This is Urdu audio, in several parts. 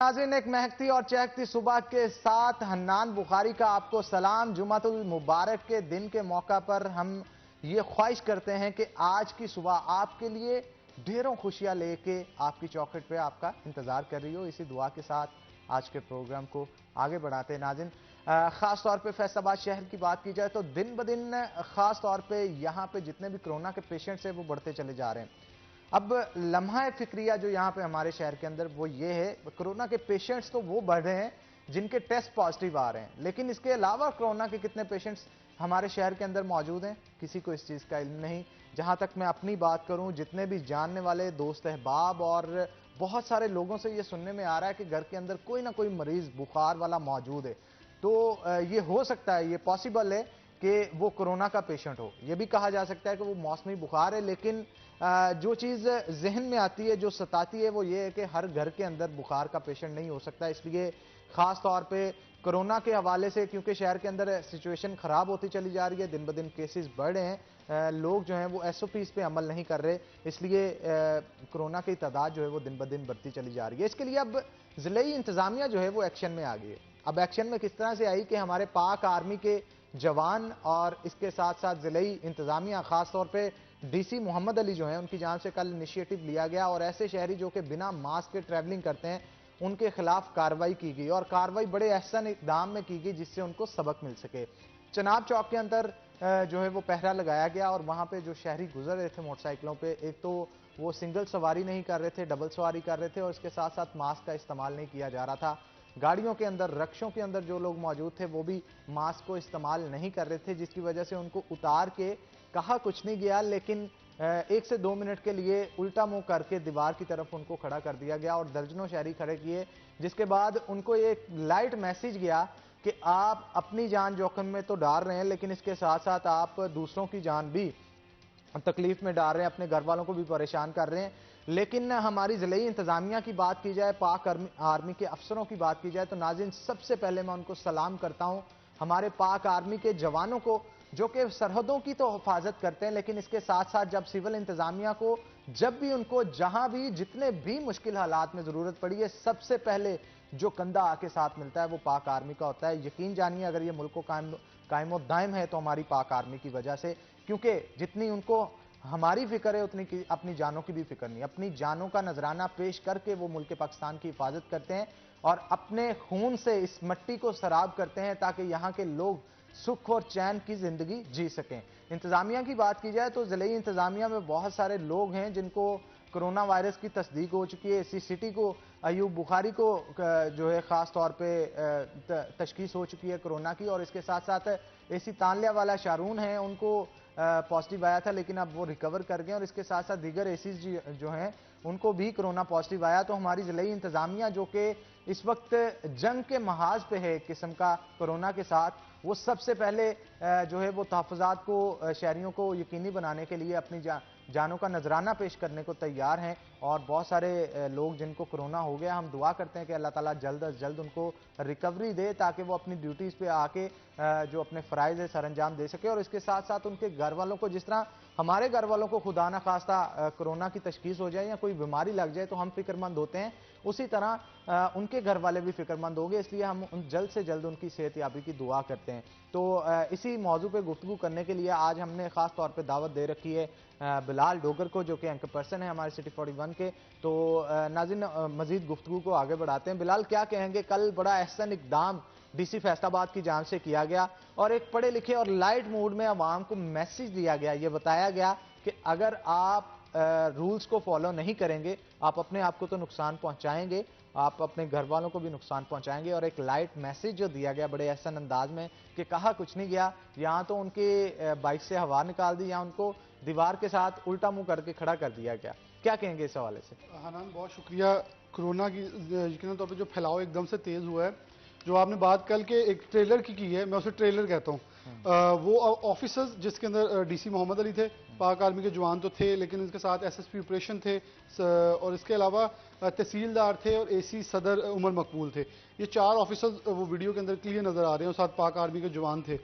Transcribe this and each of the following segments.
ناظرین، ایک مہکتی اور چہکتی صبح کے ساتھ حنان بخاری کا آپ کو سلام۔ جمعۃ المبارک کے دن کے موقع پر ہم یہ خواہش کرتے ہیں کہ آج کی صبح آپ کے لیے ڈھیروں خوشیاں لے کے آپ کی چوکھٹ پہ آپ کا انتظار کر رہی ہو۔ اسی دعا کے ساتھ آج کے پروگرام کو آگے بڑھاتے ہیں ناظرین۔ خاص طور پہ فیصل آباد شہر کی بات کی جائے تو دن بدن خاص طور پہ یہاں پہ جتنے بھی کرونا کے پیشنٹس ہیں وہ بڑھتے چلے جا رہے ہیں۔ اب لمحہ فکریہ جو یہاں پہ ہمارے شہر کے اندر وہ یہ ہے، کرونا کے پیشنٹس تو وہ بڑھ رہے ہیں جن کے ٹیسٹ پازیٹیو آ رہے ہیں، لیکن اس کے علاوہ کرونا کے کتنے پیشنٹس ہمارے شہر کے اندر موجود ہیں کسی کو اس چیز کا علم نہیں۔ جہاں تک میں اپنی بات کروں، جتنے بھی جاننے والے دوست احباب اور بہت سارے لوگوں سے یہ سننے میں آ رہا ہے کہ گھر کے اندر کوئی نہ کوئی مریض بخار والا موجود ہے، تو یہ ہو سکتا ہے، یہ پاسبل ہے کہ وہ کرونا کا پیشنٹ ہو۔ یہ بھی کہا جا سکتا ہے کہ وہ موسمی بخار ہے، لیکن جو چیز ذہن میں آتی ہے، جو ستاتی ہے، وہ یہ ہے کہ ہر گھر کے اندر بخار کا پیشنٹ نہیں ہو سکتا۔ اس لیے خاص طور پہ کرونا کے حوالے سے، کیونکہ شہر کے اندر سچویشن خراب ہوتی چلی جا رہی ہے، دن بدن کیسز بڑھ رہے ہیں، لوگ جو ہیں وہ ایس او پیز پہ عمل نہیں کر رہے، اس لیے کرونا کی تعداد جو ہے وہ دن بدن بڑھتی چلی جا رہی ہے۔ اس کے لیے اب ضلعی انتظامیہ جو ہے وہ ایکشن میں آ گئی ہے۔ اب ایکشن میں کس طرح سے آئی کہ ہمارے پاک آرمی کے جوان اور اس کے ساتھ ساتھ ضلعی انتظامیہ، خاص طور پہ ڈی سی محمد علی جو ہیں، ان کی جانب سے کل انیشیٹو لیا گیا اور ایسے شہری جو کہ بنا ماسک کے ٹریولنگ کرتے ہیں ان کے خلاف کارروائی کی گئی، اور کارروائی بڑے احسن اقدام میں کی گئی جس سے ان کو سبق مل سکے۔ چناب چوک کے اندر جو ہے وہ پہرا لگایا گیا، اور وہاں پہ جو شہری گزر رہے تھے موٹر سائیکلوں پہ، ایک تو وہ سنگل سواری نہیں کر رہے تھے، ڈبل سواری کر رہے تھے، اور اس کے ساتھ ساتھ ماسک کا استعمال نہیں کیا جا رہا تھا۔ گاڑیوں کے اندر، رکشوں کے اندر جو لوگ موجود تھے وہ بھی ماسک کو استعمال نہیں کر رہے تھے، جس کی وجہ سے ان کو اتار کے کہا کچھ نہیں گیا، لیکن 1 سے 2 منٹ کے لیے الٹا منہ کر کے دیوار کی طرف ان کو کھڑا کر دیا گیا اور درجنوں شہری کھڑے کیے، جس کے بعد ان کو ایک لائٹ میسیج گیا کہ آپ اپنی جان جوخم میں تو ڈال رہے ہیں، لیکن اس کے ساتھ ساتھ آپ دوسروں کی جان بھی تکلیف میں ڈال رہے ہیں، اپنے گھر والوں کو بھی پریشان کر رہے ہیں۔ لیکن ہماری ضلعی انتظامیہ کی بات کی جائے، پاک آرمی کے افسروں کی بات کی جائے تو ناظرین، سب سے پہلے میں ان کو سلام کرتا ہوں، ہمارے پاک آرمی کے جوانوں کو، جو کہ سرحدوں کی تو حفاظت کرتے ہیں، لیکن اس کے ساتھ ساتھ جب سول انتظامیہ کو، جب بھی ان کو جہاں بھی جتنے بھی مشکل حالات میں ضرورت پڑی ہے، سب سے پہلے جو کندھا آ کے ساتھ ملتا ہے وہ پاک آرمی کا ہوتا ہے۔ یقین جانیے، اگر یہ ملک کو قائم و دائم ہے تو ہماری پاک آرمی کی وجہ سے، کیونکہ جتنی ان کو ہماری فکر ہے اتنی کی اپنی جانوں کی بھی فکر نہیں، اپنی جانوں کا نذرانہ پیش کر کے وہ ملک پاکستان کی حفاظت کرتے ہیں اور اپنے خون سے اس مٹی کو سراب کرتے ہیں تاکہ یہاں کے لوگ سکھ اور چین کی زندگی جی سکیں۔ انتظامیہ کی بات کی جائے تو ضلعی انتظامیہ میں بہت سارے لوگ ہیں جن کو کرونا وائرس کی تصدیق ہو چکی ہے۔ اسی سٹی کو ایوب بخاری کو جو ہے خاص طور پہ تشخیص ہو چکی ہے کرونا کی، اور اس کے ساتھ ساتھ اسی تانلیہ والا شارون ہیں، ان کو پازیٹیو آیا تھا لیکن اب وہ ریکور کر گئے، اور اس کے ساتھ ساتھ دیگر ایسیز جو ہیں ان کو بھی کرونا پازیٹیو آیا۔ تو ہماری ضلعی انتظامیہ جو کہ اس وقت جنگ کے محاذ پہ ہے ایک قسم کا کرونا کے ساتھ، وہ سب سے پہلے جو ہے وہ تحفظات کو شہریوں کو یقینی بنانے کے لیے اپنی جانوں کا نذرانہ پیش کرنے کو تیار ہیں، اور بہت سارے لوگ جن کو کرونا ہو گیا، ہم دعا کرتے ہیں کہ اللہ تعالیٰ جلد از جلد ان کو ریکوری دے تاکہ وہ اپنی ڈیوٹیز پہ آ کے جو اپنے فرائض ہے سر انجام دے سکے، اور اس کے ساتھ ساتھ ان کے گھر والوں کو، جس طرح ہمارے گھر والوں کو خدا نخواستہ کرونا کی تشخیص ہو جائے یا کوئی بیماری لگ جائے تو ہم فکر مند ہوتے ہیں، اسی طرح ان کے گھر والے بھی فکر مند ہوں گے، اس لیے ہم جلد سے جلد ان کی صحت یابی کی دعا کرتے ہیں۔ تو اسی موضوع پہ گفتگو کرنے کے لیے آج ہم نے خاص طور پہ دعوت دے رکھی ہے بلال ڈوگر کو، جو کہ اینکر پرسن ہے ہمارے سٹی 41 کے۔ تو ناظرین، مزید گفتگو کو آگے بڑھاتے ہیں۔ بلال، کیا کہیں گے؟ کل بڑا احسن اقدام ڈی سی فیصل آباد کی جانب سے کیا گیا اور ایک پڑھے لکھے اور لائٹ موڈ میں عوام کو میسیج دیا گیا، یہ بتایا گیا کہ اگر آپ رولز کو فالو نہیں کریں گے، آپ اپنے آپ کو تو نقصان پہنچائیں گے، آپ اپنے گھر والوں کو بھی نقصان پہنچائیں گے، اور ایک لائٹ میسیج جو دیا گیا بڑے احسن انداز میں کہ کہا کچھ نہیں گیا، یہاں تو ان کے بائک سے ہوا نکال دی یا ان کو دیوار کے ساتھ الٹا منہ کر کے کھڑا کر دیا گیا، کیا کہیں گے اس حوالے سے؟ حنان، بہت شکریہ۔ کرونا کی یقیناً طور پہ جو پھیلاؤ ایک دم سے تیز ہوا ہے، جو آپ نے بات کل کے ایک ٹریلر کی ہے، میں اسے ٹریلر کہتا ہوں، وہ آفیسرز جس کے اندر ڈی سی محمد علی تھے، پاک آرمی کے جوان تو تھے، لیکن اس کے ساتھ ایس ایس پی آپریشن تھے، اور اس کے علاوہ تحصیلدار تھے اور اے سی صدر عمر مقبول تھے، یہ 4 آفیسرز وہ ویڈیو کے اندر کلیئر نظر آ رہے ہیں، اور ساتھ پاک آرمی کے جوان تھے۔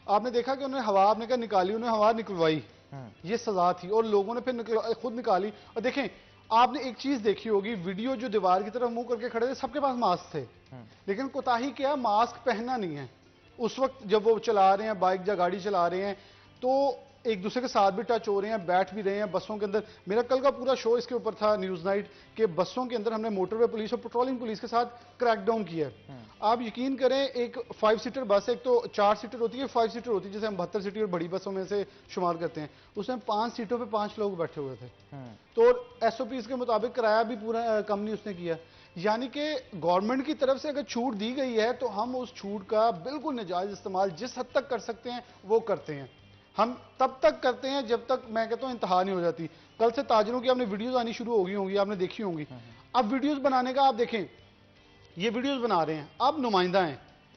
آپ نے دیکھا کہ انہوں نے ہوا، آپ نے کہا نکالی، انہوں نے ہوا نکلوائی، یہ سزا تھی، اور لوگوں نے پھر خود نکالی۔ اور دیکھیں، آپ نے ایک چیز دیکھی ہوگی, ویڈیو جو دیوار کی طرف منہ کر کے کھڑے تھے سب کے پاس ماسک تھے, لیکن کوتاہی کیا, ماسک پہننا نہیں ہے. اس وقت جب وہ چلا رہے ہیں بائک یا گاڑی چلا رہے ہیں تو ایک دوسرے کے ساتھ بھی ٹچ ہو رہے ہیں, بیٹھ بھی رہے ہیں بسوں کے اندر. میرا کل کا پورا شو اس کے اوپر تھا نیوز نائٹ, کہ بسوں کے اندر ہم نے موٹر وے پولیس اور پیٹرولنگ پولیس کے ساتھ کریک ڈاؤن کیا ہے. آپ یقین کریں, ایک 5 سیٹر بس, ایک تو 4 سیٹر ہوتی ہے, 5 سیٹر ہوتی ہے جسے ہم 72 سیٹر اور بڑی بسوں میں سے شمار کرتے ہیں, اس میں 5 سیٹوں پہ 5 لوگ بیٹھے ہوئے تھے. تو ایس او پیز کے مطابق کرایہ بھی پورا کم نہیں اس نے کیا. یعنی کہ گورنمنٹ کی طرف سے اگر چھوٹ دی گئی ہے تو ہم اس چھوٹ کا بالکل ناجائز استعمال جس حد تک کر سکتے ہیں وہ کرتے ہیں. ہم تب تک کرتے ہیں جب تک, میں کہتا ہوں, انتہا نہیں ہو جاتی. کل سے تاجروں کی آپ نے ویڈیوز آنی شروع ہو گئی ہوں گی, آپ نے دیکھی ہوں گی. اب ویڈیوز بنانے کا آپ دیکھیں, یہ ویڈیوز بنا رہے ہیں, اب نمائندہ ہیں,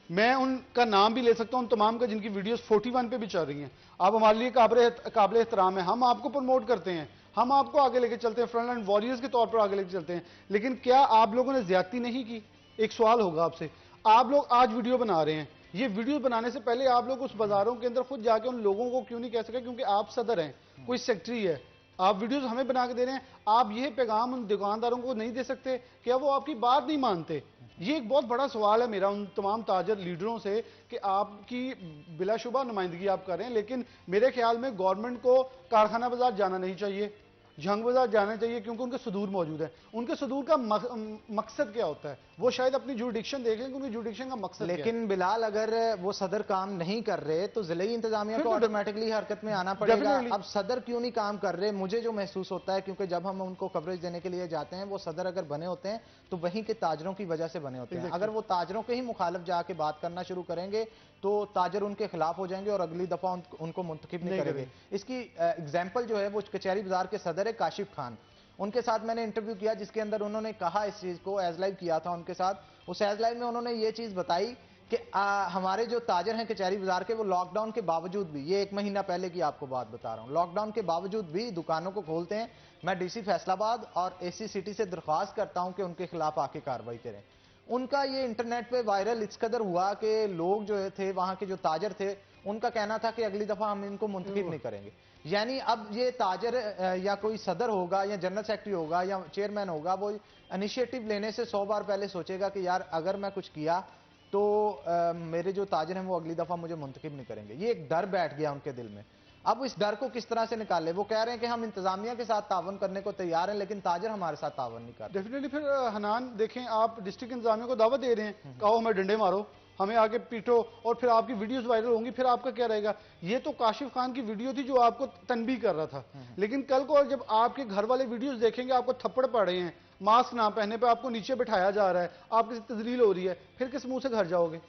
میں ان کا نام بھی لے سکتا ہوں, ان تمام کا جن کی ویڈیوز 41 پہ بھی چل رہی ہیں. آپ ہمارے لیے قابل احترام ہیں, ہم آپ کو پروموٹ کرتے ہیں, ہم آپ کو آگے لے کے چلتے ہیں, فرنٹ لائن واریئرز کے طور پر آگے لے کے چلتے ہیں. لیکن کیا آپ لوگوں نے زیادتی نہیں کی؟ ایک سوال ہوگا آپ سے. آپ لوگ آج ویڈیو بنا رہے ہیں, یہ ویڈیو بنانے سے پہلے آپ لوگ اس بازاروں کے اندر خود جا کے ان لوگوں کو کیوں نہیں کہہ سکے, کیونکہ آپ صدر ہیں, کوئی سیکٹری ہے, آپ ویڈیوز ہمیں بنا کے دے رہے ہیں, آپ یہ پیغام ان دکانداروں کو نہیں دے سکتے؟ کیا وہ آپ کی بات نہیں مانتے؟ یہ ایک بہت بڑا سوال ہے میرا ان تمام تاجر لیڈروں سے, کہ آپ کی بلا شبہ نمائندگی آپ کر رہے ہیں, لیکن میرے خیال میں گورنمنٹ کو کارخانہ بازار جانا نہیں چاہیے, جھنگ بازار جانا چاہیے, کیونکہ ان کے صدور موجود ہے. ان کے صدور کا مقصد کیا ہوتا ہے, وہ شاید اپنی جوریڈکشن دیکھ لیں کہ ان کی جوریڈکشن کا مقصد کیا ہے. لیکن بلال, اگر وہ صدر کام نہیں کر رہے تو ضلعی انتظامیہ کو آٹومیٹکلی حرکت میں آنا پڑے گا. اب صدر کیوں نہیں کام کر رہے, مجھے جو محسوس ہوتا ہے, کیونکہ جب ہم ان کو کوریج دینے کے لیے جاتے ہیں, وہ صدر اگر بنے ہوتے ہیں تو وہیں کے تاجروں کی وجہ سے بنے ہوتے ہیں. اگر وہ تاجروں کے ہی مخالف جا کے بات کرنا شروع کریں گے تو تاجر ان کے خلاف ہو جائیں گے اور اگلی دفعہ ان کو منتخب نہیں کریں گے. اس کی ایگزامپل جو ہے وہ کچہری بازار کے صدر ہے کاشف خان. ان کے ساتھ میں نے انٹرویو کیا جس کے اندر انہوں نے کہا, اس چیز کو ایز لائیو کیا تھا ان کے ساتھ. اس ایز لائیو میں انہوں نے یہ چیز بتائی کہ ہمارے جو تاجر ہیں کچہری بازار کے, وہ لاک ڈاؤن کے باوجود بھی, یہ 1 مہینہ پہلے کی آپ کو بات بتا رہا ہوں, لاک ڈاؤن کے باوجود بھی دکانوں کو کھولتے ہیں. میں ڈی سی فیصل آباد اور اے سی سٹی سے درخواست کرتا ہوں کہ ان کے خلاف آ کے کارروائی کریں. ان کا یہ انٹرنیٹ پہ وائرل اس قدر ہوا کہ لوگ جو تھے, وہاں کے جو تاجر تھے, ان کا کہنا تھا کہ اگلی دفعہ ہم ان کو منتخب نہیں کریں گے. یعنی اب یہ تاجر یا کوئی صدر ہوگا یا جنرل سیکرٹری ہوگا یا چیئرمین ہوگا, وہ انیشیٹو لینے سے 100 بار پہلے سوچے گا کہ یار اگر میں کچھ کیا تو میرے جو تاجر ہیں وہ اگلی دفعہ مجھے منتخب نہیں کریں گے. یہ ایک ڈر بیٹھ گیا ان کے دل میں. اب اس ڈر کو کس طرح سے نکالے؟ وہ کہہ رہے ہیں کہ ہم انتظامیہ کے ساتھ تعاون کرنے کو تیار ہیں, لیکن تاجر ہمارے ساتھ تعاون نہیں کرتے. ڈیفینیٹلی. پھر حنان دیکھیں, آپ ڈسٹرکٹ انتظامیہ کو دعوت دے رہے ہیں, کہو ہمیں ڈنڈے مارو, ہمیں آگے پیٹو, اور پھر آپ کی ویڈیوز وائرل ہوں گی, پھر آپ کا کیا رہے گا؟ یہ تو کاشف خان کی ویڈیو تھی جو آپ کو تنبیہ کر رہا تھا, لیکن کل کو جب آپ کے گھر والے ویڈیوز دیکھیں گے, آپ کو تھپڑ پڑ رہے ہیں, ماسک نہ پہننے پہ آپ کو نیچے بٹھایا جا رہا ہے, آپ کی تذلیل ہو رہی ہے, پھر کس منہ سے گھر جاؤ گے؟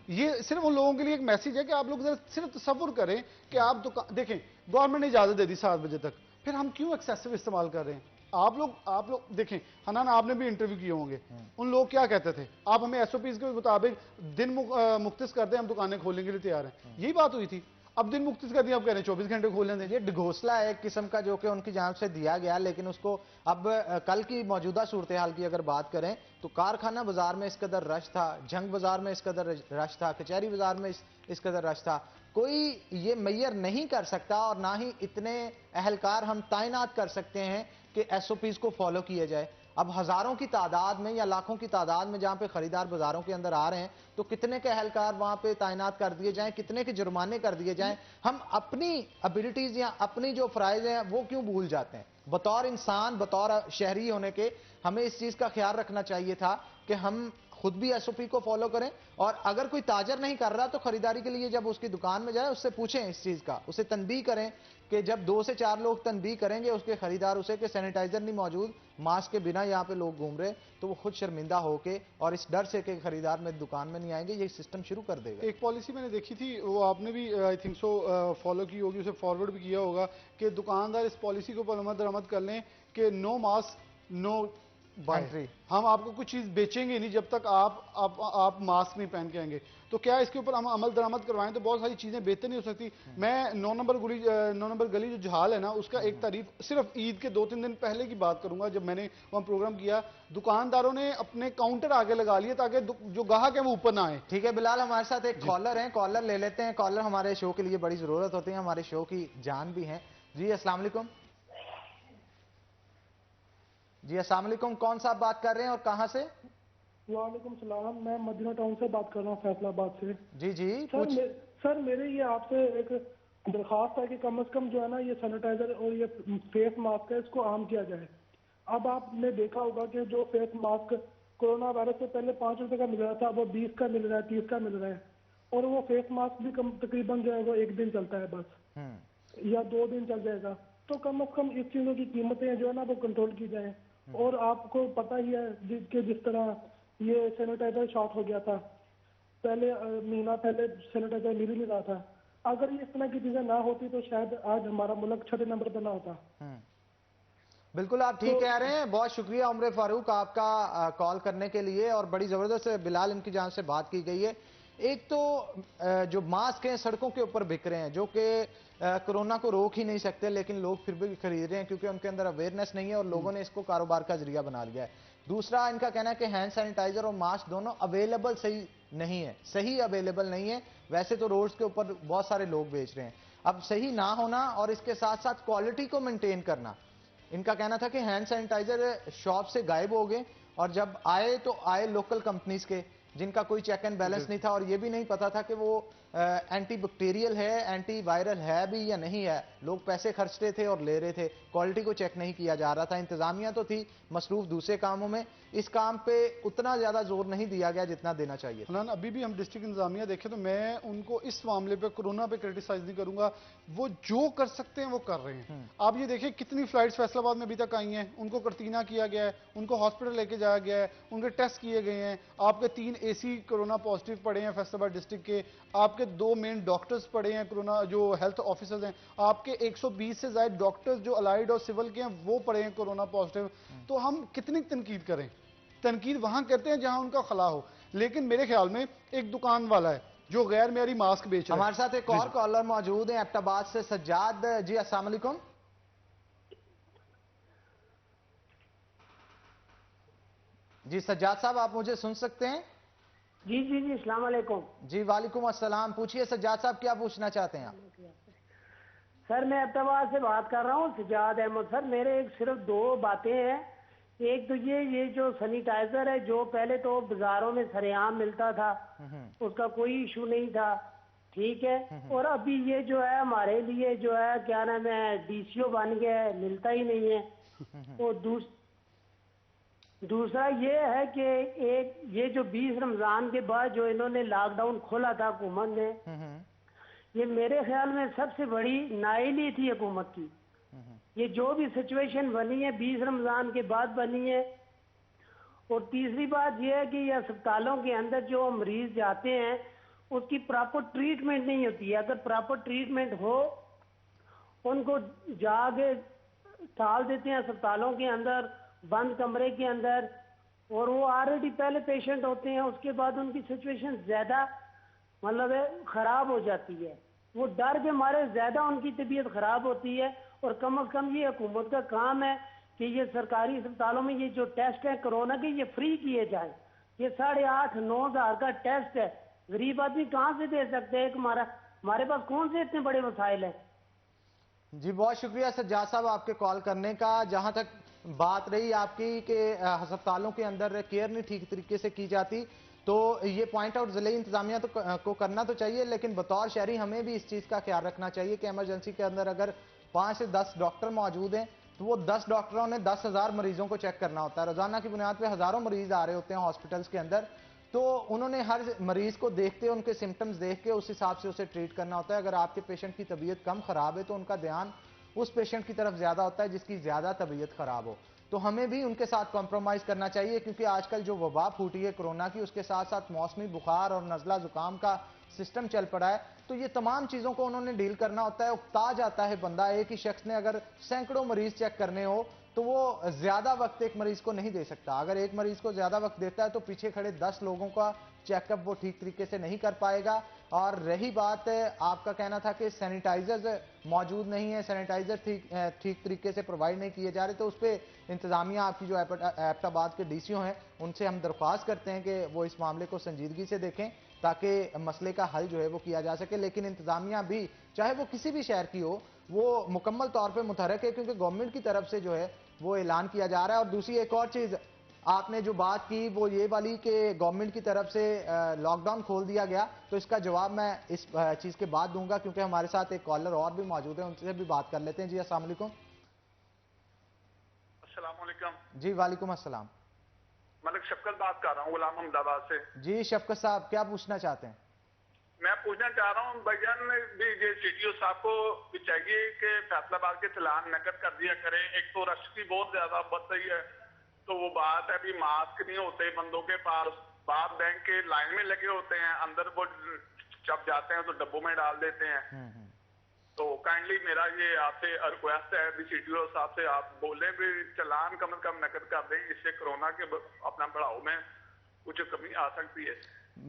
یہ صرف ان لوگوں کے لیے ایک میسیج ہے کہ آپ لوگ صرف تصور کریں کہ آپ دیکھیں, گورنمنٹ نے اجازت دے دی 7 بجے تک, پھر ہم کیوں ایکسیسو استعمال کر رہے ہیں؟ آپ لوگ دیکھیں حنان, آپ نے بھی انٹرویو کیے ہوں گے, ان لوگ کیا کہتے تھے, آپ ہمیں ایس او پیز کے مطابق دن مختص کر دیں, ہم دکانیں کھولنے کے لیے تیار ہیں, یہی بات ہوئی تھی. اب دن مختص کر دیں, آپ کہہ رہے ہیں 24 گھنٹے کھولنے دیں. یہ ڈھگوسلا ہے ایک قسم کا جو کہ ان کی جانب سے دیا گیا, لیکن اس کو اب کل کی موجودہ صورتحال کی اگر بات کریں تو کارخانہ بازار میں اس قدر رش تھا, جھنگ بازار میں اس قدر رش تھا, کچہری بازار میں اس قدر رش تھا, کوئی یہ میئر نہیں کر سکتا, اور نہ ہی اتنے اہلکار ہم تعینات کر سکتے ہیں کہ ایس او پیز کو فالو کیا جائے. اب ہزاروں کی تعداد میں یا لاکھوں کی تعداد میں جہاں پہ خریدار بازاروں کے اندر آ رہے ہیں, تو کتنے کے اہلکار وہاں پہ تعینات کر دیے جائیں, کتنے کے جرمانے کر دیے جائیں. ہم اپنی ابیلٹیز یا اپنی جو فرائض ہیں وہ کیوں بھول جاتے ہیں؟ بطور انسان, بطور شہری ہونے کے ہمیں اس چیز کا خیال رکھنا چاہیے تھا کہ ہم خود بھی ایس او پی کو فالو کریں, اور اگر کوئی تاجر نہیں کر رہا تو خریداری کے لیے جب اس کی دکان میں جائیں اس سے پوچھیں اس چیز کا, اسے تنبیہ کریں کہ جب 2 سے 4 لوگ تنبیہ کریں گے اس کے خریدار اسے کہ سینیٹائزر نہیں موجود, ماسک کے بنا یہاں پہ لوگ گھوم رہے, تو وہ خود شرمندہ ہو کے اور اس ڈر سے کہ خریدار میں دکان میں نہیں آئیں گے, یہ سسٹم شروع کر دے گا. ایک پالیسی میں نے دیکھی تھی, وہ آپ نے بھی آئی تھنک سو فالو کی ہوگی, اسے فارورڈ بھی کیا ہوگا, کہ دکاندار اس پالیسی کو عمل درآمد کر لیں کہ نو ماسک نو بائی. ہم آپ کو کچھ چیز بیچیں گے نہیں جب تک آپ ماسک نہیں پہن کے آئیں گے. تو کیا اس کے اوپر ہم عمل درآمد کروائیں تو بہت ساری چیزیں بہتر نہیں ہو سکتی. میں 9 نمبر گلی جو جہال ہے نا, اس کا ایک تعریف صرف عید کے 2-3 دن پہلے کی بات کروں گا, جب میں نے وہاں پروگرام کیا, دکانداروں نے اپنے کاؤنٹر آگے لگا لیے تاکہ جو گاہک ہے وہ اوپر نہ آئے. ٹھیک ہے بلال, ہمارے ساتھ ایک کالر ہیں, کالر لے لیتے ہیں. کالر ہمارے شو کے لیے بڑی ضرورت ہوتی ہے, ہمارے شو کی جان بھی ہیں. جی السلام علیکم. جی السلام علیکم، کون صاحب بات کر رہے ہیں اور کہاں سے؟ وعلیکم السلام، میں مدینہ ٹاؤن سے بات کر رہا ہوں، فیصل آباد سے۔ جی جی سر سر میرے یہ آپ سے ایک درخواست ہے کہ کم از کم جو ہے نا یہ سینیٹائزر اور یہ فیس ماسک ہے اس کو عام کیا جائے۔ اب آپ نے دیکھا ہوگا کہ جو فیس ماسک کورونا وائرس سے پہلے 5 روپے کا مل رہا تھا وہ 20 کا مل رہا ہے، 30 کا مل رہا ہے، اور وہ فیس ماسک بھی تقریباً جو ہے وہ 1 دن چلتا ہے بس، یا 2 دن چل جائے گا۔ تو کم از کم اس چیزوں کی قیمتیں جو ہے نا وہ کنٹرول کی جائیں۔ اور آپ کو پتہ ہی ہے کہ جس طرح یہ سینیٹائزر شارٹ ہو گیا تھا، پہلے مہینہ پہلے سینیٹائزر مل ہی نہیں رہا تھا۔ اگر اس طرح کی چیزیں نہ ہوتی تو شاید آج ہمارا ملک 6 نمبر پہ نہ ہوتا۔ بالکل آپ ٹھیک کہہ رہے ہیں، بہت شکریہ عمر فاروق آپ کا کال کرنے کے لیے، اور بڑی زبردست بلال ان کی جانب سے بات کی گئی ہے۔ ایک تو جو ماسک ہیں سڑکوں کے اوپر بک رہے ہیں جو کہ کرونا کو روک ہی نہیں سکتے، لیکن لوگ پھر بھی خرید رہے ہیں کیونکہ ان کے اندر اویئرنیس نہیں ہے اور لوگوں نے اس کو کاروبار کا ذریعہ بنا لیا ہے۔ دوسرا ان کا کہنا ہے کہ ہینڈ سینیٹائزر اور ماسک دونوں اویلیبل صحیح اویلیبل نہیں ہے، ویسے تو روڈز کے اوپر بہت سارے لوگ بیچ رہے ہیں۔ اب صحیح نہ ہونا اور اس کے ساتھ ساتھ کوالٹی کو مینٹین کرنا، ان کا کہنا تھا کہ ہینڈ سینیٹائزر شاپ سے غائب ہو گئے، اور جب آئے تو آئے لوکل کمپنیز کے جن کا کوئی چیک اینڈ بیلنس نہیں تھا، اور یہ بھی نہیں پتا تھا کہ وہ اینٹی بیکٹیریل ہے، اینٹی وائرل ہے بھی یا نہیں ہے۔ لوگ پیسے خرچتے تھے اور لے رہے تھے، کوالٹی کو چیک نہیں کیا جا رہا تھا۔ انتظامیہ تو تھی مصروف دوسرے کاموں میں، اس کام پہ اتنا زیادہ زور نہیں دیا گیا جتنا دینا چاہیے۔ ابھی بھی ہم ڈسٹرکٹ انتظامیہ دیکھیں تو میں ان کو اس معاملے پہ کرونا پہ کرٹیسائز نہیں کروں گا، وہ جو کر سکتے ہیں وہ کر رہے ہیں۔ آپ یہ دیکھیں کتنی فلائٹس فیصل آباد میں ابھی تک آئی ہیں، ان کو کرتینہ کیا گیا ہے، ان کو ہاسپٹل لے کے جایا گیا ہے، ان کے ٹیسٹ کیے گئے ہیں۔ آپ کے 3 AC کرونا پازیٹیو پڑے ہیں فیصل آباد ڈسٹرکٹ کے، آپ کے 2 مین ڈاکٹرز پڑے ہیں کرونا جو ہیلتھ آفیسرز ہیں، آپ کے 120 سے زائد ڈاکٹرز جو الائیڈ اور سول کے ہیں وہ پڑے ہیں کرونا پازیٹیو۔ تو ہم کتنی تنقید کریں؟ تنقید وہاں کرتے ہیں جہاں ان کا خلا ہو، لیکن میرے خیال میں ایک دکان والا ہے جو غیر معیاری ماسک بیچ رہا ہے۔ ہمارے ساتھ ایک اور کالر موجود ہیں ایبٹ آباد سے، سجاد جی السلام علیکم۔ جی سجاد صاحب آپ مجھے سن سکتے ہیں؟ جی جی جی السلام علیکم۔ جی وعلیکم السلام، پوچھئے سجاد صاحب کیا پوچھنا چاہتے ہیں آپ؟ سر میں ایبٹ آباد سے بات کر رہا ہوں، سجاد احمد۔ سر میرے صرف 2 باتیں ہیں۔ ایک تو یہ جو سینیٹائزر ہے جو پہلے تو بازاروں میں سرے عام ملتا تھا، اس کا کوئی ایشو نہیں تھا، ٹھیک ہے، اور ابھی یہ جو ہے ہمارے لیے جو ہے کیا نام ہے DCO بن گیا ہے، ملتا ہی نہیں ہے۔ اور دوسرا یہ ہے کہ یہ جو 20 رمضان کے بعد جو انہوں نے لاک ڈاؤن کھولا تھا حکومت نے، یہ میرے خیال میں سب سے بڑی نااہلی تھی حکومت کی۔ یہ جو بھی سچویشن بنی ہے 20 رمضان کے بعد بنی ہے۔ اور تیسری بات یہ ہے کہ یہ اسپتالوں کے اندر جو مریض جاتے ہیں اس کی پراپر ٹریٹمنٹ نہیں ہوتی ہے۔ اگر پراپر ٹریٹمنٹ ہو، ان کو جا کے ڈال دیتے ہیں اسپتالوں کے اندر بند کمرے کے اندر، اور وہ آلریڈی پہلے پیشنٹ ہوتے ہیں، اس کے بعد ان کی سچویشن زیادہ مطلب خراب ہو جاتی ہے۔ وہ ڈر کے مارے زیادہ ان کی طبیعت خراب ہوتی ہے۔ اور کم از کم یہ حکومت کا کام ہے کہ یہ سرکاری اسپتالوں میں یہ جو ٹیسٹ ہیں کرونا کے یہ فری کیے جائیں۔ یہ 8,500-9 ہزار کا ٹیسٹ ہے، غریب آدمی کہاں سے دے سکتے ہیں؟ ہمارے پاس کون سے اتنے بڑے وسائل ہیں؟ جی بہت شکریہ سجاد صاحب آپ کے کال کرنے کا۔ جہاں تک بات رہی آپ کی کہ ہسپتالوں کے اندر کیئر نہیں ٹھیک طریقے سے کی جاتی، تو یہ پوائنٹ آؤٹ ضلعی انتظامیہ کو کرنا تو چاہیے، لیکن بطور شہری ہمیں بھی اس چیز کا خیال رکھنا چاہیے کہ ایمرجنسی کے اندر اگر 5 سے 10 ڈاکٹر موجود ہیں تو وہ 10 ڈاکٹروں نے 10,000 مریضوں کو چیک کرنا ہوتا ہے۔ روزانہ کی بنیاد پہ ہزاروں مریض آ رہے ہوتے ہیں ہاسپٹلز کے اندر، تو انہوں نے ہر مریض کو دیکھتے ان کے سمٹمز دیکھ کے اس حساب سے اسے ٹریٹ کرنا ہوتا ہے۔ اگر آپ کے پیشنٹ کی طبیعت کم خراب ہے تو ان کا دھیان اس پیشنٹ کی طرف زیادہ ہوتا ہے جس کی زیادہ طبیعت خراب ہو، تو ہمیں بھی ان کے ساتھ کمپرومائز کرنا چاہیے، کیونکہ آج کل جو وبا پھوٹی ہے کرونا کی، اس کے ساتھ ساتھ موسمی بخار اور نزلہ زکام کا سسٹم چل پڑا ہے، تو یہ تمام چیزوں کو انہوں نے ڈیل کرنا ہوتا ہے۔ اکتا جاتا ہے بندہ، ایک ہی شخص نے اگر سینکڑوں مریض چیک کرنے ہو تو وہ زیادہ وقت ایک مریض کو نہیں دے سکتا۔ اگر ایک مریض کو زیادہ وقت دیتا ہے تو پیچھے کھڑے 10 لوگوں کا چیک اپ وہ ٹھیک طریقے سے نہیں کر پائے گا۔ اور رہی بات آپ کا کہنا تھا کہ سینیٹائزرز موجود نہیں ہیں، سینیٹائزر ٹھیک طریقے سے پرووائڈ نہیں کیے جا رہے، تو اس پہ انتظامیہ آپ کی جو ایبٹ آباد کے DCO ہیں ان سے ہم درخواست کرتے ہیں کہ وہ اس معاملے کو سنجیدگی سے دیکھیں۔ تاکہ مسئلے کا حل جو ہے وہ کیا جا سکے. لیکن انتظامیہ بھی چاہے وہ کسی بھی شہر کی ہو وہ مکمل طور پہ متحرک ہے کیونکہ گورنمنٹ کی طرف سے جو ہے وہ اعلان کیا جا رہا ہے. اور دوسری ایک اور چیز آپ نے جو بات کی وہ یہ والی کہ گورنمنٹ کی طرف سے لاک ڈاؤن کھول دیا گیا, تو اس کا جواب میں اس چیز کے بعد دوں گا کیونکہ ہمارے ساتھ ایک کالر اور بھی موجود ہیں, ان سے بھی بات کر لیتے ہیں. جی السلام علیکم. السلام علیکم. جی وعلیکم السلام. ملک شفقت بات کر رہا ہوں غلام احمد آباد سے. جی شفقت صاحب کیا پوچھنا چاہتے ہیں؟ میں پوچھنا چاہ رہا ہوں بھائیان بھی یہ سی ٹی او صاحب کو بھی چاہیے کہ فیصلہ آباد کے چلان نقد کر دیا کریں. ایک تو رش کی بہت زیادہ بڑھ رہی ہے, تو وہ بات ہے بھی ماسک نہیں ہوتے بندوں کے پاس, باہر بینک کے لائن میں لگے ہوتے ہیں, اندر وہ جب جاتے ہیں تو ڈبوں میں ڈال دیتے ہیں. تو کائنڈلی میرا یہ آپ سے ریکویسٹ ہے بھی سی ٹی او صاحب سے آپ بولیں بھی چلان کم از کم نقد کر دیں, اس سے کورونا کے اپنا بڑھاؤ میں کچھ کمی آ سکتی ہے.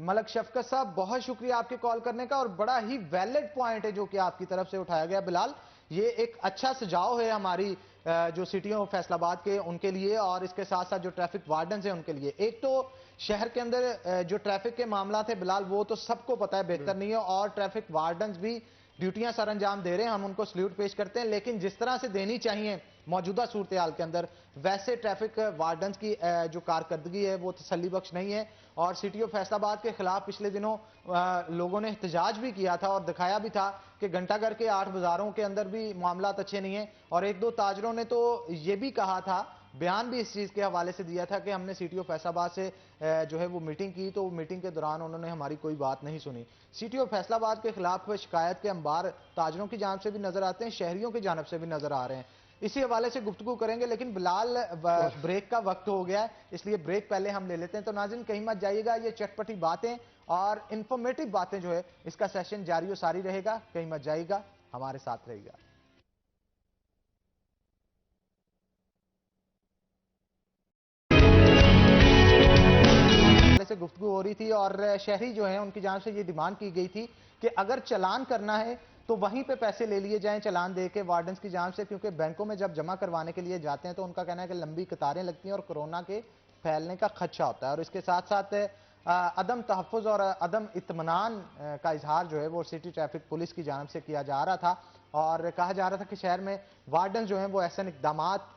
ملک شفقت صاحب بہت شکریہ آپ کے کال کرنے کا, اور بڑا ہی ویلڈ پوائنٹ ہے جو کہ آپ کی طرف سے اٹھایا گیا بلال. یہ ایک اچھا سجاؤ ہے ہماری جو سٹیوں فیصل آباد کے ان کے لیے, اور اس کے ساتھ ساتھ جو ٹریفک وارڈنز ہیں ان کے لیے. ایک تو شہر کے اندر جو ٹریفک کے معاملات ہیں بلال وہ تو سب کو پتہ ہے بہتر نہیں ہے, اور ٹریفک وارڈنز بھی ڈیوٹیاں سر انجام دے رہے ہیں, ہم ان کو سلیوٹ پیش کرتے ہیں, لیکن جس طرح سے دینی چاہیے موجودہ صورتحال کے اندر ویسے ٹریفک وارڈنز کی جو کارکردگی ہے وہ تسلی بخش نہیں ہے. اور سٹی آف فیصل آباد کے خلاف پچھلے دنوں لوگوں نے احتجاج بھی کیا تھا اور دکھایا بھی تھا کہ گھنٹہ گھر کے 8 بازاروں کے اندر بھی معاملات اچھے نہیں ہیں, اور ایک دو تاجروں نے تو یہ بھی کہا تھا, بیان بھی اس چیز کے حوالے سے دیا تھا کہ ہم نے سٹی آف فیصل آباد سے جو ہے وہ میٹنگ کی, تو میٹنگ کے دوران انہوں نے ہماری کوئی بات نہیں سنی. سٹی آف فیصل آباد کے خلاف شکایت کے انبار تاجروں کی جانب سے بھی نظر آتے ہیں, شہریوں کی جانب سے بھی نظر آ رہے ہیں. اسی حوالے سے گفتگو کریں گے, لیکن بلال بریک کا وقت ہو گیا ہے, اس لیے بریک پہلے ہم لے لیتے ہیں. تو ناظرین کہیں مت جائیے گا, یہ چٹپٹی باتیں اور انفارمیٹو باتیں جو ہے اس کا سیشن جاری و ساری رہے گا, کہیں مت جائیے گا, ہمارے ساتھ رہے گا. سے گفتگو ہو رہی تھی اور شہری جو ہیں ان کی جانب سے یہ ڈیمانڈ کی گئی تھی کہ اگر چلان کرنا ہے تو وہیں پہ پیسے لے لیے جائیں چلان دے کے وارڈنز کی جانب سے, کیونکہ بینکوں میں جب جمع کروانے کے لیے جاتے ہیں تو ان کا کہنا ہے کہ لمبی قطاریں لگتی ہیں اور کورونا کے پھیلنے کا خدشہ ہوتا ہے. اور اس کے ساتھ ساتھ عدم تحفظ اور عدم اطمینان کا اظہار جو ہے وہ سٹی ٹریفک پولیس کی جانب سے کیا جا رہا تھا, اور کہا جا رہا تھا کہ شہر میں وارڈنز جو ہیں وہ ایسے اقدامات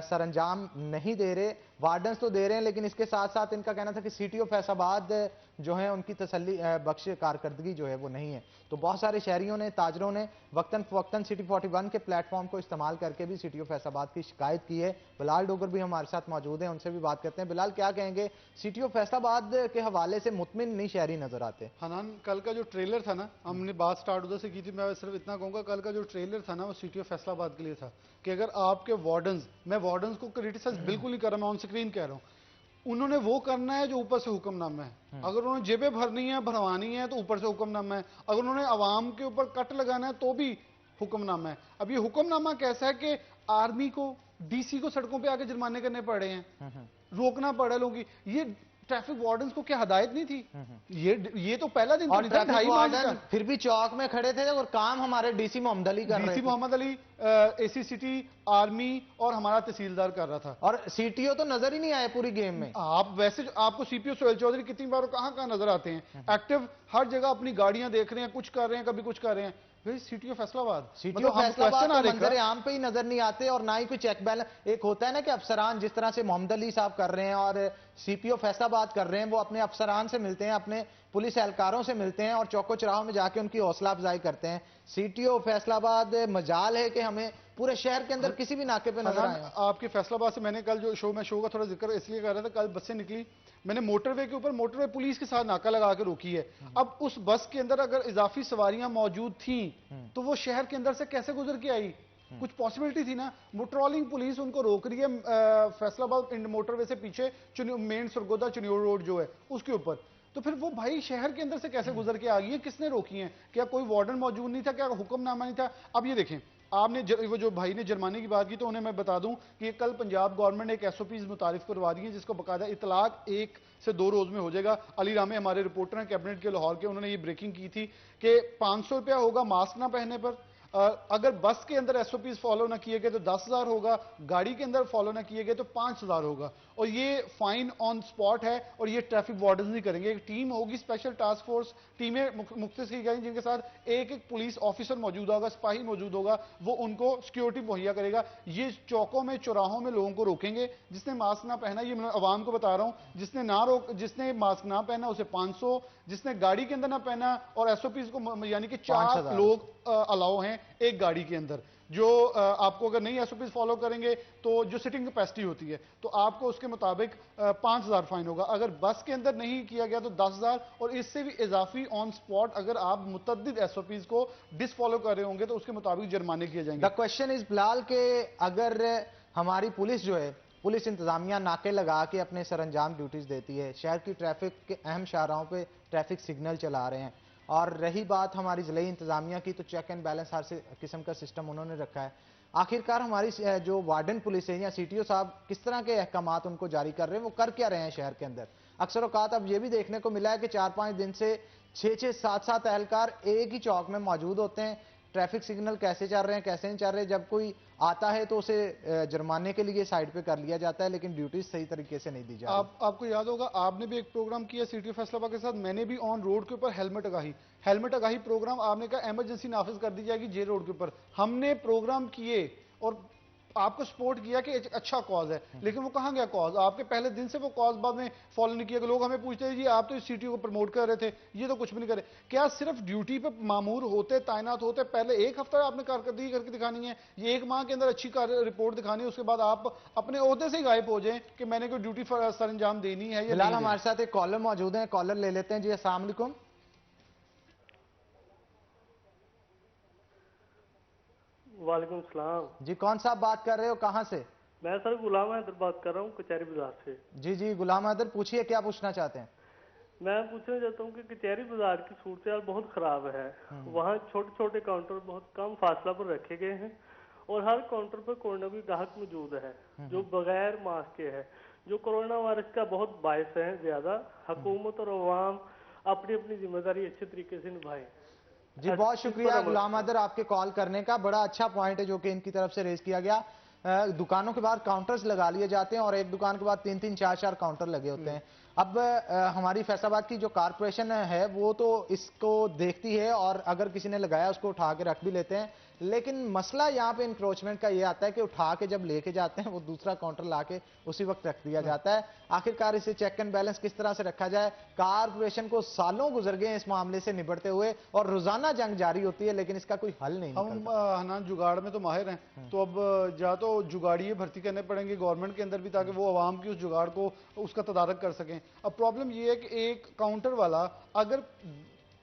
سر انجام نہیں دے رہے. وارڈنز تو دے رہے ہیں لیکن اس کے ساتھ ساتھ ان کا کہنا تھا کہ سٹی آف فیصل آباد جو ہیں ان کی تسلی بخش کارکردگی جو ہے وہ نہیں ہے. تو بہت سارے شہریوں نے, تاجروں نے وقتاً فوقتاً سٹی 41 کے پلیٹ فارم کو استعمال کر کے بھی سٹی آف فیصل آباد کی شکایت کی ہے. بلال ڈوگر بھی ہمارے ساتھ موجود ہیں, ان سے بھی بات کرتے ہیں. بلال کیا کہیں گے, سٹی آف فیصل آباد کے حوالے سے مطمئن نہیں شہری نظر آتے؟ حنان کل کا جو ٹریلر تھا نا, ہم نے بات سٹارٹ ادھر سے کی تھی, میں صرف اتنا کہوں گا کل کا جو ٹریلر تھا نا وہ سٹی آف فیصل آباد کے لیے تھا کہ اگر آپ کے وارڈنز, میں وارڈنز کو کریٹیسائز بالکل نہیں کر رہا, میں آن سکرین کہہ رہا ہوں, انہوں نے وہ کرنا ہے جو اوپر سے حکم نامہ ہے. اگر انہوں نے جیبیں بھرنی ہے, بھروانی ہے, تو اوپر سے حکم نامہ ہے. اگر انہوں نے عوام کے اوپر کٹ لگانا ہے تو بھی حکم نامہ ہے. اب یہ حکم نامہ کیسا ہے کہ آرمی کو, ڈی سی کو سڑکوں پہ آ کے جرمانے کرنے پڑ رہے ہیں, روکنا پڑ رہا ہے لوگوں کی. یہ ٹریفک وارڈنز کو کیا ہدایت نہیں تھی؟ یہ تو پہلا دن اور نہیں تھا, ٹریفک وارڈن پھر بھی چوک میں کھڑے تھے اور کام ہمارے ڈی سی محمد علی کر رہے ڈی سی تھے. محمد علی, اے سی سٹی, آرمی اور ہمارا تحصیلدار کر رہا تھا. اور سی ٹی او تو نظر ہی نہیں آئے پوری گیم میں. آپ ویسے آپ کو سی پی او سہیل چودھری کتنی بار کہاں نظر آتے ہیں, ایکٹیو ہر جگہ اپنی گاڑیاں دیکھ رہے ہیں, کچھ کر رہے ہیں, کبھی کچھ کر رہے ہیں. سٹی آف فیصل آباد, سٹی آف فیصل آباد تو منظر عام پہ ہی نظر نہیں آتے, اور نہ ہی کوئی چیک بیلنس. ایک ہوتا ہے نا کہ افسران جس طرح سے محمد علی صاحب کر رہے ہیں اور سی پی او فیصل آباد کر رہے ہیں, وہ اپنے افسران سے ملتے ہیں, اپنے پولیس اہلکاروں سے ملتے ہیں اور چوکو چراہوں میں جا کے ان کی حوصلہ افزائی کرتے ہیں. سٹی آف فیصل آباد مجال ہے کہ ہمیں پورے شہر کے اندر کسی بھی ناکے پہ نظر آئے. آپ کے فیصل آباد سے میں نے کل جو شو کا تھوڑا ذکر اس لیے کر رہا تھا, کل بسیں نکلی, میں نے موٹر وے کے اوپر موٹر وے پولیس کے ساتھ ناکہ لگا کے روکی ہے. اب اس بس کے اندر اگر اضافی سواریاں موجود تھیں تو وہ شہر کے اندر سے کیسے گزر کے آئی؟ کچھ پاسبلٹی تھی نا. موٹرولنگ پولیس ان کو روک رہی ہے فیصل آباد موٹر وے سے پیچھے مین سرگودا چنیور روڈ جو ہے اس کے اوپر, تو پھر وہ بھائی شہر کے اندر سے کیسے گزر کے آ گئی ہیں؟ کس نے روکی ہیں؟ کیا کوئی وارڈن موجود نہیں تھا؟ کیا حکم نامہ نہیں تھا؟ اب یہ دیکھیں, آپ نے وہ جو بھائی نے جرمانے کی بات کی, تو انہیں میں بتا دوں کہ کل پنجاب گورنمنٹ نے ایک ایس او پیز متعارف کروا دی ہے جس کو باقاعدہ اطلاق 1 سے 2 روز میں ہو جائے گا. علی رامے ہمارے رپورٹر ہیں کیبنٹ کے لاہور کے, انہوں نے یہ بریکنگ کی تھی کہ 500 روپیہ ہوگا ماسک نہ پہننے پر, اگر بس کے اندر SOPs فالو نہ کیے گئے تو 10,000 ہوگا, گاڑی کے اندر فالو نہ کیے گئے تو 5,000 ہوگا, اور یہ فائن آن سپاٹ ہے, اور یہ ٹریفک وارڈنز نہیں کریں گے. ایک ٹیم ہوگی, اسپیشل ٹاسک فورس ٹیمیں مختص کی گئی جن کے ساتھ ایک پولیس آفیسر موجود ہوگا, سپاہی موجود ہوگا, وہ ان کو سیکیورٹی مہیا کرے گا. یہ چوکوں میں چوراہوں میں لوگوں کو روکیں گے. جس نے ماسک نہ پہنا, یہ میں عوام کو بتا رہا ہوں, جس نے ماسک نہ پہنا اسے 500, جس نے گاڑی کے اندر نہ پہنا, اور SOPs کو یعنی کہ 4 لوگ الاؤ ہیں ایک گاڑی کے اندر. جو آپ کو اگر نہیں SOPs فالو کریں گے تو جو سٹنگ کیپیسٹی ہوتی ہے تو آپ کو اس کے مطابق 5,000 فائن ہوگا. اگر بس کے اندر نہیں کیا گیا تو 10,000, اور اس سے بھی اضافی آن سپاٹ اگر آپ متعدد SOPs کو ڈس فالو کر رہے ہوں گے تو اس کے مطابق جرمانے کیے جائیں گے. دا کوشچن از بلال کہ اگر ہماری پولیس جو ہے, پولیس انتظامیہ ناکے لگا کے اپنے سر انجام ڈیوٹیز دیتی ہے, شہر کی ٹریفک کے اہم شاہراہوں پہ ٹریفک سگنل چلا رہے ہیں, اور رہی بات ہماری ضلعی انتظامیہ کی تو چیک اینڈ بیلنس ہر قسم کا سسٹم انہوں نے رکھا ہے. آخرکار ہماری جو وارڈن پولیس ہے یا CTO صاحب کس طرح کے احکامات ان کو جاری کر رہے ہیں, وہ کر کیا رہے ہیں شہر کے اندر؟ اکثر اوقات اب یہ بھی دیکھنے کو ملا ہے کہ 4-5 دن سے 6-6, 7-7 اہلکار ایک ہی چوک میں موجود ہوتے ہیں. ٹریفک سگنل کیسے چل رہے ہیں کیسے نہیں چل رہے, جب کوئی آتا ہے تو اسے جرمانے کے لیے سائڈ پہ کر لیا جاتا ہے, لیکن ڈیوٹیز صحیح طریقے سے نہیں دی جاتی. آپ کو یاد ہوگا, آپ نے بھی ایک پروگرام کیا سٹی آف فیصل آباد کے ساتھ, میں نے بھی آن روڈ کے اوپر ہیلمٹ اگاہی پروگرام, آپ نے کہا ایمرجنسی نافذ کر دی جائے گی جے روڈ کے اوپر. ہم نے پروگرام کیے اور آپ کو سپورٹ کیا کہ ایک اچھا کاز ہے, لیکن وہ کہاں گیا کاز؟ آپ کے پہلے دن سے وہ کاز بعد میں فالو نہیں کیا. کہ لوگ ہمیں پوچھتے ہیں جی آپ تو اس CTO کو پروموٹ کر رہے تھے, یہ تو کچھ بھی نہیں کرے. کیا صرف ڈیوٹی پہ مامور ہوتے, تعینات ہوتے, پہلے ایک ہفتہ آپ نے کارکردگی کر کے دکھانی ہے, یہ 1 ماہ کے اندر اچھی رپورٹ دکھانی ہے, اس کے بعد آپ اپنے عہدے سے ہی غائب ہو جائیں کہ میں نے کوئی ڈیوٹی سر انجام دینی ہے یا بلال نہیں. ہمارے ساتھ ایک کالر موجود ہیں, کالر لے لیتے ہیں. جی السلام علیکم. وعلیکم السلام. جی کون صاحب بات کر رہے ہو, کہاں سے؟ میں سر غلام حیدر بات کر رہا ہوں کچہری بازار سے. جی غلام حیدر پوچھئے, کیا پوچھنا چاہتے ہیں؟ میں پوچھنا چاہتا ہوں کہ کچہری بازار کی صورتحال بہت خراب ہے. وہاں چھوٹے چھوٹے کاؤنٹر بہت کم فاصلہ پر رکھے گئے ہیں, اور ہر کاؤنٹر پر کوئی نہ کوئی گاہک موجود ہے جو بغیر ماسک کے ہے, جو کورونا وائرس کا بہت باعث ہے. زیادہ حکومت اور عوام اپنی اپنی ذمہ داری اچھے طریقے سے نبھائیں. جی بہت شکریہ غلام حیدر آپ کے کال کرنے کا, بڑا اچھا پوائنٹ ہے جو کہ ان کی طرف سے ریز کیا گیا. دکانوں کے بعد کاؤنٹرز لگا لیے جاتے ہیں, اور ایک دکان کے بعد 3-3, 4-4 کاؤنٹر لگے ہوتے ہیں. اب ہماری فیصل آباد کی جو کارپوریشن ہے وہ تو اس کو دیکھتی ہے, اور اگر کسی نے لگایا اس کو اٹھا کے رکھ بھی لیتے ہیں, لیکن مسئلہ یہاں پہ انکروچمنٹ کا یہ آتا ہے کہ اٹھا کے جب لے کے جاتے ہیں وہ دوسرا کاؤنٹر لا کے اسی وقت رکھ دیا جاتا ہے. آخرکار اسے چیک اینڈ بیلنس کس طرح سے رکھا جائے؟ کارپوریشن کو سالوں گزر گئے اس معاملے سے نبڑتے ہوئے, اور روزانہ جنگ جاری ہوتی ہے, لیکن اس کا کوئی حل نہیں نکلتا. ہم حنان جگاڑ میں تو ماہر ہیں, تو اب یا تو جگاڑیے بھرتی کرنے پڑیں گے گورنمنٹ کے اندر بھی, تاکہ وہ عوام کی اس جگاڑ کو اس کا تدارک کر سکیں. اب پرابلم یہ ہے کہ ایک کاؤنٹر والا اگر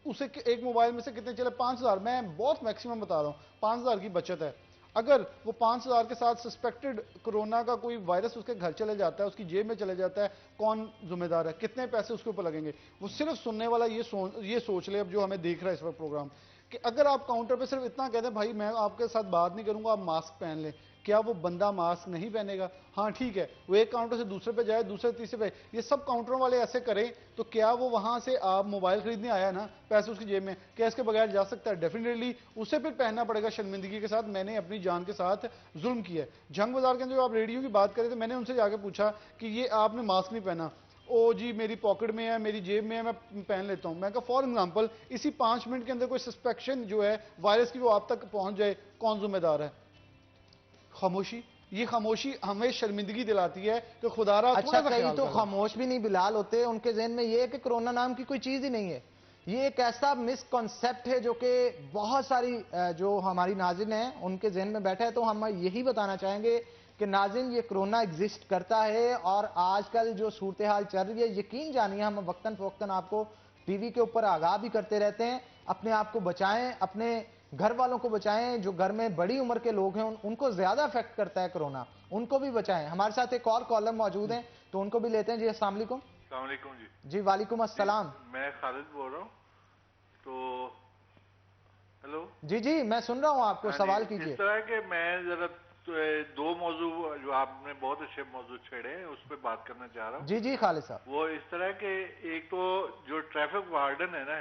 اسے ایک موبائل میں سے کتنے چلے 5,000, میں بہت میکسیمم بتا رہا ہوں, 5,000 کی بچت ہے. اگر وہ 5,000 کے ساتھ سسپیکٹڈ کرونا کا کوئی وائرس اس کے گھر چلے جاتا ہے, اس کی جیب میں چلے جاتا ہے, کون ذمہ دار ہے؟ کتنے پیسے اس کے اوپر لگیں گے؟ وہ صرف سننے والا یہ سوچ لے, اب جو ہمیں دیکھ رہا ہے اس وقت پروگرام, کہ اگر آپ کاؤنٹر پہ صرف اتنا کہتے ہیں بھائی میں آپ کے ساتھ بات نہیں کروں گا, آپ ماسک پہن لیں, کیا وہ بندہ ماسک نہیں پہنے گا؟ ہاں ٹھیک ہے, وہ ایک کاؤنٹر سے دوسرے پہ جائے, دوسرے تیسرے پہ, یہ سب کاؤنٹروں والے ایسے کریں تو کیا وہ وہاں سے آپ موبائل خریدنے آیا نا, پیسے اس کی جیب میں, کیا اس کے بغیر جا سکتا ہے؟ ڈیفینیٹلی اسے پھر پہننا پڑے گا شرمندگی کے ساتھ, میں نے اپنی جان کے ساتھ ظلم کیا ہے. جنگ بازار کے اندر جو آپ ریڈیو کی بات کرے تھے, میں نے ان سے جا کے پوچھا کہ یہ آپ نے ماسک نہیں پہنا, او جی میری پاکٹ میں ہے, میری جیب میں ہے, میں پہن لیتا ہوں. میں کہا فار ایگزامپل اسی 5 منٹ کے اندر کوئی سسپیکشن جو ہے وائرس کی وہ آپ تک پہنچ جائے, کون ذمہ دار ہے؟ خاموشی. یہ خاموشی ہمیں شرمندگی دلاتی ہے کہ خدا را اچھا کئی تو خاموش بھی نہیں بلال ہوتے, ان کے ذہن میں یہ ہے کہ کرونا نام کی کوئی چیز ہی نہیں ہے. یہ ایک ایسا مس کنسپٹ ہے جو کہ بہت ساری جو ہماری ناظرین ہیں ان کے ذہن میں بیٹھا ہے. تو ہم یہی بتانا چاہیں گے کہ ناظرین یہ کرونا ایگزسٹ کرتا ہے, اور آج کل جو صورتحال چل رہی ہے یقین جانیے ہم وقتاً فوقتاً آپ کو ٹی وی کے اوپر آگاہ بھی کرتے رہتے ہیں. اپنے آپ کو بچائیں, اپنے گھر والوں کو بچائیں, جو گھر میں بڑی عمر کے لوگ ہیں ان کو زیادہ افیکٹ کرتا ہے کرونا, ان کو بھی بچائیں. ہمارے ساتھ ایک اور کالر موجود ہیں تو ان کو بھی لیتے ہیں. جی السلام علیکم. السلام علیکم. جی وعلیکم السلام. میں خالد بول رہا ہوں. تو ہیلو. جی میں سن رہا ہوں آپ کو, سوال کیجئے. اس طرح کہ میں ذرا 2 موضوع جو آپ نے بہت اچھے موضوع چھیڑے ہیں اس پہ بات کرنا چاہ رہا ہوں. جی خالد صاحب. وہ اس طرح کہ ایک تو جو ٹریفک وارڈن ہے نا,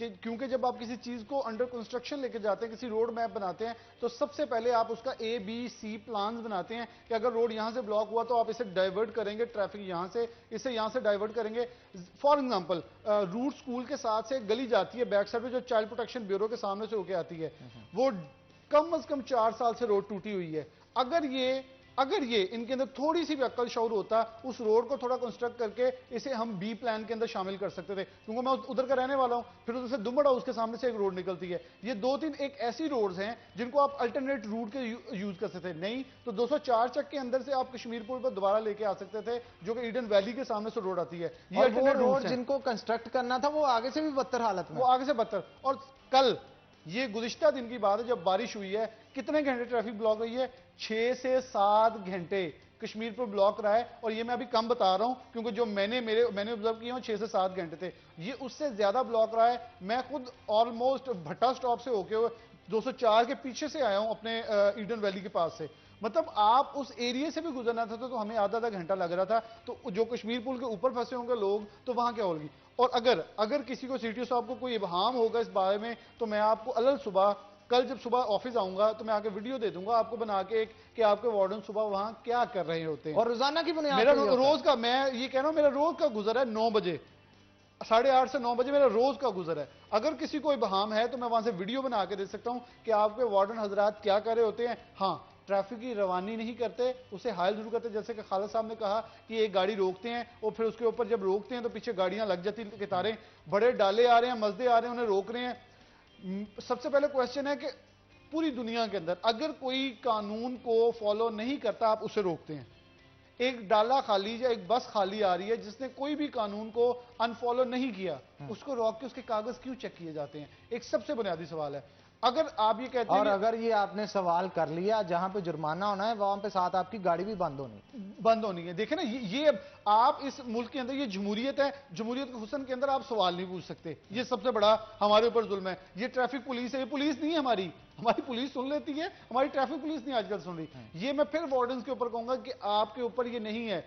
کہ کیونکہ جب آپ کسی چیز کو انڈر کنسٹرکشن لے کے جاتے ہیں, کسی روڈ میپ بناتے ہیں, تو سب سے پہلے آپ اس کا ABC پلانز بناتے ہیں کہ اگر روڈ یہاں سے بلاک ہوا تو آپ اسے ڈائیورٹ کریں گے, ٹریفک یہاں سے, اسے یہاں سے ڈائیورٹ کریں گے. فار ایگزامپل روٹ اسکول کے ساتھ سے گلی جاتی ہے بیک سائڈ پہ جو چائلڈ پروٹیکشن بیورو کے سامنے سے ہو کے آتی ہے, وہ کم از کم 4 سال سے روڈ ٹوٹی ہوئی ہے. اگر یہ ان کے اندر تھوڑی سی بھی عقل شعور ہوتا, اس روڈ کو تھوڑا کنسٹرکٹ کر کے اسے ہم بی پلان کے اندر شامل کر سکتے تھے. کیونکہ میں ادھر کا رہنے والا ہوں, پھر ادھر سے دمبڑ ہاؤس کے سامنے سے ایک روڈ نکلتی ہے. یہ 2-3 ایک ایسی روڈز ہیں جن کو آپ الٹرنیٹ روٹ کے یوز کر سکتے تھے. نہیں تو 204 چک کے اندر سے آپ کشمیر پور پر دوبارہ لے کے آ سکتے تھے, جو کہ ایڈن ویلی کے سامنے سے روڈ آتی ہے. یہ وہ روڈ جن کو کنسٹرکٹ کرنا تھا وہ آگے سے بھی بدتر حالت میں, وہ آگے سے بدتر. اور کل یہ گزشتہ دن کی بات ہے جب بارش ہوئی ہے, کتنے گھنٹے ٹریفک بلاک رہی ہے؟ 6 سے 7 گھنٹے کشمیر پر بلاک رہا ہے. اور یہ میں ابھی کم بتا رہا ہوں کیونکہ جو میں نے آبزرو کیا ہوں 6 سے 7 گھنٹے تھے, یہ اس سے زیادہ بلاک رہا ہے. میں خود آلموسٹ بھٹا سٹاپ سے ہو کے 204 کے پیچھے سے آیا ہوں اپنے ایڈن ویلی کے پاس سے. مطلب آپ اس ایریے سے بھی گزرنا تھا تو ہمیں آدھا گھنٹہ لگ رہا تھا. تو جو کشمیر پول کے اوپر پھنسے ہوں گے لوگ تو وہاں کیا ہوگی. اور اگر کسی کو CTO صاحب کو کوئی ابہام ہوگا اس بارے میں تو میں آپ کو صبح کل جب صبح آفس آؤں گا تو میں آ کے ویڈیو دے دوں گا آپ کو بنا کے کہ آپ کے وارڈن صبح وہاں کیا کر رہے ہوتے ہیں. اور روزانہ کی بنیاد میرا روز کا, میں یہ کہہ رہا ہوں, میرا روز کا گزر ہے 9 بجے, 8:30 سے 9 بجے میرا روز کا گزر ہے. اگر کسی کو ابہام ہے تو میں وہاں سے ویڈیو بنا کے دے سکتا ہوں کہ آپ کے وارڈن حضرات کیا کر رہے ہوتے ہیں. ہاں, ٹریفک کی روانی نہیں کرتے, اسے حائل ضرور کرتے. جیسے کہ خالد صاحب نے کہا کہ ایک گاڑی روکتے ہیں اور پھر اس کے اوپر جب روکتے ہیں تو پیچھے گاڑیاں لگ جاتی قطاریں, بڑے ڈالے آ رہے ہیں, مزدے آ رہے ہیں, انہیں روک رہے ہیں. سب سے پہلے کوشچن ہے کہ پوری دنیا کے اندر اگر کوئی قانون کو فالو نہیں کرتا آپ اسے روکتے ہیں. ایک ڈالا خالی یا ایک بس خالی آ رہی ہے جس نے کوئی بھی قانون کو انفالو نہیں کیا, اس کو روک کے اس کے کاغذ کیوں چیک کیے جاتے ہیں؟ ایک سب سے بنیادی سوال ہے. اگر آپ یہ کہتے ہیں اور اگر یہ آپ نے سوال کر لیا جہاں پہ جرمانہ ہونا ہے وہاں پہ ساتھ آپ کی گاڑی بھی بند ہونی ہے. دیکھیں نا, یہ آپ اس ملک کے اندر یہ جمہوریت ہے, جمہوریت کے حسن کے اندر آپ سوال نہیں پوچھ سکتے. یہ سب سے بڑا ہمارے اوپر ظلم ہے. یہ ٹریفک پولیس ہے, یہ پولیس نہیں ہے ہماری پولیس سن لیتی ہے, ہماری ٹریفک پولیس نہیں آج کل سن رہی. یہ میں پھر وارڈنز کے اوپر کہوں گا کہ آپ کے اوپر یہ نہیں ہے,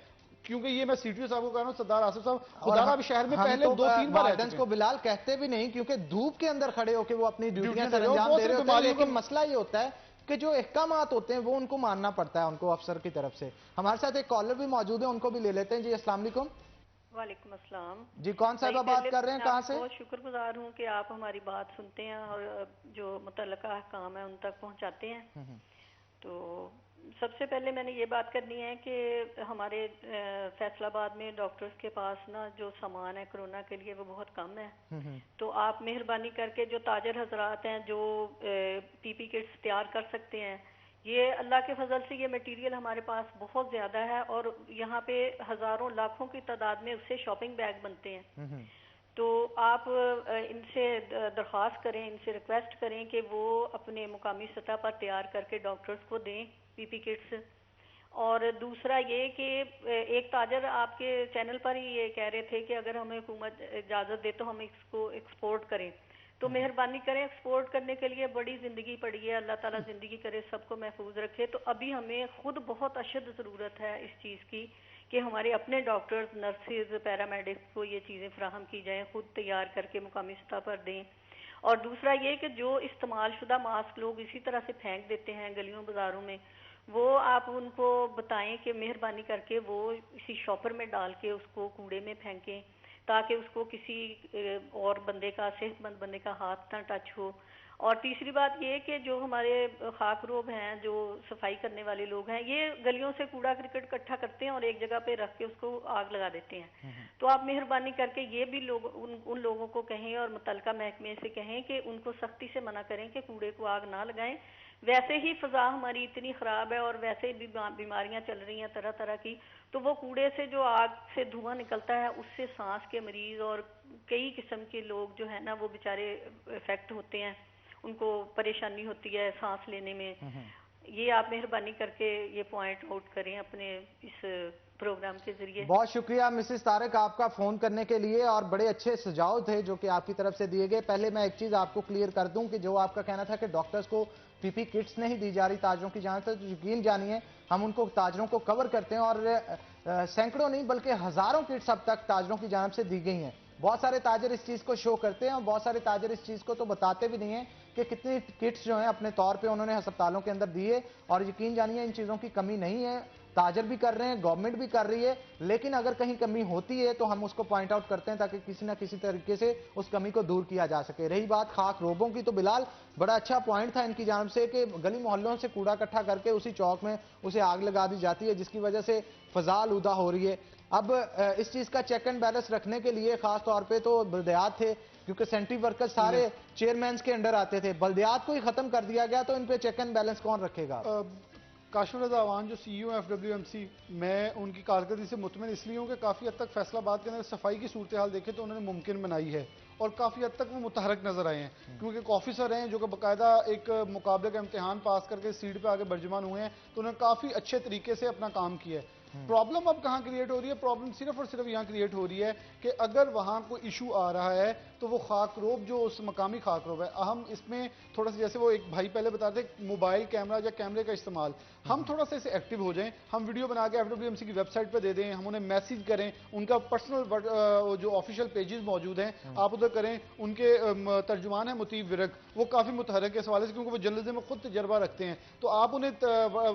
کیونکہ یہ میں CTO صاحب کو کہہ رہا ہوں, سردار آصف صاحب, خدا را بھی شہر میں پہلے 2-3 بار وارڈنز کو بلال کہتے بھی نہیں کیونکہ دھوپ کے اندر کھڑے ہو کے وہ اپنی ڈیوٹیاں سر انجام دے رہے ہوتے ہیں. لیکن مسئلہ یہ ہوتا ہے کہ جو احکامات ہوتے ہیں وہ ان کو ماننا پڑتا ہے, ان کو افسر کی طرف سے. ہمارے ساتھ ایک کالر بھی موجود ہے, ان کو بھی لے لیتے ہیں. جی السلام علیکم. وعلیکم السلام. جی کون صاحبہ بات کر رہے ہیں, کہاں سے؟ بہت شکر گزار ہوں کہ آپ ہماری بات سنتے ہیں اور جو متعلقہ احکام ہے ان تک پہنچاتے ہیں. تو سب سے پہلے میں نے یہ بات کرنی ہے کہ ہمارے فیصل آباد میں ڈاکٹرز کے پاس نا جو سامان ہے کرونا کے لیے وہ بہت کم ہے. تو آپ مہربانی کر کے جو تاجر حضرات ہیں جو PP کٹس تیار کر سکتے ہیں, یہ اللہ کے فضل سے یہ میٹیریل ہمارے پاس بہت زیادہ ہے اور یہاں پہ ہزاروں لاکھوں کی تعداد میں اس سے شاپنگ بیگ بنتے ہیں. تو آپ ان سے درخواست کریں, ان سے ریکویسٹ کریں کہ وہ اپنے مقامی سطح پر تیار کر کے ڈاکٹرز کو دیں PP کٹس. اور دوسرا یہ کہ ایک تاجر آپ کے چینل پر ہی یہ کہہ رہے تھے کہ اگر ہمیں حکومت اجازت دے تو ہم اس کو ایکسپورٹ کریں. تو مہربانی کریں, ایکسپورٹ کرنے کے لیے بڑی زندگی پڑی ہے, اللہ تعالیٰ زندگی کرے سب کو محفوظ رکھے. تو ابھی ہمیں خود بہت اشد ضرورت ہے اس چیز کی کہ ہمارے اپنے ڈاکٹرز, نرسز, پیرامیڈکس کو یہ چیزیں فراہم کی جائیں, خود تیار کر کے مقامی سطح پر دیں. اور دوسرا یہ کہ جو استعمال شدہ ماسک لوگ اسی طرح سے پھینک دیتے ہیں گلیوں بازاروں میں, وہ آپ ان کو بتائیں کہ مہربانی کر کے وہ اسی شاپر میں ڈال کے اس کو کوڑے میں پھینکیں تاکہ اس کو کسی اور بندے کا, صحت مند بندے کا ہاتھ نہ ٹچ ہو. اور تیسری بات یہ کہ جو ہمارے خاک روب ہیں, جو صفائی کرنے والے لوگ ہیں, یہ گلیوں سے کوڑا کرکٹ اکٹھا کرتے ہیں اور ایک جگہ پہ رکھ کے اس کو آگ لگا دیتے ہیں. تو آپ مہربانی کر کے یہ بھی لوگ ان لوگوں کو کہیں اور متعلقہ محکمے سے کہیں کہ ان کو سختی سے منع کریں کہ کوڑے کو آگ نہ لگائیں. ویسے ہی فضا ہماری اتنی خراب ہے اور ویسے بھی بیماریاں چل رہی ہیں طرح طرح کی, تو وہ کوڑے سے جو آگ سے دھواں نکلتا ہے اس سے سانس کے مریض اور کئی قسم کے لوگ جو ہیں نا وہ بیچارے افیکٹ ہوتے ہیں, ان کو پریشانی ہوتی ہے سانس لینے میں. یہ آپ مہربانی کر کے یہ پوائنٹ آؤٹ کریں اپنے اس پروگرام کے ذریعے. بہت شکریہ مسز طارق آپ کا فون کرنے کے لیے, اور بڑے اچھے سجھاؤ تھے جو کہ آپ کی طرف سے دیے گئے. پہلے میں ایک چیز آپ کو کلیئر کر دوں کہ جو آپ کا کہنا تھا کہ ڈاکٹرز کو PP کٹس نہیں دی جا رہی تاجروں کی جانب سے, تو یقین جانیے ہم ان کو تاجروں کو کور کرتے ہیں اور سینکڑوں نہیں بلکہ ہزاروں کٹس اب تک تاجروں کی جانب سے دی گئی ہیں. بہت سارے تاجر اس چیز کو شو کرتے ہیں اور بہت سارے تاجر اس چیز کو تو بتاتے بھی نہیں ہیں کہ کتنی کٹس جو ہیں اپنے طور پہ انہوں نے ہسپتالوں کے اندر دیے، اور یقین جانیے ان چیزوں کی کمی نہیں ہے، تاجر بھی کر رہے ہیں، گورنمنٹ بھی کر رہی ہے، لیکن اگر کہیں کمی ہوتی ہے تو ہم اس کو پوائنٹ آؤٹ کرتے ہیں تاکہ کسی نہ کسی طریقے سے اس کمی کو دور کیا جا سکے۔ رہی بات خاک روبوں کی، تو بلال بڑا اچھا پوائنٹ تھا ان کی جانب سے کہ گلی محلوں سے کوڑا اکٹھا کر کے اسی چوک میں اسے آگ لگا دی جاتی ہے، جس کی وجہ سے فضا آلودہ ہو رہی ہے۔ اب اس چیز کا چیک اینڈ بیلنس رکھنے کے لیے خاص طور پہ تو بلدیات تھے، کیونکہ سینٹری ورکر سارے چیئرمینز کے انڈر آتے تھے، بلدیات کو ہی ختم کر دیا گیا، تو ان پہ چیک اینڈ بیلنس کون رکھے گا؟ کاشف رضا عوان جو C E O F W M C, میں ان کی کارکردگی سے مطمئن اس لیے ہوں کہ کافی حد تک فیصل آباد کے اندر صفائی کی صورتحال دیکھے تو انہوں نے ممکن بنائی ہے، اور کافی حد تک وہ متحرک نظر آئے ہیں، کیونکہ ایک آفیسر ہیں جو کہ باقاعدہ ایک مقابلے کا امتحان پاس کر کے سیٹ پہ آگے برجمان ہوئے ہیں، تو انہوں نے کافی اچھے طریقے سے اپنا کام کیا ہے۔ پرابلم اب کہاں کریٹ ہو رہی ہے؟ پرابلم صرف اور صرف یہاں کریٹ ہو رہی ہے کہ اگر وہاں کوئی ایشو آ رہا ہے تو وہ خاک روب جو اس مقامی خاک روب ہے، ہم اس میں تھوڑا سا جیسے وہ ایک بھائی پہلے بتاتے ہیں موبائل کیمرہ یا کیمرے کا استعمال، ہم تھوڑا سا اسے ایکٹیو ہو جائیں، ہم ویڈیو بنا کے ایف ڈبلیو ایم سی کی ویب سائٹ پہ دے دیں، ہم انہیں میسیج کریں، ان کا پرسنل جو آفیشیل پیجز موجود ہیں آپ ادھر کریں، ان کے ترجمان ہیں مطیب ورک، وہ کافی متحرک ہے اس حوالے سے کیونکہ وہ جرنلزم میں خود تجربہ رکھتے ہیں، تو آپ انہیں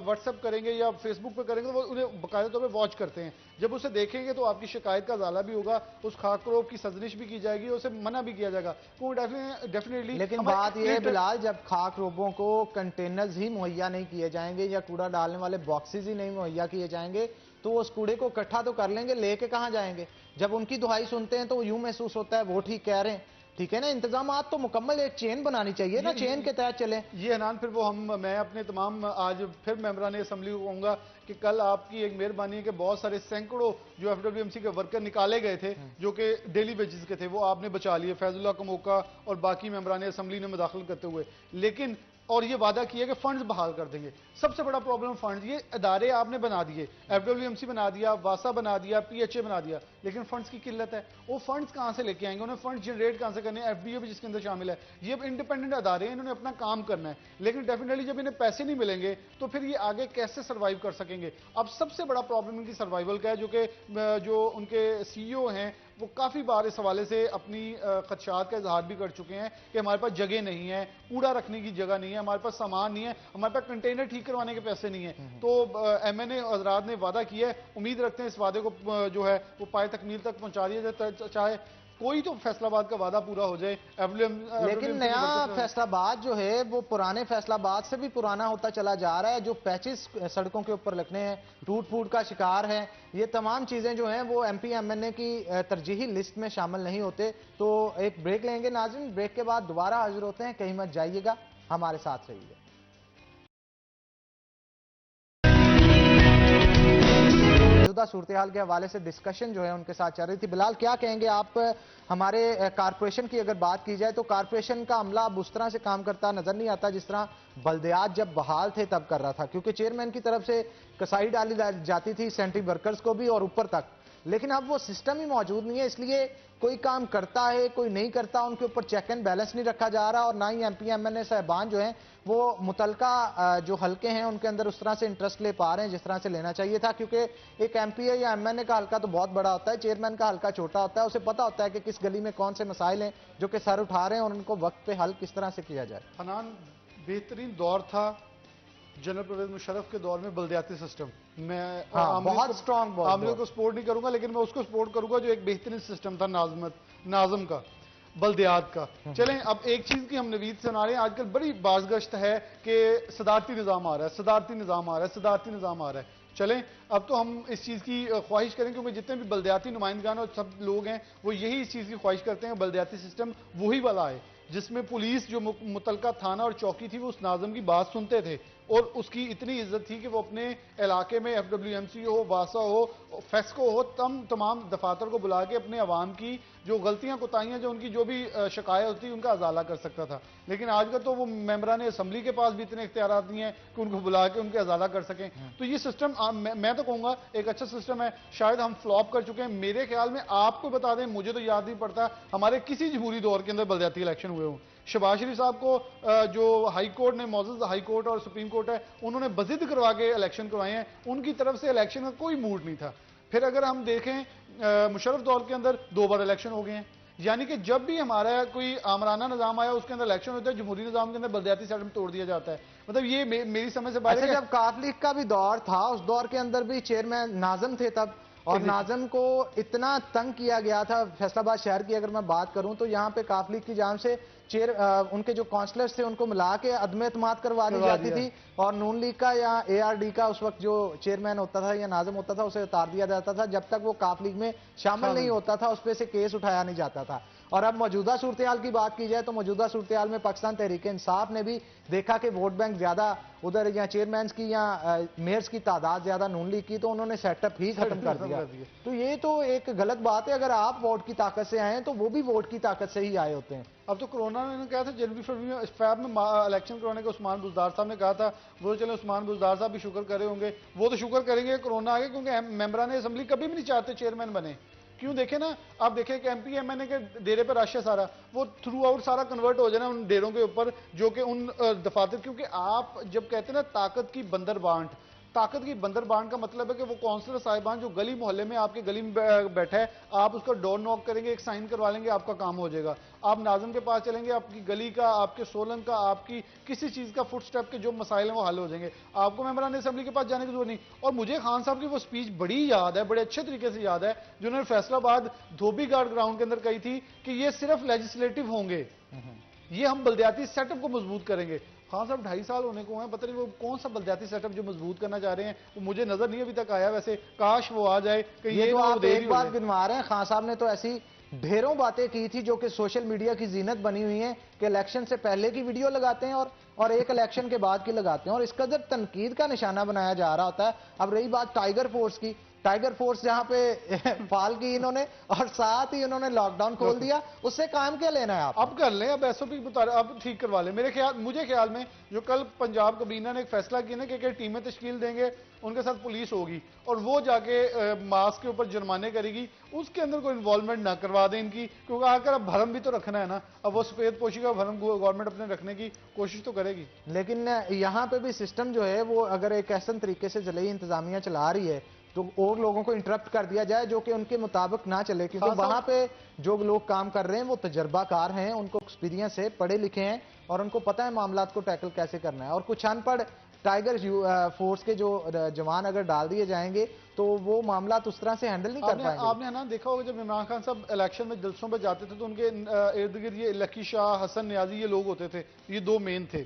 واٹس ایپ کریں گے یا فیس بک پہ کریں گے تو وہ انہیں باقاعدہ طور پہ واچ کرتے ہیں، جب اسے دیکھیں گے تو آپ کی شکایت کا ازالہ بھی ہوگا، اس خاک روب کی سرزنش بھی کی جائے گی، اسے منع بھی کیا جائے گا، ڈیفینیٹلی۔ لیکن بات یہ ہے بلال، جب خاک روبوں کو کنٹینرز ہی مہیا نہیں کیے جائیں گے یا کوڑا ڈالنے والے باکسز ہی نہیں مہیا کیے جائیں گے تو وہ اس کوڑے کو اکٹھا تو کر لیں گے، لے کے کہاں جائیں گے؟ جب ان کی دہائی سنتے ہیں تو یوں محسوس ہوتا ہے وہ ٹھیک کہہ رہے ہیں، ٹھیک ہے نا؟ انتظامات تو مکمل ایک چین بنانی چاہیے نا، چین کے تحت چلیں۔ یہ حنان پھر وہ میں اپنے تمام آج پھر ممبران اسمبلی کو کہوں گا کہ کل آپ کی ایک مہربانی ہے کہ بہت سارے سینکڑوں جو ایف ڈبلیو ایم سی کے ورکر نکالے گئے تھے جو کہ ڈیلی ویجز کے تھے، وہ آپ نے بچا لیے، فیض اللہ کموکا اور باقی ممبران اسمبلی نے مداخلت کرتے ہوئے، لیکن اور یہ وعدہ کیا کہ فنڈز بحال کر دیں گے۔ سب سے بڑا پرابلم فنڈز، یہ ادارے آپ نے بنا دیے، ایف ڈبلیو ایم سی بنا دیا، واسا بنا دیا، پی ایچ اے بنا دیا، لیکن فنڈز کی قلت ہے، وہ فنڈز کہاں سے لے کے آئیں گے؟ انہیں فنڈز جنریٹ کہاں سے کرنے ہیں؟ ایف ڈی او بھی جس کے اندر شامل ہے، یہ انڈیپینڈنٹ ادارے ہیں، انہوں نے اپنا کام کرنا ہے، لیکن ڈیفینیٹلی جب انہیں پیسے نہیں ملیں گے تو پھر یہ آگے کیسے سروائیو کر سکیں گے؟ اب سب سے بڑا پرابلم ان کی سروائیول کا ہے، جو ان کے سی ای او ہیں وہ کافی بار اس حوالے سے اپنی خدشات کا اظہار بھی کر چکے ہیں کہ ہمارے پاس جگہ نہیں ہے، کوڑا رکھنے کی جگہ نہیں ہے، ہمارے پاس سامان نہیں ہے، ہمارے پاس کنٹینر ٹھیک کروانے کے پیسے نہیں ہیں، تو ایم این اے حضرات نے وعدہ کیا ہے، امید رکھتے ہیں اس وعدے کو جو ہے وہ پائے تکمیل تک پہنچا دیا جائے، چاہے کوئی تو فیصل آباد کا وعدہ پورا ہو جائے۔ لیکن نیا فیصل آباد جو ہے وہ پرانے فیصل آباد سے بھی پرانا ہوتا چلا جا رہا ہے، جو پیچز سڑکوں کے اوپر لگنے ہیں، ٹوٹ پھوٹ کا شکار ہے، یہ تمام چیزیں جو ہیں وہ ایم پی ایم این اے کی ترجیحی لسٹ میں شامل نہیں ہوتے۔ تو ایک بریک لیں گے ناظرین، بریک کے بعد دوبارہ حاضر ہوتے ہیں، کہیں مت جائیے گا، ہمارے ساتھ رہیے گا۔ موجودہ صورتحال کے حوالے سے ڈسکشن جو ہے ان کے ساتھ چل رہی تھی۔ بلال کیا کہیں گے آپ؟ ہمارے کارپوریشن کی اگر بات کی جائے تو کارپوریشن کا عملہ اب اس طرح سے کام کرتا نظر نہیں آتا جس طرح بلدیات جب بحال تھے تب کر رہا تھا، کیونکہ چیئرمین کی طرف سے کسائی ڈالی جاتی تھی سینٹری ورکرز کو بھی اور اوپر تک، لیکن اب وہ سسٹم ہی موجود نہیں ہے، اس لیے کوئی کام کرتا ہے کوئی نہیں کرتا، ان کے اوپر چیک اینڈ بیلنس نہیں رکھا جا رہا، اور نہ ہی ایم پی ایم این اے صاحبان جو ہیں وہ متعلقہ جو حلقے ہیں ان کے اندر اس طرح سے انٹرسٹ لے پا رہے ہیں جس طرح سے لینا چاہیے تھا، کیونکہ ایک ایم پی اے یا ایم این اے کا حلقہ تو بہت بڑا ہوتا ہے، چیئرمین کا حلقہ چھوٹا ہوتا ہے، اسے پتا ہوتا ہے کہ کس گلی میں کون سے مسائل ہیں جو کہ سر اٹھا رہے ہیں اور ان کو وقت پہ حل کس طرح سے کیا جائے۔ حنان، بہترین دور تھا جنرل پرویز مشرف کے دور میں بلدیاتی سسٹم، میں بہت سٹرونگ عاملوں کو سپورٹ نہیں کروں گا، لیکن میں اس کو سپورٹ کروں گا جو ایک بہترین سسٹم تھا ناظم کا، بلدیات کا۔ چلیں اب ایک چیز کی ہم نوید سنا رہے ہیں، آج کل بڑی بازگشت ہے کہ صدارتی نظام آ رہا ہے، صدارتی نظام آ رہا ہے، صدارتی نظام آ رہا ہے۔ چلیں اب تو ہم اس چیز کی خواہش کریں، کیونکہ جتنے بھی بلدیاتی نمائندگان اور سب لوگ ہیں وہ یہی اس چیز کی خواہش کرتے ہیں بلدیاتی سسٹم وہی والا آئے جس میں پولیس جو متعلقہ تھانہ اور چوکی تھی وہ اس ناظم کی بات سنتے تھے اور اس کی اتنی عزت تھی کہ وہ اپنے علاقے میں ایف ڈبلیو ایم سی ہو، واسا ہو، فیسکو ہو، تمام دفاتر کو بلا کے اپنے عوام کی جو غلطیاں کوتاہیاں جو ان کی جو بھی شکایت ہوتی ان کا ازالہ کر سکتا تھا، لیکن آج کل تو وہ ممبران اسمبلی کے پاس بھی اتنے اختیارات نہیں ہیں کہ ان کو بلا کے ان کے ازالہ کر سکیں۔ تو یہ سسٹم میں تو کہوں گا ایک اچھا سسٹم ہے، شاید ہم فلاپ کر چکے ہیں، میرے خیال میں آپ کو بتا دیں، مجھے تو یاد نہیں پڑتا ہمارے کسی جمہوری دور کے اندر بلدیاتی الیکشن ہوئے ہوں۔ شہباز شریف صاحب کو جو ہائی کورٹ نے، معزز ہائی کورٹ اور سپریم کورٹ ہے، انہوں نے بضد کروا کے الیکشن کروائے ہیں، ان کی طرف سے الیکشن کا کوئی موڈ نہیں تھا۔ پھر اگر ہم دیکھیں مشرف دور کے اندر 2 بار الیکشن ہو گئے ہیں، یعنی کہ جب بھی ہمارا کوئی آمرانہ نظام آیا اس کے اندر الیکشن ہوتا ہے, جمہوری نظام کے اندر بلدیاتی سسٹم توڑ دیا جاتا ہے. مطلب یہ میری سمجھ سے باہر ہے. جب کاف لیگ کا بھی دور تھا, اس دور کے اندر بھی چیئرمین ناظم تھے تب, اور ناظم کو اتنا تنگ کیا گیا تھا. فیصل آباد شہر کی اگر میں بات کروں تو یہاں پہ کاف لیگ کی جانب سے ان کے جو کونسلرز تھے ان کو ملا کے عدم اعتماد کروا دی جاتی تھی, اور نون لیگ کا یا اے آر ڈی کا اس وقت جو چیئرمین ہوتا تھا یا ناظم ہوتا تھا اسے اتار دیا جاتا تھا جب تک وہ کاف لیگ میں شامل نہیں ہوتا تھا, اس پہ سے کیس اٹھایا نہیں جاتا تھا. اور اب موجودہ صورتحال کی بات کی جائے تو موجودہ صورتحال میں پاکستان تحریک انصاف نے بھی دیکھا کہ ووٹ بینک زیادہ ادھر یا چیئرمینز کی یا میئرز کی تعداد زیادہ نون لیگ کی, تو انہوں نے سیٹ اپ ہی ختم کر دیا. تو یہ تو ایک غلط بات ہے. اگر آپ ووٹ کی طاقت سے آئے ہیں تو وہ بھی ووٹ کی طاقت سے ہی آئے ہوتے ہیں. اب تو کرونا نے کہا تھا جنوری فروری میں فیب میں الیکشن کرانے کے عثمان بزدار صاحب نے کہا تھا, وہ چلے عثمان بزدار صاحب بھی شکر کرے ہوں گے, وہ تو شکر کریں گے کرونا آگے, کیونکہ ممبران اسمبلی کبھی بھی نہیں چاہتے چیئرمین بنے. کیوں دیکھیں نا, آپ دیکھیں کہ ایم پی ایم این اے کے ڈیرے پہ رش ہے سارا, وہ تھرو آؤٹ سارا کنورٹ ہو جائے نا ان ڈیروں کے اوپر جو کہ ان دفاتر, کیونکہ آپ جب کہتے ہیں نا طاقت کی بندر بانٹ, طاقت کی بندر بانٹ کا مطلب ہے کہ وہ کونسلر صاحبان جو گلی محلے میں آپ کے گلی میں بیٹھا ہے, آپ اس کا ڈور نوک کریں گے, ایک سائن کروا لیں گے, آپ کا کام ہو جائے گا. آپ ناظم کے پاس چلیں گے, آپ کی گلی کا, آپ کے سولنگ کا, آپ کی کسی چیز کا فٹ سٹیپ کے جو مسائل ہیں وہ حل ہو جائیں گے. آپ کو ممبران اسمبلی کے پاس جانے کی ضرورت نہیں. اور مجھے خان صاحب کی وہ سپیچ بڑی یاد ہے, بڑے اچھے طریقے سے یاد ہے, جنہوں نے فیصل آباد دھوبی گارڈ گراؤنڈ کے اندر کہی تھی کہ یہ صرف لیجسلیٹو ہوں گے, یہ ہم بلدیاتی سیٹ اپ کو مضبوط کریں گے. خان صاحب 2.5 سال ہونے کو ہیں, پتہ نہیں وہ کون سا بلدیاتی سیٹ اپ جو مضبوط کرنا چاہ رہے ہیں, وہ مجھے نظر نہیں ابھی تک آیا. ویسے کاش وہ آ جائے کہ یہ تو آپ ایک بات گنوا رہے ہیں. خان صاحب نے تو ایسی ڈھیروں باتیں کی تھی جو کہ سوشل میڈیا کی زینت بنی ہوئی ہیں کہ الیکشن سے پہلے کی ویڈیو لگاتے ہیں اور ایک الیکشن کے بعد کی لگاتے ہیں, اور اس کا جب تنقید کا نشانہ بنایا جا رہا ہوتا ہے. اب رہی بات ٹائیگر فورس کی, ٹائیگر فورس جہاں پہ فال کی انہوں نے, اور ساتھ ہی انہوں نے لاک ڈاؤن کھول دیا, اس سے کام کیا لینا ہے آپ؟ اب کر لیں, اب ایس او پی اب ٹھیک کروا لیں. مجھے خیال میں جو کل پنجاب کابینہ نے ایک فیصلہ کیا نا کہ ٹیمیں تشکیل دیں گے, ان کے ساتھ پولیس ہوگی, اور وہ جا کے ماسک کے اوپر جرمانے کرے گی, اس کے اندر کوئی انوالومنٹ نہ کروا دیں ان کی, کیونکہ آ کر اب بھرم بھی تو رکھنا ہے نا. اب وہ سفید پوشی کا بھرم گورنمنٹ اپنے رکھنے کی کوشش تو کرے گی. لیکن یہاں پہ بھی سسٹم جو ہے وہ اگر ایک احسن طریقے سے چلے, انتظامیہ چلا رہی ہے, تو اور لوگوں کو انٹرپٹ کر دیا جائے جو کہ ان کے مطابق نہ چلے, کیونکہ وہاں پہ جو لوگ کام کر رہے ہیں وہ تجربہ کار ہیں, ان کو ایکسپیرینس ہے, پڑھے لکھے ہیں, اور ان کو پتہ ہے معاملات کو ٹیکل کیسے کرنا ہے. اور کچھ ان پڑھ ٹائیگر فورس کے جو جوان اگر ڈال دیے جائیں گے تو وہ معاملات اس طرح سے ہینڈل نہیں کر پائیں گے. آپ نے نا دیکھا ہوگا جب عمران خان صاحب الیکشن میں جلسوں پہ جاتے تھے تو ان کے ارد گرد یہ لکی شاہ, حسن نیازی, یہ لوگ ہوتے تھے, یہ 2 مین تھے,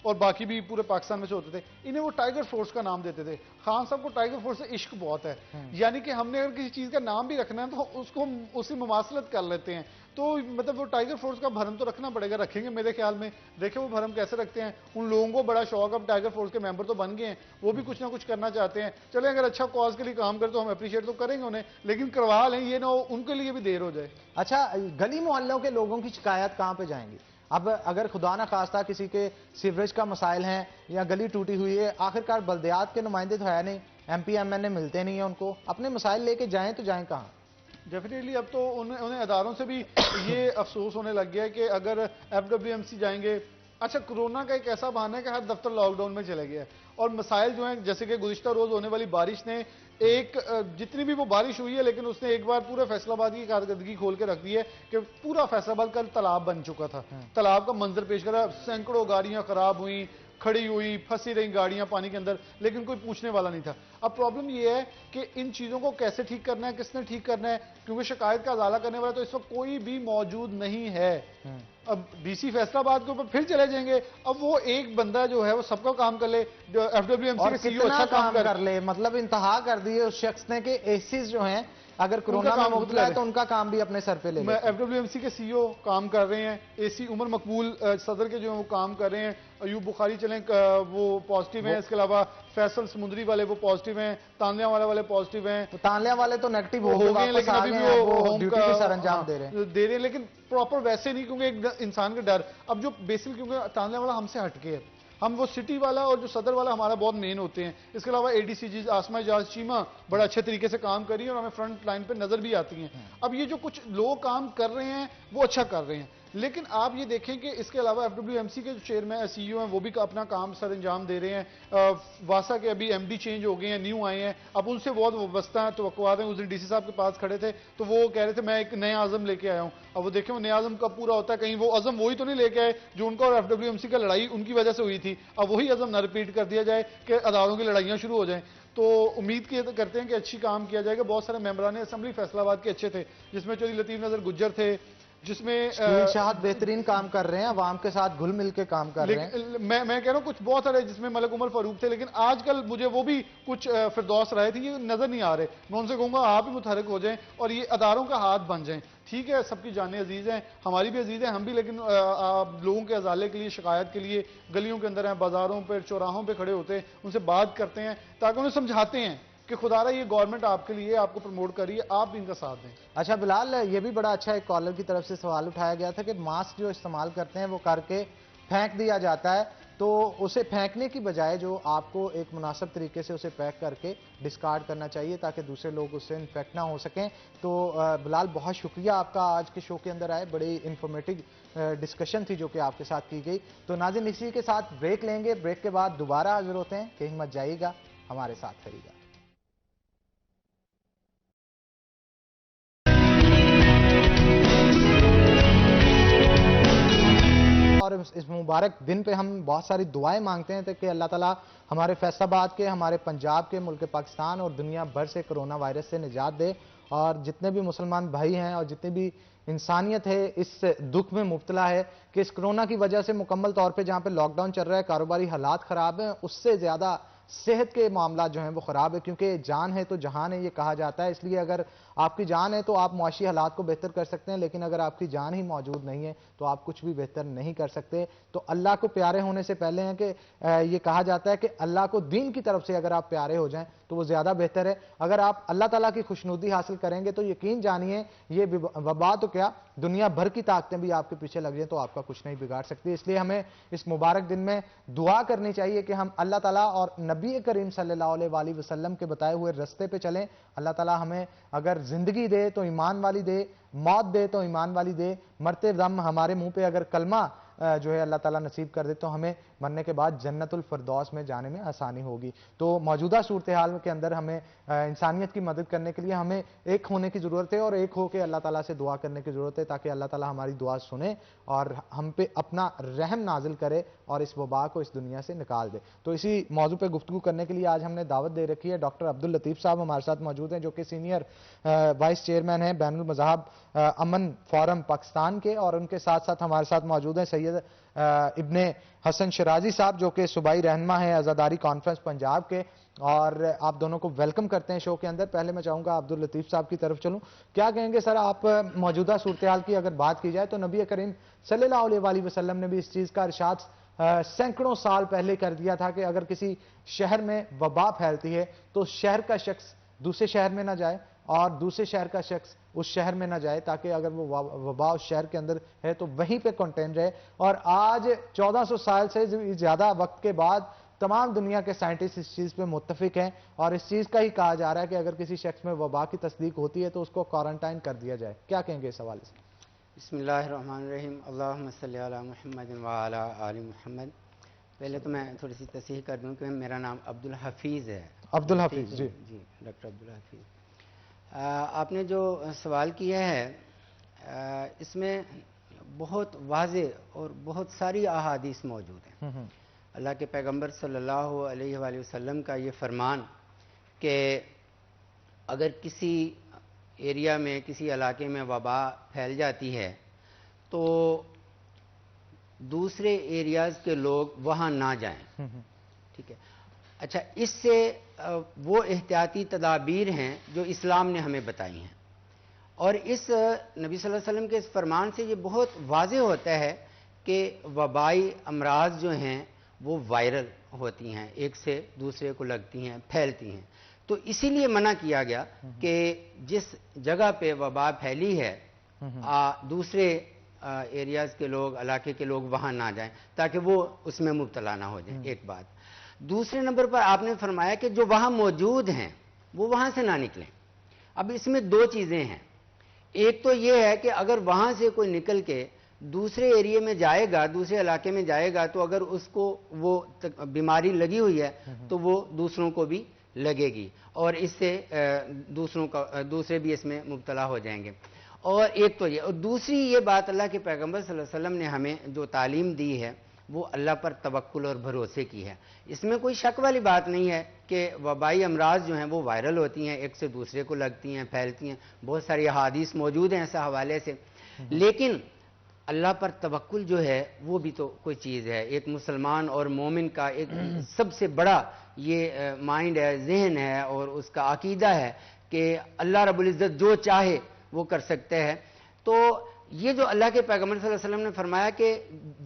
اور باقی بھی پورے پاکستان میں سے ہوتے تھے. انہیں وہ ٹائیگر فورس کا نام دیتے تھے. خان صاحب کو ٹائیگر فورس سے عشق بہت ہے, یعنی کہ ہم نے اگر کسی چیز کا نام بھی رکھنا ہے تو اس کو اسی مماثلت کر لیتے ہیں. تو مطلب وہ ٹائیگر فورس کا بھرم تو رکھنا پڑے گا, رکھیں گے میرے خیال میں. دیکھیں وہ بھرم کیسے رکھتے ہیں. ان لوگوں کو بڑا شوق, اب ٹائیگر فورس کے ممبر تو بن گئے ہیں, وہ بھی کچھ نہ کچھ کرنا چاہتے ہیں. چلیں اگر اچھا کاز کے لیے کام کرے تو ہم اپریشیٹ تو کریں گے انہیں, لیکن کروا لیں, یہ نہ ہو ان کے لیے بھی دیر ہو جائے. اچھا, گلی محلوں کے لوگوں کی شکایت کہاں پہ جائیں گی؟ اب اگر خدا نہ خواستہ کسی کے سیوریج کا مسائل ہیں یا گلی ٹوٹی ہوئی ہے, آخرکار بلدیات کے نمائندے تو ہے نہیں, ایم پی ایم این اے ملتے نہیں ہیں, ان کو اپنے مسائل لے کے جائیں تو جائیں کہاں؟ ڈیفینیٹلی اب تو انہیں اداروں سے بھی یہ افسوس ہونے لگ گیا ہے کہ اگر ایف ڈبلیو ایم سی جائیں گے. اچھا, کرونا کا ایک ایسا بہانہ ہے کہ ہر دفتر لاک ڈاؤن میں چلے گیا ہے, اور مسائل جو ہیں جیسے کہ گزشتہ روز ہونے والی بارش نے جتنی بھی وہ بارش ہوئی ہے, لیکن اس نے ایک بار پورے فیصل آباد کی کارکردگی کھول کے رکھ دی ہے کہ پورا فیصل آباد کل تالاب بن چکا تھا. تالاب کا منظر پیش کرا, سینکڑوں گاڑیاں خراب ہوئیں, کھڑی ہوئی, پھنسی رہی گاڑیاں پانی کے اندر, لیکن کوئی پوچھنے والا نہیں تھا. اب پرابلم یہ ہے کہ ان چیزوں کو کیسے ٹھیک کرنا ہے, کس نے ٹھیک کرنا ہے, کیونکہ شکایت کا ازالہ کرنے والا تو اس وقت کوئی بھی موجود نہیں ہے. اب ڈی سی فیصل آباد کے اوپر پھر چلے جائیں گے, اب وہ ایک بندہ جو ہے وہ سب کا کام کر لے, جو ایف ڈبلیو ایم سی کے سی او اچھا کام کر لے, مطلب انتہا کر دی ہے اس شخص نے کہ ایسیز جو ہیں اگر کرونا میں مبتلا ہے تو ان کا کام بھی اپنے سر پہ لے. ایف ڈبلیو ایم سی کے سی او کام کر رہے ہیں, اے سی عمر مقبول صدر کے جو ہیں وہ کام کر رہے ہیں, ایوب بخاری چلیں وہ پازیٹیو ہیں, اس کے علاوہ فیصل سمندری والے وہ پازیٹیو ہیں, تانلیاں والے پازیٹیو ہیں. تانلیاں والے تو نیگیٹو ہو گئے, لیکن ابھی بھی وہ ڈیوٹی کے سر انجام دے رہے ہیں, لیکن پراپر ویسے نہیں, کیونکہ ایک انسان کا ڈر. اب جو بیسل کیونکہ تانلیاں والا ہم سے ہٹ کے ہے, ہم وہ سٹی والا اور جو صدر والا ہمارا بہت مین ہوتے ہیں. اس کے علاوہ اے ڈی سی جی آسمہ اجاز چیمہ بڑا اچھے طریقے سے کام کر رہی ہیں اور ہمیں فرنٹ لائن پہ نظر بھی آتی ہیں. اب یہ جو کچھ لوگ کام کر رہے ہیں وہ اچھا کر رہے ہیں, لیکن آپ یہ دیکھیں کہ اس کے علاوہ FWMC کے جو چیئرمین CEO ہیں وہ بھی اپنا کام سر انجام دے رہے ہیں. واسا کے ابھی MD چینج ہو گئے ہیں, نیو آئے ہیں, اب ان سے بہت وابستہ ہیں, توقعات ہیں. اس دن DC صاحب کے پاس کھڑے تھے تو وہ کہہ رہے تھے میں ایک نیا عزم لے کے آیا ہوں. اب وہ دیکھیں وہ نیا عزم کب پورا ہوتا ہے, کہیں وہ عزم وہی تو نہیں لے کے آئے جو ان کا اور FWMC کا لڑائی ان کی وجہ سے ہوئی تھی, اب وہی عزم نہ ریپیٹ کر دیا جائے کہ اداروں کی لڑائیاں شروع ہو جائیں. تو امید کرتے ہیں کہ اچھی کام کیا جائے گا. بہت سارے ممبران اسمبلی فیصل آباد کے اچھے تھے, جس میں چودھری لطیف نظر گجر تھے, جس میں شکیل شاہد بہترین کام کر رہے ہیں, عوام کے ساتھ گھل مل کے کام کر رہے ہیں. میں کہہ رہا ہوں کچھ بہت سارے جس میں ملک عمر فاروق تھے, لیکن آج کل مجھے وہ بھی کچھ فردوس رائے تھی, یہ نظر نہیں آ رہے. میں ان سے کہوں گا آپ بھی متحرک ہو جائیں اور یہ اداروں کا ہاتھ بن جائیں. ٹھیک ہے سب کی جانیں عزیز ہیں, ہماری بھی عزیز ہیں ہم بھی, لیکن لوگوں کے ازالے کے لیے, شکایت کے لیے گلیوں کے اندر ہیں, بازاروں پہ, چوراہوں پہ کھڑے ہوتے ہیں, ان سے بات کرتے ہیں تاکہ انہیں سمجھاتے ہیں کہ خدا رہا یہ گورنمنٹ آپ کے لیے, آپ کو پروموٹ کر رہی ہے, آپ بھی ان کا ساتھ دیں. اچھا بلال, یہ بھی بڑا اچھا ایک کالر کی طرف سے سوال اٹھایا گیا تھا کہ ماسک جو استعمال کرتے ہیں وہ کر کے پھینک دیا جاتا ہے, تو اسے پھینکنے کی بجائے جو آپ کو ایک مناسب طریقے سے اسے پیک کر کے ڈسکارڈ کرنا چاہیے تاکہ دوسرے لوگ اس سے انفیکٹ نہ ہو سکیں. تو بلال بہت شکریہ آپ کا آج کے شو کے اندر آئے, بڑی انفارمیٹو ڈسکشن تھی جو کہ آپ کے ساتھ کی گئی. تو ناظرین اسی کے ساتھ بریک لیں گے, بریک کے بعد دوبارہ حاضر ہوتے ہیں, کہیں مت جائیے گا, ہمارے ساتھ رہیے گا. اور اس مبارک دن پہ ہم بہت ساری دعائیں مانگتے ہیں کہ اللہ تعالیٰ ہمارے فیصل آباد کے, ہمارے پنجاب کے, ملک پاکستان اور دنیا بھر سے کرونا وائرس سے نجات دے, اور جتنے بھی مسلمان بھائی ہیں اور جتنے بھی انسانیت ہے اس دکھ میں مبتلا ہے کہ اس کرونا کی وجہ سے مکمل طور پہ جہاں پہ لاک ڈاؤن چل رہا ہے, کاروباری حالات خراب ہیں, اس سے زیادہ صحت کے معاملات جو ہیں وہ خراب ہے, کیونکہ جان ہے تو جہان ہے یہ کہا جاتا ہے. اس لیے اگر آپ کی جان ہے تو آپ معاشی حالات کو بہتر کر سکتے ہیں, لیکن اگر آپ کی جان ہی موجود نہیں ہے تو آپ کچھ بھی بہتر نہیں کر سکتے. تو اللہ کو پیارے ہونے سے پہلے ہیں کہ یہ کہا جاتا ہے کہ اللہ کو دین کی طرف سے اگر آپ پیارے ہو جائیں تو وہ زیادہ بہتر ہے. اگر آپ اللہ تعالیٰ کی خوشنودی حاصل کریں گے تو یقین جانیے یہ وبا تو کیا دنیا بھر کی طاقتیں بھی آپ کے پیچھے لگ جائیں تو آپ کا کچھ نہیں بگاڑ سکتی. اس لیے ہمیں اس مبارک دن میں دعا کرنی چاہیے کہ ہم اللہ تعالیٰ اور نبی کریم صلی اللہ علیہ وآلہ وسلم کے بتائے ہوئے رستے پہ چلیں. اللہ تعالیٰ ہمیں اگر زندگی دے تو ایمان والی دے, موت دے تو ایمان والی دے, مرتے دم ہمارے منہ پہ اگر کلمہ جو ہے اللہ تعالیٰ نصیب کر دے تو ہمیں مرنے کے بعد جنت الفردوس میں جانے میں آسانی ہوگی. تو موجودہ صورتحال کے اندر ہمیں انسانیت کی مدد کرنے کے لیے ہمیں ایک ہونے کی ضرورت ہے اور ایک ہو کے اللہ تعالیٰ سے دعا کرنے کی ضرورت ہے تاکہ اللہ تعالیٰ ہماری دعا سنے اور ہم پہ اپنا رحم نازل کرے اور اس وبا کو اس دنیا سے نکال دے. تو اسی موضوع پہ گفتگو کرنے کے لیے آج ہم نے دعوت دے رکھی ہے. ڈاکٹر عبداللطیف صاحب ہمارے ساتھ موجود ہیں جو کہ سینئر وائس چیئرمین ہیں بین المذاہب امن فورم پاکستان کے, اور ان کے ساتھ ساتھ ہمارے ساتھ موجود ہیں سید ابن حسن شرازی صاحب جو کہ صوبائی رہنما ہیں عزاداری کانفرنس پنجاب کے, اور آپ دونوں کو ویلکم کرتے ہیں شو کے اندر. پہلے میں چاہوں گا عبداللطیف صاحب کی طرف چلوں, کیا کہیں گے سر آپ موجودہ صورتحال کی اگر بات کی جائے تو نبی کریم صلی اللہ علیہ وآلہ وسلم نے بھی اس چیز کا ارشاد سینکڑوں سال پہلے کر دیا تھا کہ اگر کسی شہر میں وبا پھیلتی ہے تو شہر کا شخص دوسرے شہر میں نہ جائے اور دوسرے شہر کا شخص اس شہر میں نہ جائے تاکہ اگر وہ وبا اس شہر کے اندر ہے تو وہیں پہ کنٹین رہے. اور آج 1400 سال سے زیادہ وقت کے بعد تمام دنیا کے سائنٹسٹ اس چیز پہ متفق ہیں اور اس چیز کا ہی کہا جا رہا ہے کہ اگر کسی شخص میں وبا کی تصدیق ہوتی ہے تو اس کو کوارنٹائن کر دیا جائے. کیا کہیں گے اس حوالے سے؟ بسم اللہ الرحمن الرحیم. اللہم صلی علی محمد وعلی آل محمد. پہلے تو میں تھوڑی سی تصحیح کر دوں کہ میرا نام عبدالحفیظ ہے. عبدالحفیظ, جی جی ڈاکٹر عبدالحفیظ. آپ نے جو سوال کیا ہے اس میں بہت واضح اور بہت ساری احادیث موجود ہیں. اللہ کے پیغمبر صلی اللہ علیہ وآلہ وسلم کا یہ فرمان کہ اگر کسی ایریا میں کسی علاقے میں وبا پھیل جاتی ہے تو دوسرے ایریاز کے لوگ وہاں نہ جائیں. ٹھیک ہے. اچھا, اس سے وہ احتیاطی تدابیر ہیں جو اسلام نے ہمیں بتائی ہیں, اور اس نبی صلی اللہ علیہ وسلم کے اس فرمان سے یہ بہت واضح ہوتا ہے کہ وبائی امراض جو ہیں وہ وائرل ہوتی ہیں, ایک سے دوسرے کو لگتی ہیں, پھیلتی ہیں. تو اسی لیے منع کیا گیا کہ جس جگہ پہ وبا پھیلی ہے دوسرے ایریاز کے لوگ, علاقے کے لوگ وہاں نہ جائیں تاکہ وہ اس میں مبتلا نہ ہو جائیں. ایک بات. دوسرے نمبر پر آپ نے فرمایا کہ جو وہاں موجود ہیں وہ وہاں سے نہ نکلیں. اب اس میں دو چیزیں ہیں. ایک تو یہ ہے کہ اگر وہاں سے کوئی نکل کے دوسرے ایریے میں جائے گا, دوسرے علاقے میں جائے گا, تو اگر اس کو وہ بیماری لگی ہوئی ہے تو وہ دوسروں کو بھی لگے گی, اور اس سے دوسرے بھی اس میں مبتلا ہو جائیں گے. اور ایک تو یہ, اور دوسری یہ بات اللہ کے پیغمبر صلی اللہ علیہ وسلم نے ہمیں جو تعلیم دی ہے وہ اللہ پر توکل اور بھروسے کی ہے. اس میں کوئی شک والی بات نہیں ہے کہ وبائی امراض جو ہیں وہ وائرل ہوتی ہیں, ایک سے دوسرے کو لگتی ہیں, پھیلتی ہیں, بہت ساری احادیث موجود ہیں ایسے حوالے سے, لیکن اللہ پر توکل جو ہے وہ بھی تو کوئی چیز ہے. ایک مسلمان اور مومن کا ایک سب سے بڑا یہ مائنڈ ہے, ذہن ہے, اور اس کا عقیدہ ہے کہ اللہ رب العزت جو چاہے وہ کر سکتے ہیں. تو یہ جو اللہ کے پیغمبر صلی اللہ علیہ وسلم نے فرمایا کہ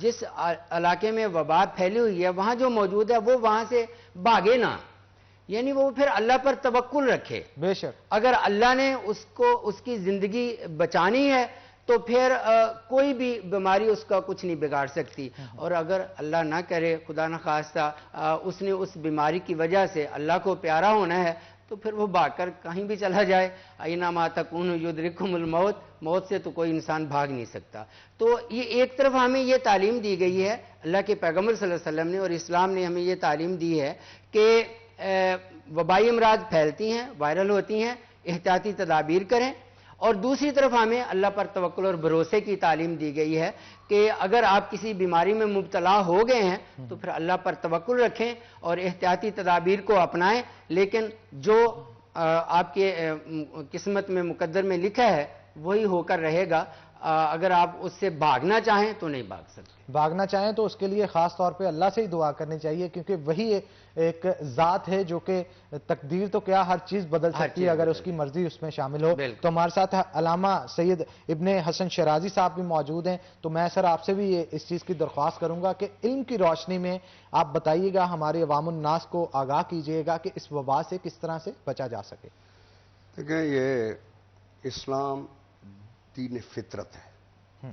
جس علاقے میں وبا پھیلی ہوئی ہے وہاں جو موجود ہے وہ وہاں سے بھاگے نہ, یعنی وہ پھر اللہ پر توکل رکھے. بے شک اگر اللہ نے اس کی زندگی بچانی ہے تو پھر کوئی بھی بیماری اس کا کچھ نہیں بگاڑ سکتی. اور اگر اللہ نہ کرے, خدا نہ خواستہ, اس نے اس بیماری کی وجہ سے اللہ کو پیارا ہونا ہے تو پھر وہ بھاگ کر کہیں بھی چلا جائے. اینما تکونوا یدرککم الموت, موت سے تو کوئی انسان بھاگ نہیں سکتا. تو یہ ایک طرف ہمیں یہ تعلیم دی گئی ہے اللہ کے پیغمبر صلی اللہ علیہ وسلم نے, اور اسلام نے ہمیں یہ تعلیم دی ہے کہ وبائی امراض پھیلتی ہیں, وائرل ہوتی ہیں, احتیاطی تدابیر کریں. اور دوسری طرف ہمیں اللہ پر توکل اور بھروسے کی تعلیم دی گئی ہے کہ اگر آپ کسی بیماری میں مبتلا ہو گئے ہیں تو پھر اللہ پر توکل رکھیں اور احتیاطی تدابیر کو اپنائیں, لیکن جو آپ کے قسمت میں مقدر میں لکھا ہے وہی ہو کر رہے گا. اگر آپ اس سے بھاگنا چاہیں تو نہیں بھاگ سکتے. بھاگنا چاہیں تو اس کے لیے خاص طور پہ اللہ سے ہی دعا کرنی چاہیے, کیونکہ وہی ایک ذات ہے جو کہ تقدیر تو کیا ہر چیز بدل سکتی ہے اگر اس کی مرضی اس میں شامل ہو. تو ہمارے ساتھ علامہ سید ابن حسن شیرازی صاحب بھی موجود ہیں. تو میں سر آپ سے بھی اس چیز کی درخواست کروں گا کہ علم کی روشنی میں آپ بتائیے گا, ہمارے عوام الناس کو آگاہ کیجیے گا کہ اس وبا سے کس طرح سے بچا جا سکے. دیکھیں, یہ اسلام دین فطرت ہے,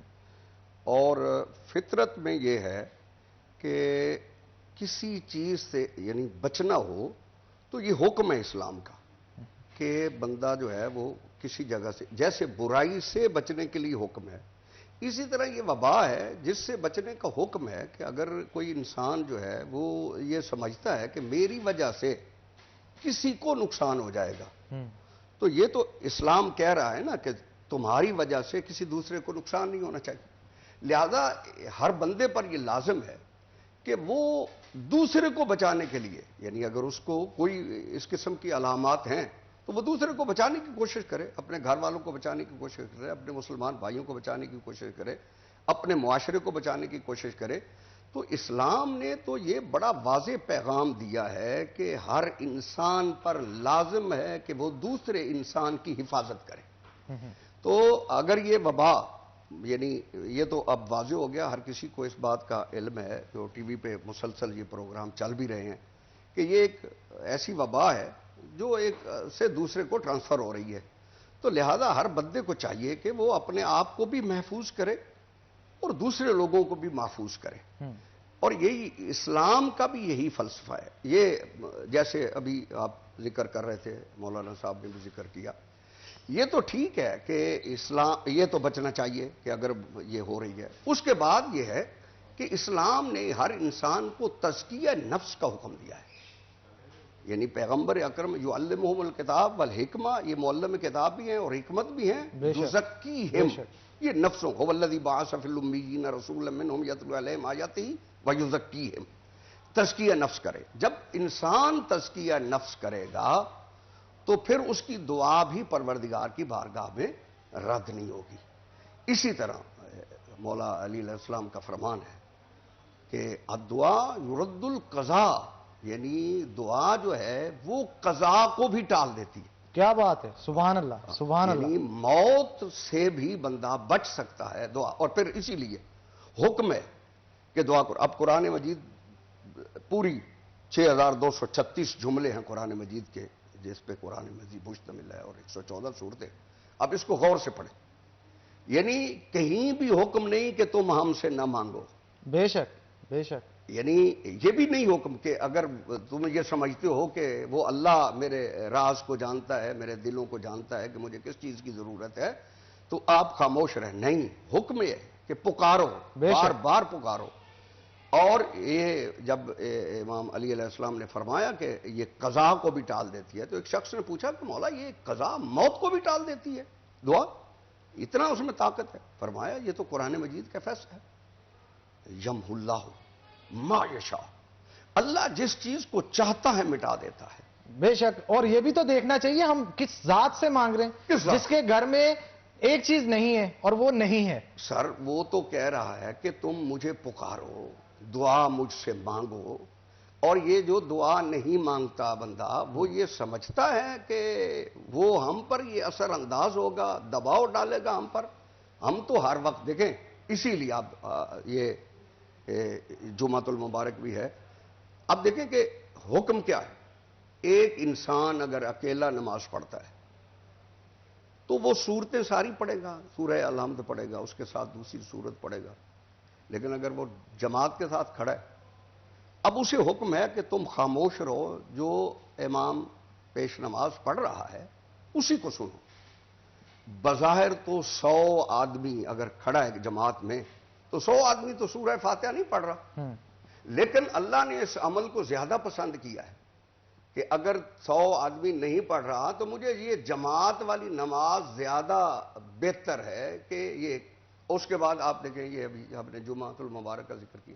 اور فطرت میں یہ ہے کہ کسی چیز سے یعنی بچنا ہو تو یہ حکم ہے اسلام کا کہ بندہ جو ہے وہ کسی جگہ سے, جیسے برائی سے بچنے کے لیے حکم ہے, اسی طرح یہ وبا ہے جس سے بچنے کا حکم ہے کہ اگر کوئی انسان جو ہے وہ یہ سمجھتا ہے کہ میری وجہ سے کسی کو نقصان ہو جائے گا, تو یہ تو اسلام کہہ رہا ہے نا کہ تمہاری وجہ سے کسی دوسرے کو نقصان نہیں ہونا چاہیے. لہذا ہر بندے پر یہ لازم ہے کہ وہ دوسرے کو بچانے کے لیے, یعنی اگر اس کو کوئی اس قسم کی علامات ہیں تو وہ دوسرے کو بچانے کی کوشش کرے, اپنے گھر والوں کو بچانے کی کوشش کرے, اپنے مسلمان بھائیوں کو بچانے کی کوشش کرے, اپنے معاشرے کو بچانے کی کوشش کرے. تو اسلام نے تو یہ بڑا واضح پیغام دیا ہے کہ ہر انسان پر لازم ہے کہ وہ دوسرے انسان کی حفاظت کرے. تو اگر یہ وبا, یعنی یہ تو اب واضح ہو گیا, ہر کسی کو اس بات کا علم ہے, جو ٹی وی پہ مسلسل یہ پروگرام چل بھی رہے ہیں, کہ یہ ایک ایسی وبا ہے جو ایک سے دوسرے کو ٹرانسفر ہو رہی ہے. تو لہذا ہر بندے کو چاہیے کہ وہ اپنے آپ کو بھی محفوظ کرے اور دوسرے لوگوں کو بھی محفوظ کرے. اور یہی اسلام کا بھی یہی فلسفہ ہے. یہ جیسے ابھی آپ ذکر کر رہے تھے, مولانا صاحب نے بھی ذکر کیا, یہ تو ٹھیک ہے کہ اسلام یہ تو بچنا چاہیے کہ اگر یہ ہو رہی ہے. اس کے بعد یہ ہے کہ اسلام نے ہر انسان کو تزکیہ نفس کا حکم دیا ہے. یعنی پیغمبر اکرم یعلمہم الکتاب والحکمہ, یہ معلم کتاب بھی ہیں اور حکمت بھی ہیں. یزکیہم, یہ نفسوں کو, والذی بعث فی الامیین رسولا منہم یتلو علیہم آیاتہ ویزکیہم, تزکیہ نفس کرے. جب انسان تزکیہ نفس کرے گا تو پھر اس کی دعا بھی پروردگار کی بارگاہ میں رد نہیں ہوگی. اسی طرح مولا علی علیہ السلام کا فرمان ہے کہ الدعاء یرد القضاء, یعنی دعا جو ہے وہ قضا کو بھی ٹال دیتی ہے. کیا بات ہے, سبحان اللہ, سبحان اللہ. یعنی موت سے بھی بندہ بچ سکتا ہے دعا, اور پھر اسی لیے حکم ہے کہ دعا کرو. اب قرآن مجید پوری 6236 جملے ہیں قرآن مجید کے جس پہ قرآن مجید مشتمل ہے, اور 114 صورتیں. اب اس کو غور سے پڑھیں, یعنی کہیں بھی حکم نہیں کہ تم ہم سے نہ مانگو. بے شک, بے شک. یعنی یہ بھی نہیں حکم کہ اگر تم یہ سمجھتے ہو کہ وہ اللہ میرے راز کو جانتا ہے, میرے دلوں کو جانتا ہے کہ مجھے کس چیز کی ضرورت ہے, تو آپ خاموش رہیں. نہیں, حکم یہ کہ پکارو، بے شک۔ بار بار پکارو. اور یہ جب امام علی علیہ السلام نے فرمایا کہ یہ قضا کو بھی ٹال دیتی ہے، تو ایک شخص نے پوچھا کہ مولا یہ قضا موت کو بھی ٹال دیتی ہے دعا، اتنا اس میں طاقت ہے؟ فرمایا یہ تو قرآن مجید کا فیصلہ ہے. یمحو اللہ ما یشاء، اللہ جس چیز کو چاہتا ہے مٹا دیتا ہے. بے شک. اور یہ بھی تو دیکھنا چاہیے ہم کس ذات سے مانگ رہے ہیں، کس ذات؟ جس کے گھر میں ایک چیز نہیں ہے اور وہ نہیں ہے. سر وہ تو کہہ رہا ہے کہ تم مجھے پکارو، دعا مجھ سے مانگو، اور یہ جو دعا نہیں مانگتا بندہ وہ یہ سمجھتا ہے کہ وہ ہم پر یہ اثر انداز ہوگا، دباؤ ڈالے گا ہم پر. ہم تو ہر وقت دیکھیں، اسی لیے اب یہ جمعۃ المبارک بھی ہے. اب دیکھیں کہ حکم کیا ہے. ایک انسان اگر اکیلا نماز پڑھتا ہے تو وہ صورتیں ساری پڑھے گا، سورہ الحمد پڑھے گا، اس کے ساتھ دوسری سورت پڑھے گا. لیکن اگر وہ جماعت کے ساتھ کھڑا ہے، اب اسے حکم ہے کہ تم خاموش رہو، جو امام پیش نماز پڑھ رہا ہے اسی کو سنو. بظاہر تو 100 آدمی اگر کھڑا ہے جماعت میں تو 100 آدمی تو سورہ فاتحہ نہیں پڑھ رہا، لیکن اللہ نے اس عمل کو زیادہ پسند کیا ہے کہ اگر 100 آدمی نہیں پڑھ رہا تو مجھے یہ جماعت والی نماز زیادہ بہتر ہے کہ یہ. اس کے بعد آپ دیکھیں یہ ابھی ہم نے جمعۃ المبارک کا ذکر کیا،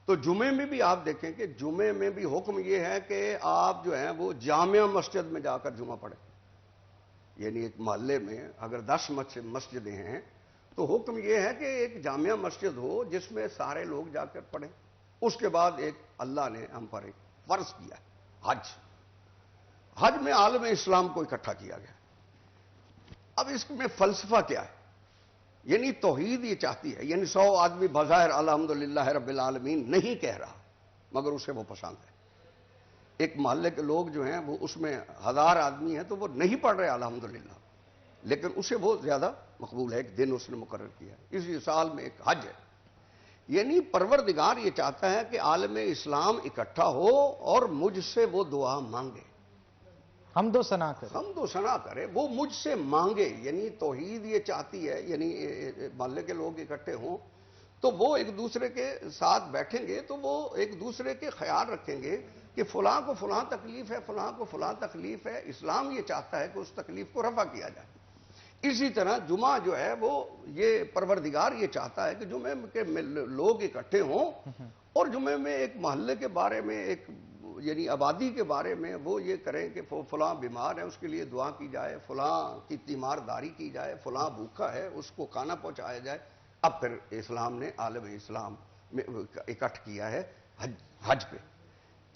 تو جمعے میں بھی آپ دیکھیں کہ جمعے میں بھی حکم یہ ہے کہ آپ جو ہیں وہ جامع مسجد میں جا کر جمعہ پڑھیں. یعنی ایک محلے میں اگر 10 مسجدیں ہیں تو حکم یہ ہے کہ ایک جامع مسجد ہو جس میں سارے لوگ جا کر پڑھیں. اس کے بعد ایک اللہ نے ہم پر ایک فرض کیا ہے، حج میں عالم اسلام کو اکٹھا کیا گیا. اب اس میں فلسفہ کیا ہے؟ یعنی توحید یہ چاہتی ہے، یعنی 100 آدمی بظاہر الحمدللہ رب العالمین نہیں کہہ رہا مگر اسے وہ پسند ہے. ایک محلے کے لوگ جو ہیں وہ اس میں 1000 آدمی ہیں تو وہ نہیں پڑھ رہے الحمدللہ، لیکن اسے وہ زیادہ مقبول ہے. ایک دن اس نے مقرر کیا ہے. اسی سال میں ایک حج ہے. یعنی پروردگار یہ چاہتا ہے کہ عالم اسلام اکٹھا ہو اور مجھ سے وہ دعا مانگے، حمد و ثنا کرے، حمد و ثنا کرے، وہ مجھ سے مانگے. یعنی توحید یہ چاہتی ہے، یعنی محلے کے لوگ اکٹھے ہوں تو وہ ایک دوسرے کے ساتھ بیٹھیں گے تو وہ ایک دوسرے کے خیال رکھیں گے کہ فلاں کو فلاں تکلیف ہے، فلاں کو فلاں تکلیف ہے. اسلام یہ چاہتا ہے کہ اس تکلیف کو رفع کیا جائے. اسی طرح جمعہ جو ہے وہ یہ پروردگار یہ چاہتا ہے کہ جمعے کے لوگ اکٹھے ہوں اور جمعے میں ایک محلے کے بارے میں، ایک یعنی آبادی کے بارے میں وہ یہ کریں کہ فلاں بیمار ہے اس کے لیے دعا کی جائے، فلاں کی تیمارداری کی جائے، فلاں بھوکا ہے اس کو کھانا پہنچایا جائے. اب پھر اسلام نے عالم اسلام میں اکٹھ کیا ہے حج پہ،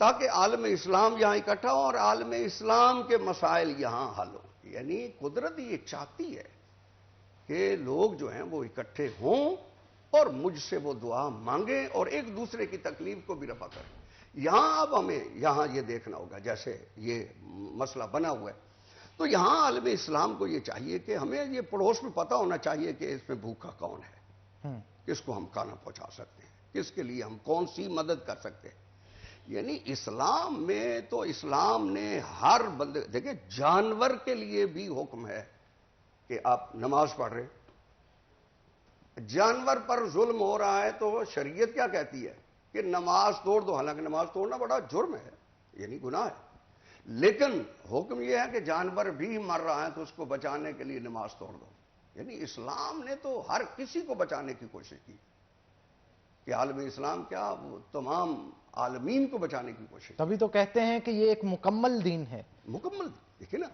تاکہ عالم اسلام یہاں اکٹھا ہو اور عالم اسلام کے مسائل یہاں حل ہوں. یعنی قدرت یہ چاہتی ہے کہ لوگ جو ہیں وہ اکٹھے ہوں اور مجھ سے وہ دعا مانگیں اور ایک دوسرے کی تکلیف کو بھی رفع کریں. یہاں اب ہمیں یہاں یہ دیکھنا ہوگا، جیسے یہ مسئلہ بنا ہوا ہے تو یہاں عالم اسلام کو یہ چاہیے کہ ہمیں یہ پڑوس میں پتہ ہونا چاہیے کہ اس میں بھوکا کون ہے، کس کو ہم کھانا پہنچا سکتے ہیں، کس کے لیے ہم کون سی مدد کر سکتے ہیں. یعنی اسلام میں تو اسلام نے ہر بندے، دیکھیں جانور کے لیے بھی حکم ہے کہ آپ نماز پڑھ رہے، جانور پر ظلم ہو رہا ہے تو شریعت کیا کہتی ہے کہ نماز توڑ دو. حالانکہ نماز توڑنا بڑا جرم ہے، یعنی گناہ ہے، لیکن حکم یہ ہے کہ جانور بھی مر رہا ہے تو اس کو بچانے کے لیے نماز توڑ دو. یعنی اسلام نے تو ہر کسی کو بچانے کی کوشش کی کہ عالم اسلام کیا وہ تمام عالمین کو بچانے کی کوشش. تبھی تو کہتے ہیں کہ یہ ایک مکمل دین ہے. مکمل دیکھیں نا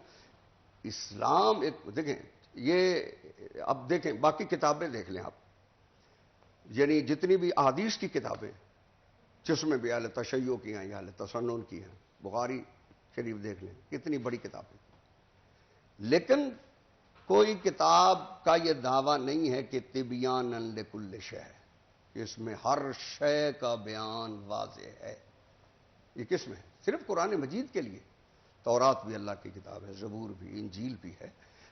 اسلام ایک، دیکھیں یہ اب دیکھیں باقی کتابیں دیکھ لیں آپ، یعنی جتنی بھی احادیث کی کتابیں جس میں بھی اہل تشیع کی ہیں یا اہل تسنن کی ہیں، بخاری شریف دیکھ لیں کتنی بڑی کتابیں، لیکن کوئی کتاب کا یہ دعویٰ نہیں ہے کہ تبیان لکل شیء، اس میں ہر شے کا بیان واضح ہے. یہ کس میں؟ صرف قرآن مجید کے لیے. تورات بھی اللہ کی کتاب ہے، زبور بھی، انجیل بھی ہے،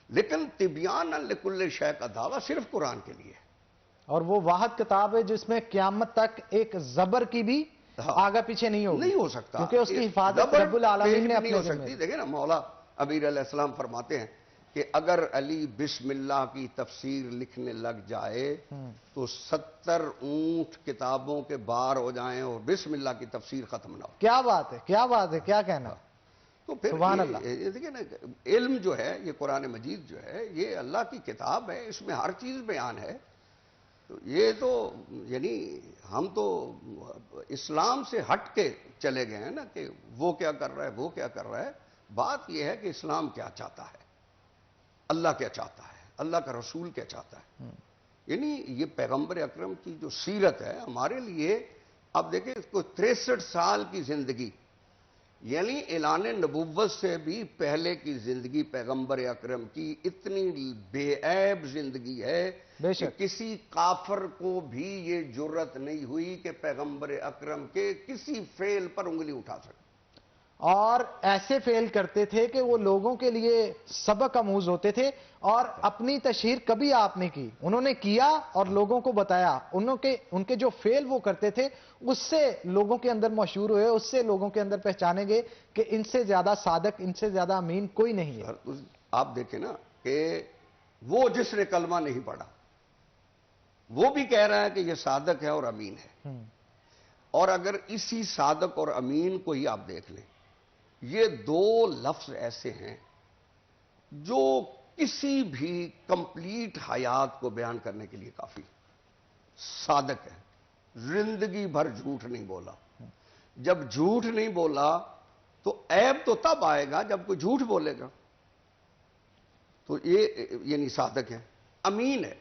لیکن تبیان لکل شیء کا دعویٰ صرف قرآن کے لیے ہے. اور وہ واحد کتاب ہے جس میں قیامت تک ایک زبر کی بھی آگا پیچھے نہیں ہوگی، نہیں ہو سکتا، کیونکہ اس کی حفاظت رب العالمین نے اپنے ذمہ. دیکھیں نا مولا ابیر علیہ السلام فرماتے ہیں کہ کہ اگر علی بسم اللہ کی تفسیر لکھنے لگ جائے تو 70 اونٹ کتابوں کے بار ہو جائیں اور بسم اللہ کی تفسیر ختم نہ ہو. کیا بات ہے، کیا بات ہے، کیا کہنا. تو پھر سبحان اللہ. دیکھیں نا، علم جو ہے یہ قرآن مجید جو ہے یہ اللہ کی کتاب ہے، اس میں ہر چیز بیان ہے. تو یہ تو یعنی ہم تو اسلام سے ہٹ کے چلے گئے ہیں نا کہ وہ کیا کر رہا ہے، وہ کیا کر رہا ہے. بات یہ ہے کہ اسلام کیا چاہتا ہے، اللہ کیا چاہتا ہے، اللہ کا رسول کیا چاہتا ہے. یعنی یہ پیغمبر اکرم کی جو سیرت ہے ہمارے لیے، اب دیکھیں کوئی 63 سال کی زندگی، یعنی اعلان نبوت سے بھی پہلے کی زندگی پیغمبر اکرم کی اتنی بے عیب زندگی ہے کہ کسی کافر کو بھی یہ جرت نہیں ہوئی کہ پیغمبر اکرم کے کسی فعل پر انگلی اٹھا سکے. اور ایسے فعل کرتے تھے کہ وہ لوگوں کے لیے سبق آموز ہوتے تھے، اور اپنی تشہیر کبھی آپ نے کی، انہوں نے کیا اور لوگوں کو بتایا. ان کے جو فعل وہ کرتے تھے اس سے لوگوں کے اندر مشہور ہوئے، اس سے لوگوں کے اندر پہچانے گئے کہ ان سے زیادہ صادق، ان سے زیادہ امین کوئی نہیں ہے. آپ دیکھیں نا کہ وہ جس نے کلمہ نہیں پڑھا وہ بھی کہہ رہا ہے کہ یہ صادق ہے اور امین ہے. اور اگر اسی صادق اور امین کو ہی آپ دیکھ لیں، یہ دو لفظ ایسے ہیں جو کسی بھی کمپلیٹ حیات کو بیان کرنے کے لیے کافی. صادق ہے، زندگی بھر جھوٹ نہیں بولا. جب جھوٹ نہیں بولا تو عیب تو تب آئے گا جب کوئی جھوٹ بولے گا. تو یہ یعنی صادق ہے. امین ہے،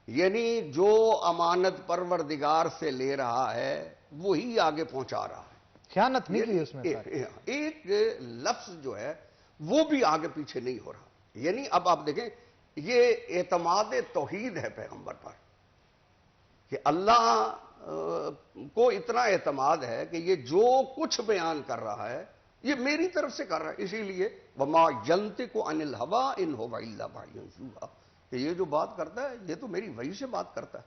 یعنی جو امانت پروردگار سے لے رہا ہے وہی آگے پہنچا رہا ہے، خیانت نہیں کی اس میں. ایک لفظ جو ہے وہ بھی آگے پیچھے نہیں ہو رہا. یعنی اب آپ دیکھیں یہ اعتماد توحید ہے پیغمبر پر کہ اللہ کو اتنا اعتماد ہے کہ یہ جو کچھ بیان کر رہا ہے یہ میری طرف سے کر رہا ہے. اسی لیے وما ينطق عن الهوى ان هو الا وحی یوحی، کہ یہ جو بات کرتا ہے یہ تو میری وحی سے بات کرتا ہے،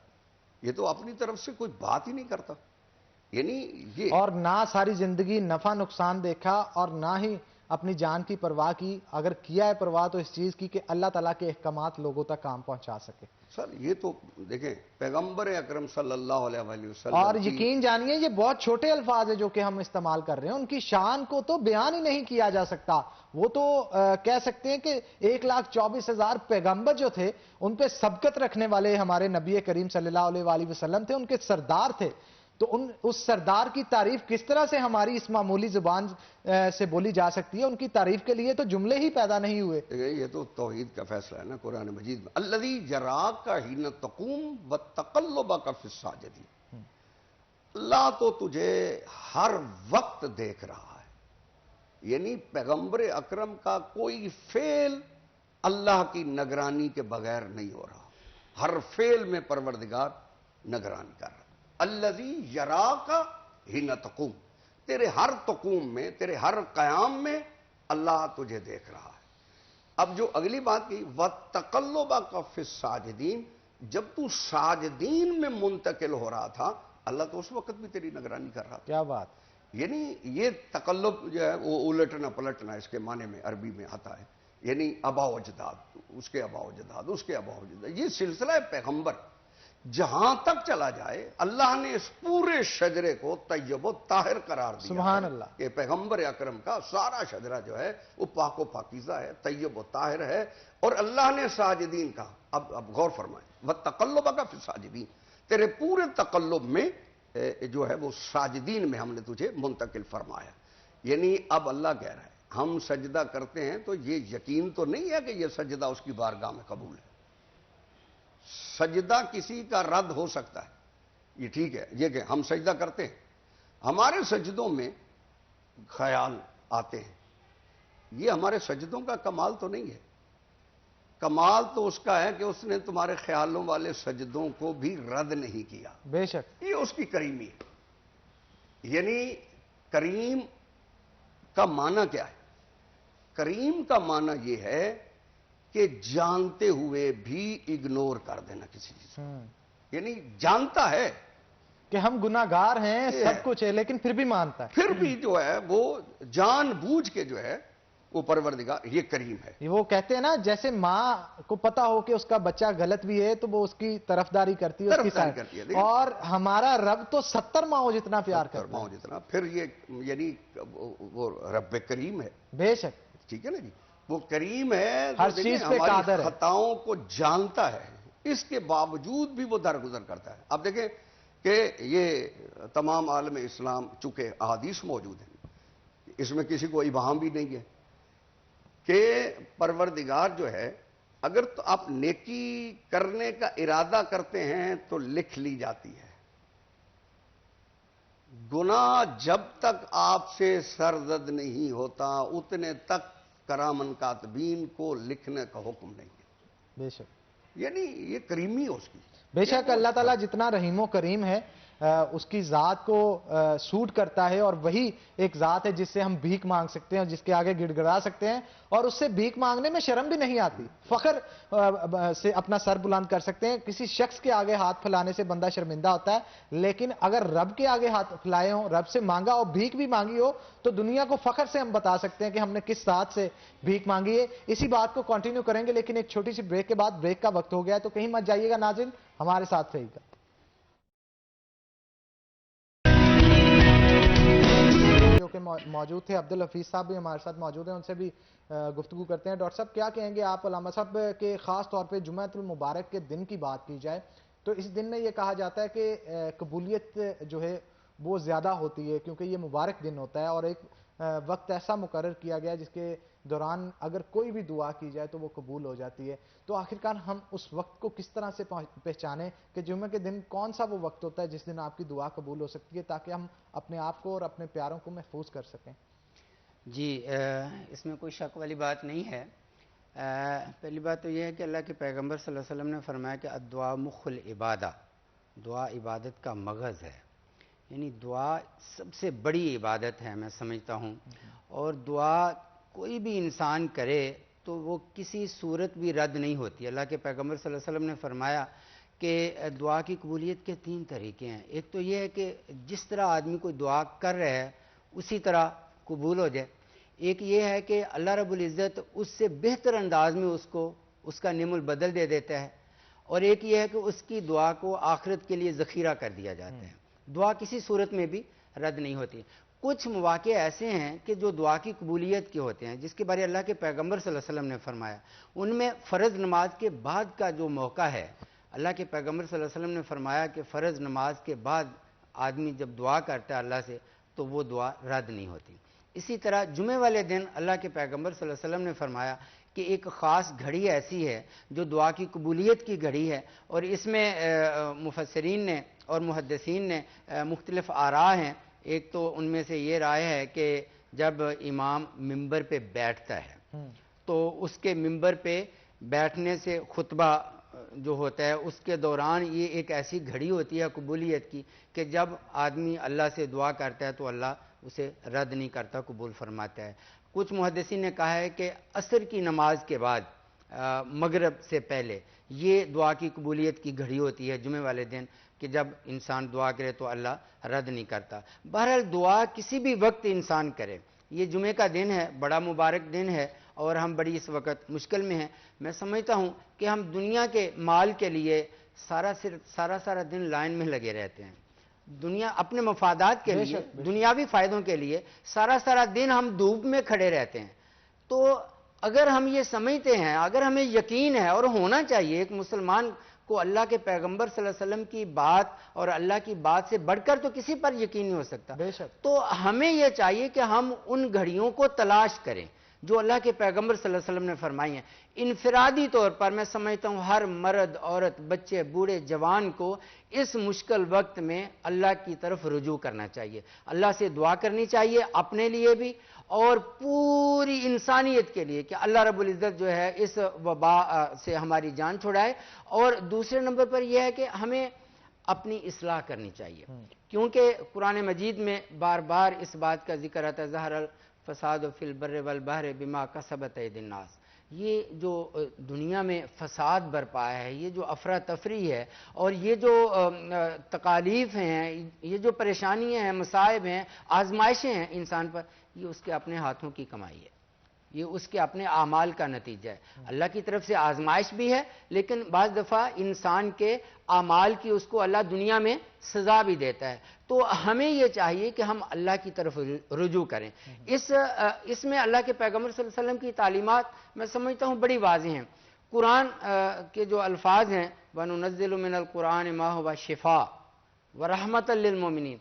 یہ تو اپنی طرف سے کوئی بات ہی نہیں کرتا. یعنی یہ اور نہ ساری زندگی نفع نقصان دیکھا اور نہ ہی اپنی جان کی پرواہ کی. اگر کیا ہے پرواہ تو اس چیز کی کہ اللہ تعالیٰ کے احکامات لوگوں تک کام پہنچا سکے. سر یہ تو دیکھیں پیغمبر اکرم صلی اللہ علیہ وآلہ وسلم اور یقین جانیے یہ بہت چھوٹے الفاظ ہیں جو کہ ہم استعمال کر رہے ہیں، ان کی شان کو تو بیان ہی نہیں کیا جا سکتا. وہ تو کہہ سکتے ہیں کہ 1,24,000 پیغمبر جو تھے ان پہ سبقت رکھنے والے ہمارے نبی کریم صلی اللہ علیہ وآلہ وسلم تھے، ان کے سردار تھے. تو اس سردار کی تعریف کس طرح سے ہماری اس معمولی زبان سے بولی جا سکتی ہے؟ ان کی تعریف کے لیے تو جملے ہی پیدا نہیں ہوئے. یہ تو توحید کا فیصلہ ہے نا قرآن مجید میں. الذی یراک حین تقوم وتقلبک فی الساجدین، اللہ تو تجھے ہر وقت دیکھ رہا ہے. یعنی پیغمبر اکرم کا کوئی فعل اللہ کی نگرانی کے بغیر نہیں ہو رہا، ہر فعل میں پروردگار نگرانی کر رہا. الذی یراک حین تقوم، تیرے ہر تقوم میں، تیرے ہر قیام میں اللہ تجھے دیکھ رہا ہے. اب جو اگلی بات کی وَتَقَلُّبَكَ فِي السَّاجِدِينَ، جب تو ساجدین میں منتقل ہو رہا تھا اللہ تو اس وقت بھی تیری نگرانی کر رہا تھا. کیا بات. یعنی یہ تقلب جو ہے وہ الٹنا پلٹنا اس کے معنی میں عربی میں آتا ہے. یعنی ابا و اجداد، اس کے ابا و اجداد، اس کے ابا و اجداد، یہ سلسلہ ہے پیغمبر جہاں تک چلا جائے. اللہ نے اس پورے شجرے کو طیب و طاہر قرار دیا. سبحان اللہ. کہ پیغمبر اکرم کا سارا شجرہ جو ہے وہ پاک و پاکیزہ ہے، طیب و طاہر ہے. اور اللہ نے ساجدین کا اب غور فرمائیں وَتَقَلُّبَكَ فِي السَّاجِدِينَ، تیرے پورے تقلب میں جو ہے وہ ساجدین میں ہم نے تجھے منتقل فرمایا. یعنی اب اللہ کہہ رہا ہے ہم سجدہ کرتے ہیں تو یہ یقین تو نہیں ہے کہ یہ سجدہ اس کی بارگاہ میں قبول ہے. سجدہ کسی کا رد ہو سکتا ہے، یہ ٹھیک ہے. یہ کہ ہم سجدہ کرتے ہیں، ہمارے سجدوں میں خیال آتے ہیں، یہ ہمارے سجدوں کا کمال تو نہیں ہے. کمال تو اس کا ہے کہ اس نے تمہارے خیالوں والے سجدوں کو بھی رد نہیں کیا. بے شک یہ اس کی کریمی ہے. یعنی کریم کا معنی کیا ہے؟ کریم کا معنی یہ ہے کہ جانتے ہوئے بھی اگنور کر دینا کسی چیز کو. یعنی جانتا ہے کہ ہم گناہگار ہیں، سب کچھ ہے، لیکن پھر بھی مانتا ہے. پھر بھی جو ہے وہ جان بوجھ کے جو ہے وہ پروردگار یہ کریم ہے. وہ کہتے ہیں نا جیسے ماں کو پتا ہو کہ اس کا بچہ غلط بھی ہے تو وہ اس کی طرفداری کرتی ہے, اس کی سائڈ کرتی ہے, اور ہمارا رب تو 70 ماؤں جتنا پیار کرتا ہے. 70 ماؤں جتنا. پھر یہ یعنی وہ رب کریم ہے. بے شک. ٹھیک ہے نا جی, وہ کریم ہے, ہر چیز پہ قادر ہے, ہماری خطاؤں کو جانتا ہے, اس کے باوجود بھی وہ درگزر کرتا ہے. اب دیکھیں کہ یہ تمام عالم اسلام چونکہ احادیث موجود ہیں, اس میں کسی کو ابہام بھی نہیں ہے کہ پروردگار جو ہے اگر تو آپ نیکی کرنے کا ارادہ کرتے ہیں تو لکھ لی جاتی ہے. گناہ جب تک آپ سے سرزد نہیں ہوتا اتنے تک کرامن کاتبین کو لکھنے کا حکم نہیں ہے. بے شک. یعنی یہ کریمی ہے اس کی. بے شک اللہ تعالیٰ جتنا رحیم و کریم ہے اس کی ذات کو سوٹ کرتا ہے, اور وہی ایک ذات ہے جس سے ہم بھیک مانگ سکتے ہیں اور جس کے آگے گڑ گڑا سکتے ہیں, اور اس سے بھیک مانگنے میں شرم بھی نہیں آتی, فخر سے اپنا سر بلند کر سکتے ہیں. کسی شخص کے آگے ہاتھ پھیلانے سے بندہ شرمندہ ہوتا ہے, لیکن اگر رب کے آگے ہاتھ پھیلائے ہوں, رب سے مانگا اور بھیک بھی مانگی ہو, تو دنیا کو فخر سے ہم بتا سکتے ہیں کہ ہم نے کس ذات سے بھیک مانگی ہے. اسی بات کو کنٹینیو کریں گے, لیکن ایک چھوٹی سی بریک کے بعد. بریک کا وقت ہو گیا ہے تو کہیں مت جائیے گا ناظرین, ہمارے ساتھ رہیے گا. کہ موجود تھے عبدالحفیظ صاحب بھی ہمارے ساتھ موجود ہیں, ان سے بھی گفتگو کرتے ہیں. ڈاکٹر صاحب کیا کہیں گے آپ علامہ صاحب کے خاص طور پہ جمعۃ المبارک کے دن کی بات کی جائے تو اس دن میں یہ کہا جاتا ہے کہ قبولیت جو ہے وہ زیادہ ہوتی ہے کیونکہ یہ مبارک دن ہوتا ہے, اور ایک وقت ایسا مقرر کیا گیا جس کے دوران اگر کوئی بھی دعا کی جائے تو وہ قبول ہو جاتی ہے. تو آخرکار ہم اس وقت کو کس طرح سے پہچانیں کہ جمعہ کے دن کون سا وہ وقت ہوتا ہے جس دن آپ کی دعا قبول ہو سکتی ہے, تاکہ ہم اپنے آپ کو اور اپنے پیاروں کو محفوظ کر سکیں؟ جی اس میں کوئی شک والی بات نہیں ہے. پہلی بات تو یہ ہے کہ اللہ کے پیغمبر صلی اللہ علیہ وسلم نے فرمایا کہ الدعاء مخ العبادہ, دعا عبادت کا مغز ہے, یعنی دعا سب سے بڑی عبادت ہے میں سمجھتا ہوں. اور دعا کوئی بھی انسان کرے تو وہ کسی صورت بھی رد نہیں ہوتی. اللہ کے پیغمبر صلی اللہ علیہ وسلم نے فرمایا کہ دعا کی قبولیت کے 3 طریقے ہیں. ایک تو یہ ہے کہ جس طرح آدمی کوئی دعا کر رہا ہے اسی طرح قبول ہو جائے. ایک یہ ہے کہ اللہ رب العزت اس سے بہتر انداز میں اس کا نعم البدل دے دیتا ہے. اور ایک یہ ہے کہ اس کی دعا کو آخرت کے لیے ذخیرہ کر دیا جاتا ہے. دعا کسی صورت میں بھی رد نہیں ہوتی. کچھ مواقع ایسے ہیں کہ جو دعا کی قبولیت کے ہوتے ہیں جس کے بارے اللہ کے پیغمبر صلی اللہ علیہ وسلم نے فرمایا. ان میں فرض نماز کے بعد کا جو موقع ہے, اللہ کے پیغمبر صلی اللہ علیہ وسلم نے فرمایا کہ فرض نماز کے بعد آدمی جب دعا کرتا ہے اللہ سے تو وہ دعا رد نہیں ہوتی. اسی طرح جمعے والے دن اللہ کے پیغمبر صلی اللہ علیہ وسلم نے فرمایا کہ ایک خاص گھڑی ایسی ہے جو دعا کی قبولیت کی گھڑی ہے, اور اس میں مفسرین نے اور محدثین نے مختلف آراء ہیں. ایک تو ان میں سے یہ رائے ہے کہ جب امام ممبر پہ بیٹھتا ہے تو اس کے ممبر پہ بیٹھنے سے خطبہ جو ہوتا ہے اس کے دوران یہ ایک ایسی گھڑی ہوتی ہے قبولیت کی کہ جب آدمی اللہ سے دعا کرتا ہے تو اللہ اسے رد نہیں کرتا, قبول فرماتا ہے. کچھ محدثین نے کہا ہے کہ عصر کی نماز کے بعد مغرب سے پہلے یہ دعا کی قبولیت کی گھڑی ہوتی ہے جمعے والے دن کہ جب انسان دعا کرے تو اللہ رد نہیں کرتا. بہرحال دعا کسی بھی وقت انسان کرے, یہ جمعے کا دن ہے, بڑا مبارک دن ہے, اور ہم بڑی اس وقت مشکل میں ہیں. میں سمجھتا ہوں کہ ہم دنیا کے مال کے لیے سارا دن لائن میں لگے رہتے ہیں. دنیا اپنے مفادات کے لیے, دنیاوی فائدوں کے لیے سارا دن ہم دھوپ میں کھڑے رہتے ہیں. تو اگر ہم یہ سمجھتے ہیں, اگر ہمیں یقین ہے, اور ہونا چاہیے ایک مسلمان کو اللہ کے پیغمبر صلی اللہ علیہ وسلم کی بات اور اللہ کی بات سے بڑھ کر تو کسی پر یقین نہیں ہو سکتا, تو ہمیں یہ چاہیے کہ ہم ان گھڑیوں کو تلاش کریں جو اللہ کے پیغمبر صلی اللہ علیہ وسلم نے فرمائی ہیں. انفرادی طور پر میں سمجھتا ہوں ہر مرد, عورت, بچے, بوڑھے, جوان کو اس مشکل وقت میں اللہ کی طرف رجوع کرنا چاہیے, اللہ سے دعا کرنی چاہیے اپنے لیے بھی اور پوری انسانیت کے لیے کہ اللہ رب العزت جو ہے اس وبا سے ہماری جان چھڑائے. اور دوسرے نمبر پر یہ ہے کہ ہمیں اپنی اصلاح کرنی چاہیے, کیونکہ قرآن مجید میں بار بار اس بات کا ذکر آتا ہے ظہر الفساد فی البر والبحر بما کسبت ایدی الناس. یہ جو دنیا میں فساد برپا ہے, یہ جو افراتفری ہے, اور یہ جو تکالیف ہیں, یہ جو پریشانیاں ہیں, مصائب ہیں, آزمائشیں ہیں انسان پر, یہ اس کے اپنے ہاتھوں کی کمائی ہے. یہ اس کے اپنے اعمال کا نتیجہ ہے. اللہ کی طرف سے آزمائش بھی ہے، لیکن بعض دفعہ انسان کے اعمال کی اس کو اللہ دنیا میں سزا بھی دیتا ہے. تو ہمیں یہ چاہیے کہ ہم اللہ کی طرف رجوع کریں. اس میں اللہ کے پیغمبر صلی اللہ علیہ وسلم کی تعلیمات میں سمجھتا ہوں بڑی واضح ہیں. قرآن کے جو الفاظ ہیں وَنُنَزِّلُ مِنَ الْقُرْآنِ مَا هُوَ شِفَاءٌ وَرَحْمَةً لِّلْمُؤْمِنِينَ.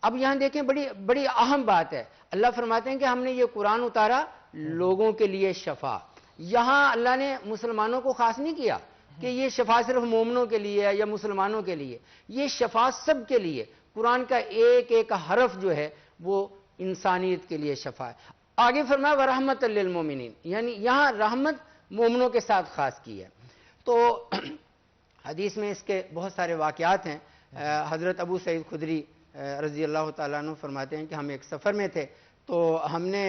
اب یہاں دیکھیں بڑی اہم بات ہے. اللہ فرماتے ہیں کہ ہم نے یہ قرآن اتارا لوگوں کے لیے شفا. یہاں اللہ نے مسلمانوں کو خاص نہیں کیا کہ یہ شفا صرف مومنوں کے لیے ہے یا مسلمانوں کے لیے. یہ شفا سب کے لیے. قرآن کا ایک ایک حرف جو ہے وہ انسانیت کے لیے شفا ہے. آگے فرمایا وَرَحْمَةً لِّلْمُؤْمِنِينَ، یعنی یہاں رحمت مومنوں کے ساتھ خاص کی ہے. تو حدیث میں اس کے بہت سارے واقعات ہیں. حضرت ابو سعید خدری رضی اللہ تعالیٰ عنہ فرماتے ہیں کہ ہم ایک سفر میں تھے، تو ہم نے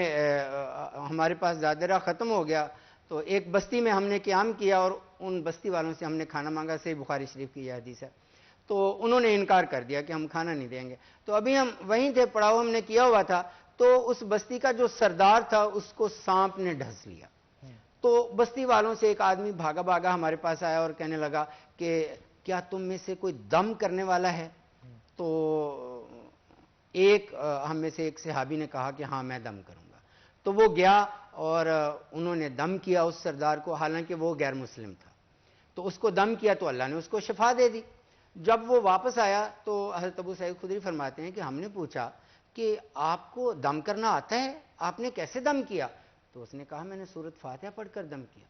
ہمارے پاس زادرہ ختم ہو گیا، تو ایک بستی میں ہم نے قیام کیا اور ان بستی والوں سے ہم نے کھانا مانگا. صحیح بخاری شریف کی یہ حدیث ہے. تو انہوں نے انکار کر دیا کہ ہم کھانا نہیں دیں گے. تو ابھی ہم وہیں تھے، پڑاؤ ہم نے کیا ہوا تھا، تو اس بستی کا جو سردار تھا اس کو سانپ نے ڈھس لیا. تو بستی والوں سے ایک آدمی بھاگا بھاگا ہمارے پاس آیا اور کہنے لگا کہ کیا تم میں سے کوئی دم کرنے والا ہے؟ تو ہم میں سے ایک صحابی نے کہا کہ ہاں میں دم کروں گا. تو وہ گیا اور انہوں نے دم کیا اس سردار کو، حالانکہ وہ غیر مسلم تھا. تو اس کو دم کیا تو اللہ نے اس کو شفا دے دی. جب وہ واپس آیا تو حضرت ابو سعید خدری فرماتے ہیں کہ ہم نے پوچھا کہ آپ کو دم کرنا آتا ہے، آپ نے کیسے دم کیا؟ تو اس نے کہا میں نے سورۃ فاتحہ پڑھ کر دم کیا.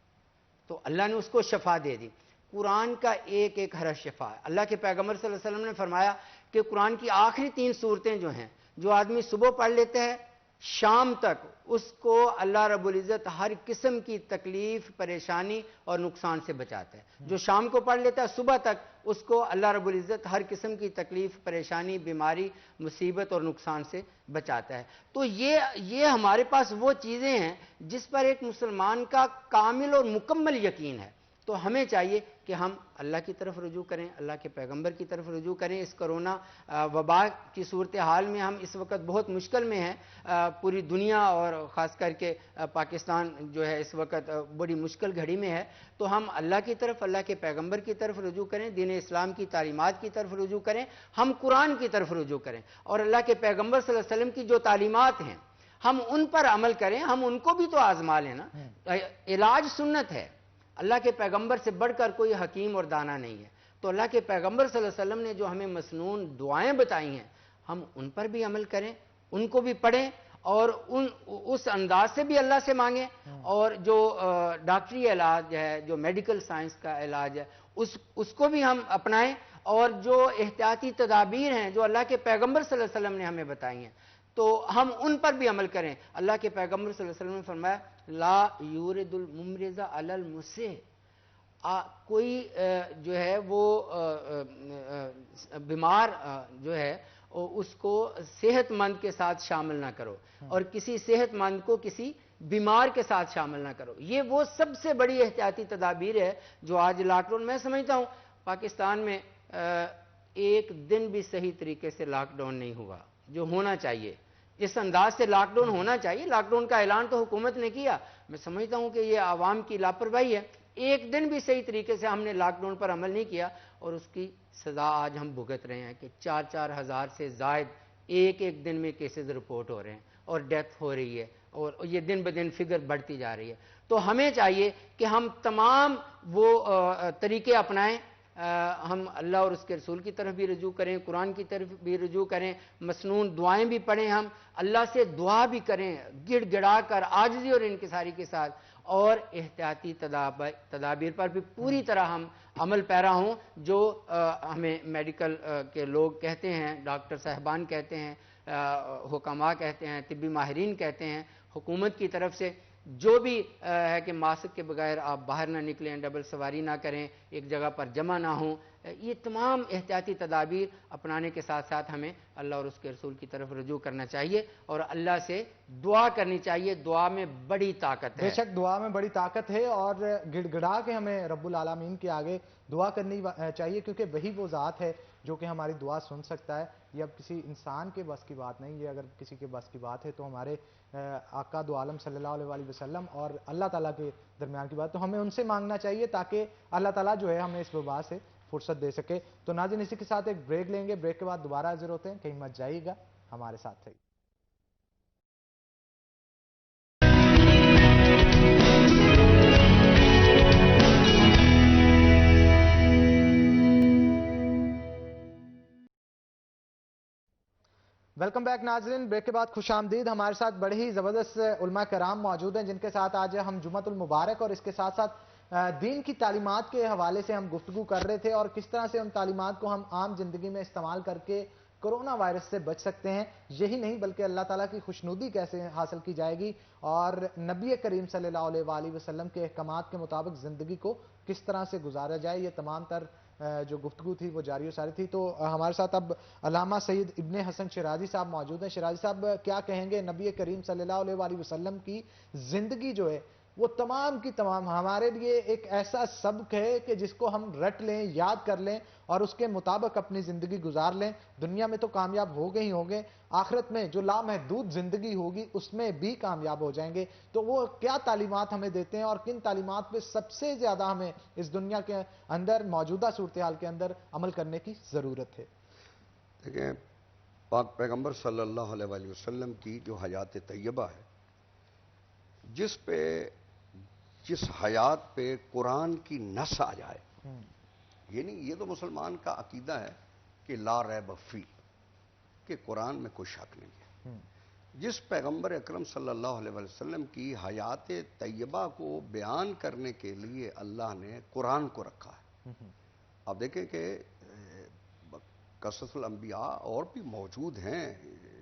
تو اللہ نے اس کو شفا دے دی. قرآن کا ایک ایک حرف شفا ہے. اللہ کے پیغمبر صلی اللہ علیہ وسلم نے فرمایا کہ قرآن کی آخری 3 سورتیں جو ہیں، جو آدمی صبح پڑھ لیتا ہے شام تک اس کو اللہ رب العزت ہر قسم کی تکلیف، پریشانی اور نقصان سے بچاتا ہے. جو شام کو پڑھ لیتا ہے صبح تک اس کو اللہ رب العزت ہر قسم کی تکلیف، پریشانی، بیماری، مصیبت اور نقصان سے بچاتا ہے. تو یہ ہمارے پاس وہ چیزیں ہیں جس پر ایک مسلمان کا کامل اور مکمل یقین ہے. تو ہمیں چاہیے کہ ہم اللہ کی طرف رجوع کریں، اللہ کے پیغمبر کی طرف رجوع کریں. اس کرونا وبا کی صورتحال میں ہم اس وقت بہت مشکل میں ہیں. پوری دنیا اور خاص کر کے پاکستان جو ہے اس وقت بڑی مشکل گھڑی میں ہے. تو ہم اللہ کی طرف، اللہ کے پیغمبر کی طرف رجوع کریں، دین اسلام کی تعلیمات کی طرف رجوع کریں، ہم قرآن کی طرف رجوع کریں اور اللہ کے پیغمبر صلی اللہ علیہ وسلم کی جو تعلیمات ہیں ہم ان پر عمل کریں. ہم ان کو بھی تو آزما لیں نا. علاج سنت ہے. اللہ کے پیغمبر سے بڑھ کر کوئی حکیم اور دانا نہیں ہے. تو اللہ کے پیغمبر صلی اللہ علیہ وسلم نے جو ہمیں مسنون دعائیں بتائی ہیں ہم ان پر بھی عمل کریں، ان کو بھی پڑھیں اور اس انداز سے بھی اللہ سے مانگیں. اور جو ڈاکٹری علاج ہے، جو میڈیکل سائنس کا علاج ہے اس کو بھی ہم اپنائیں. اور جو احتیاطی تدابیر ہیں جو اللہ کے پیغمبر صلی اللہ علیہ وسلم نے ہمیں بتائی ہیں تو ہم ان پر بھی عمل کریں. اللہ کے پیغمبر صلی اللہ علیہ وسلم نے فرمایا لا یورد الممرض علی المسیح. کوئی جو ہے وہ بیمار جو ہے اس کو صحت مند کے ساتھ شامل نہ کرو اور کسی صحت مند کو کسی بیمار کے ساتھ شامل نہ کرو. یہ وہ سب سے بڑی احتیاطی تدابیر ہے جو آج لاک ڈاؤن. میں سمجھتا ہوں پاکستان میں ایک دن بھی صحیح طریقے سے لاک ڈاؤن نہیں ہوا جو ہونا چاہیے. اس انداز سے لاک ڈاؤن ہونا چاہیے. لاک ڈاؤن کا اعلان تو حکومت نے کیا. میں سمجھتا ہوں کہ یہ عوام کی لاپرواہی ہے. ایک دن بھی صحیح طریقے سے ہم نے لاک ڈاؤن پر عمل نہیں کیا اور اس کی سزا آج ہم بھگت رہے ہیں کہ 4-4 ہزار سے زائد ایک دن میں کیسز رپورٹ ہو رہے ہیں اور ڈیتھ ہو رہی ہے اور یہ دن بدن فگر بڑھتی جا رہی ہے. تو ہمیں چاہیے کہ ہم تمام وہ طریقے اپنائیں. ہم اللہ اور اس کے رسول کی طرف بھی رجوع کریں، قرآن کی طرف بھی رجوع کریں، مسنون دعائیں بھی پڑھیں، ہم اللہ سے دعا بھی کریں گڑ گڑا کر عاجزی اور انکساری کے ساتھ. اور احتیاطی تدابیر پر بھی پوری طرح ہم عمل پیرا ہوں جو ہمیں میڈیکل کے لوگ کہتے ہیں، ڈاکٹر صاحبان کہتے ہیں، حکماء کہتے ہیں، طبی ماہرین کہتے ہیں، حکومت کی طرف سے جو بھی ہے کہ ماسک کے بغیر آپ باہر نہ نکلیں، ڈبل سواری نہ کریں، ایک جگہ پر جمع نہ ہوں. یہ تمام احتیاطی تدابیر اپنانے کے ساتھ ساتھ ہمیں اللہ اور اس کے رسول کی طرف رجوع کرنا چاہیے اور اللہ سے دعا کرنی چاہیے. دعا میں بڑی طاقت ہے. بے شک دعا میں بڑی طاقت ہے اور گڑ گڑا کے ہمیں رب العالمین کے آگے دعا کرنی چاہیے کیونکہ وہی وہ ذات ہے جو کہ ہماری دعا سن سکتا ہے. یہ اب کسی انسان کے بس کی بات نہیں, یہ اگر کسی کے بس کی بات ہے تو ہمارے آقا دو عالم صلی اللہ علیہ وسلم اور اللہ تعالیٰ کے درمیان کی بات, تو ہمیں ان سے مانگنا چاہیے تاکہ اللہ تعالیٰ جو ہے ہمیں اس وبا سے فرصت دے سکے. تو ناظرین اسی کے ساتھ ایک بریک لیں گے, بریک کے بعد دوبارہ حاضر ہوتے ہیں, کہیں مت جائیے گا, ہمارے ساتھ رہیے. ویلکم بیک ناظرین, بریک کے بعد خوش آمدید. ہمارے ساتھ بڑے ہی زبردست علماء کرام موجود ہیں جن کے ساتھ آج ہم جمعۃ المبارک اور اس کے ساتھ ساتھ دین کی تعلیمات کے حوالے سے ہم گفتگو کر رہے تھے, اور کس طرح سے ان تعلیمات کو ہم عام زندگی میں استعمال کر کے کرونا وائرس سے بچ سکتے ہیں. یہی نہیں بلکہ اللہ تعالیٰ کی خوشنودی کیسے حاصل کی جائے گی, اور نبی کریم صلی اللہ علیہ وآلہ وسلم کے احکامات کے مطابق زندگی کو کس طرح سے گزارا جائے, یہ تمام تر جو گفتگو تھی وہ جاری و ساری تھی. تو ہمارے ساتھ اب علامہ سید ابن حسن شیرازی صاحب موجود ہیں. شیرازی صاحب کیا کہیں گے, نبی کریم صلی اللہ علیہ وآلہ وسلم کی زندگی جو ہے وہ تمام کی تمام ہمارے لیے ایک ایسا سبق ہے کہ جس کو ہم رٹ لیں, یاد کر لیں اور اس کے مطابق اپنی زندگی گزار لیں. دنیا میں تو کامیاب ہو گئے ہی ہوں گے, آخرت میں جو لامحدود زندگی ہوگی اس میں بھی کامیاب ہو جائیں گے. تو وہ کیا تعلیمات ہمیں دیتے ہیں اور کن تعلیمات پہ سب سے زیادہ ہمیں اس دنیا کے اندر موجودہ صورتحال کے اندر عمل کرنے کی ضرورت ہے؟ دیکھیں, پاک پیغمبر صلی اللہ علیہ وآلہ وسلم کی جو حیات طیبہ ہے, جس حیات پہ قرآن کی نص آ جائے, یعنی یہ تو مسلمان کا عقیدہ ہے کہ لا ریب فی, کہ قرآن میں کوئی شک نہیں ہے. جس پیغمبر اکرم صلی اللہ علیہ وسلم کی حیات طیبہ کو بیان کرنے کے لیے اللہ نے قرآن کو رکھا ہے. اب دیکھیں کہ قصص الانبیاء اور بھی موجود ہیں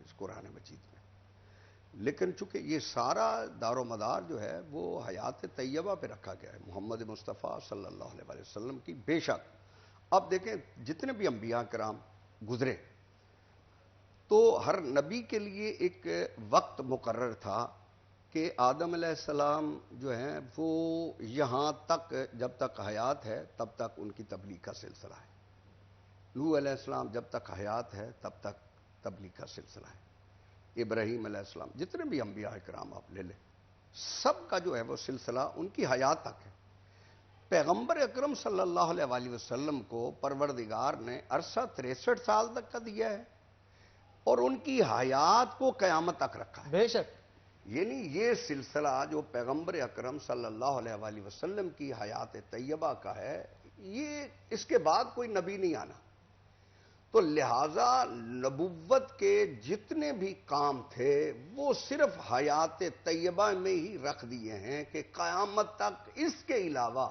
اس قرآن مجید میں, لیکن چونکہ یہ سارا دار و مدار جو ہے وہ حیات طیبہ پہ رکھا گیا ہے, محمد مصطفیٰ صلی اللہ علیہ وسلم کی. بے شک اب دیکھیں جتنے بھی انبیاء کرام گزرے تو ہر نبی کے لیے ایک وقت مقرر تھا کہ آدم علیہ السلام جو ہیں وہ یہاں تک جب تک حیات ہے تب تک ان کی تبلیغ کا سلسلہ ہے. نوح علیہ السلام جب تک حیات ہے تب تک تبلیغ کا سلسلہ ہے. ابراہیم علیہ السلام, جتنے بھی انبیاء کرام آپ لے لیں, سب کا جو ہے وہ سلسلہ ان کی حیات تک ہے. پیغمبر اکرم صلی اللہ علیہ وآلہ وسلم کو پروردگار نے عرصہ 63 سال تک کا دیا ہے اور ان کی حیات کو قیامت تک رکھا ہے. بے شک, یعنی یہ سلسلہ جو پیغمبر اکرم صلی اللہ علیہ وآلہ وسلم کی حیات طیبہ کا ہے, یہ اس کے بعد کوئی نبی نہیں آنا. تو لہٰذا نبوت کے جتنے بھی کام تھے وہ صرف حیات طیبہ میں ہی رکھ دیے ہیں کہ قیامت تک اس کے علاوہ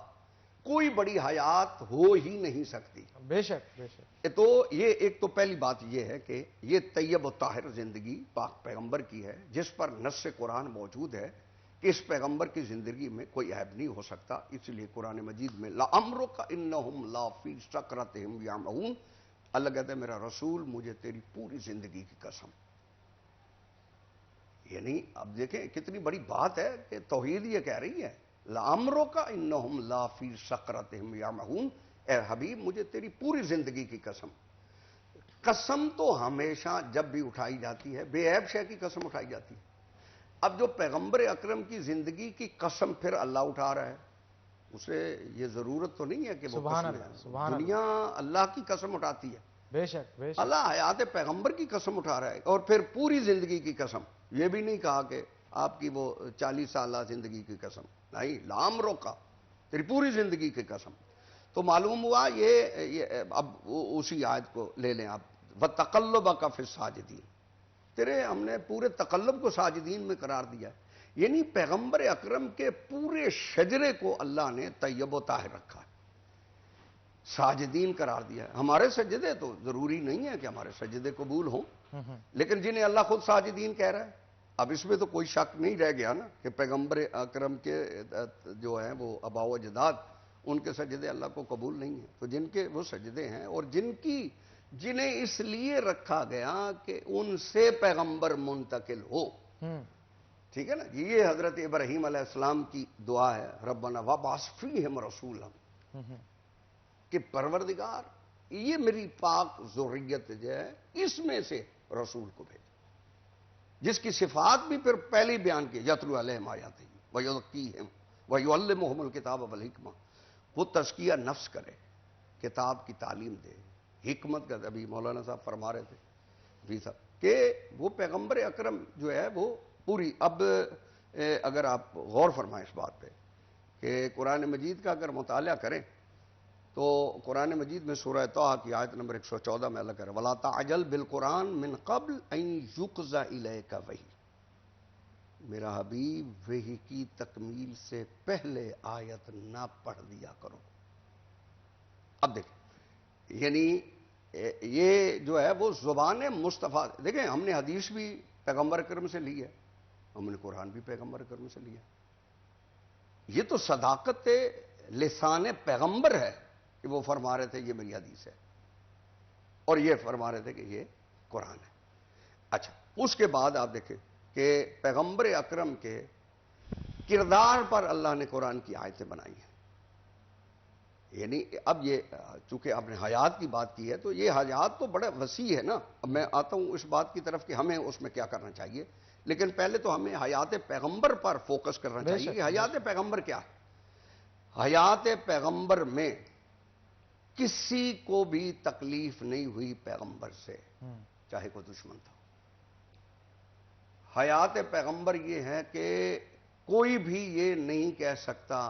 کوئی بڑی حیات ہو ہی نہیں سکتی. بے شک, بے شک. تو یہ ایک تو پہلی بات یہ ہے کہ یہ طیب و طاہر زندگی پاک پیغمبر کی ہے, جس پر نص قرآن موجود ہے کہ اس پیغمبر کی زندگی میں کوئی عیب نہیں ہو سکتا. اس لیے قرآن مجید میں لَعَمْرُكَ إِنَّهُمْ لَا فِي سَكْرَتِهِمْ يَعْمَهُونَ, اللہ کہتے ہیں میرا رسول مجھے تیری پوری زندگی کی قسم. یعنی اب دیکھیں کتنی بڑی بات ہے کہ توحید یہ کہہ رہی ہے لَعَمْرُكَ إِنَّهُمْ لَا فِي سَكْرَتِهِمْ يَعْمَهُونَ, اے حبیب مجھے تیری پوری زندگی کی قسم. قسم تو ہمیشہ جب بھی اٹھائی جاتی ہے بے عیب شے کی قسم اٹھائی جاتی ہے. اب جو پیغمبر اکرم کی زندگی کی قسم پھر اللہ اٹھا رہا ہے, اسے یہ ضرورت تو نہیں ہے کہ وہ سبحان قسم اللہ, سبحان دنیا اللہ کی قسم اٹھاتی ہے. بے شک, بے شک. اللہ حیات پیغمبر کی قسم اٹھا رہا ہے اور پھر پوری زندگی کی قسم. یہ بھی نہیں کہا کہ آپ کی وہ 40 سالہ زندگی کی قسم, نہیں, لَعَمْرُكَ تیری پوری زندگی کی قسم. تو معلوم ہوا یہ اب اسی آیت کو لے لیں آپ, وَتَقَلُّبَكَ فِي السَّاجِدِينَ, تیرے ہم نے پورے تقلب کو ساجدین میں قرار دیا ہے. یعنی پیغمبر اکرم کے پورے شجرے کو اللہ نے طیب و طاہر رکھا ہے, ساجدین قرار دیا ہے. ہمارے سجدے تو ضروری نہیں ہے کہ ہمارے سجدے قبول ہوں, لیکن جنہیں اللہ خود ساجدین کہہ رہا ہے, اب اس میں تو کوئی شک نہیں رہ گیا نا کہ پیغمبر اکرم کے جو ہیں وہ آباء و اجداد, ان کے سجدے اللہ کو قبول نہیں ہیں. تو جن کے وہ سجدے ہیں اور جنہیں اس لیے رکھا گیا کہ ان سے پیغمبر منتقل ہو, ٹھیک ہے نا, یہ حضرت ابراہیم علیہ السلام کی دعا ہے, ربنا وابعث فیہم رسولا, کہ پروردگار یہ میری پاک ذریت جو ہے اس میں سے رسول کو بھیجا، جس کی صفات بھی پھر پہلے ہی بیان کی، یتلو علیہم آیاتہ ویزکیہم ویعلمہم الکتاب والحکمہ، وہ تزکیہ نفس کرے، کتاب کی تعلیم دے، حکمت کا، ابھی مولانا صاحب فرما رہے تھے بھی صاحب کہ وہ پیغمبر اکرم جو ہے وہ پوری، اب اگر آپ غور فرمائیں اس بات پہ کہ قرآن مجید کا اگر مطالعہ کریں تو قرآن مجید میں سورہ طٰہٰ کی آیت نمبر 114 میں اللہ کہہ رہا ہے وَلَا تَعْجَلْ بِالْقُرْآنِ مِنْ قَبْلِ أَن يُقْضَى إِلَيْكَ وَحْيٌ، میرا حبیب وحی کی تکمیل سے پہلے آیت نہ پڑھ دیا کرو۔ اب دیکھیں، یعنی یہ جو ہے وہ زبان مصطفیٰ، دیکھیں ہم نے حدیث بھی پیغمبر اکرم سے لی ہے، ہم نے قرآن بھی پیغمبر اکرم سے لیا، یہ تو صداقت لسان پیغمبر ہے کہ وہ فرما رہے تھے یہ میری حدیث ہے، اور یہ فرما رہے تھے کہ یہ قرآن ہے۔ اچھا، اس کے بعد آپ دیکھیں کہ پیغمبر اکرم کے کردار پر اللہ نے قرآن کی آیتیں بنائی ہیں، یعنی اب یہ چونکہ آپ نے حیات کی بات کی ہے تو یہ حیات تو بڑا وسیع ہے نا، اب میں آتا ہوں اس بات کی طرف کہ ہمیں اس میں کیا کرنا چاہیے، لیکن پہلے تو ہمیں حیات پیغمبر پر فوکس کرنا چاہیے کہ حیات پیغمبر کیا ہے۔ حیات پیغمبر میں کسی کو بھی تکلیف نہیں ہوئی پیغمبر سے، چاہے کوئی دشمن تھا۔ حیات پیغمبر یہ ہے کہ کوئی بھی یہ نہیں کہہ سکتا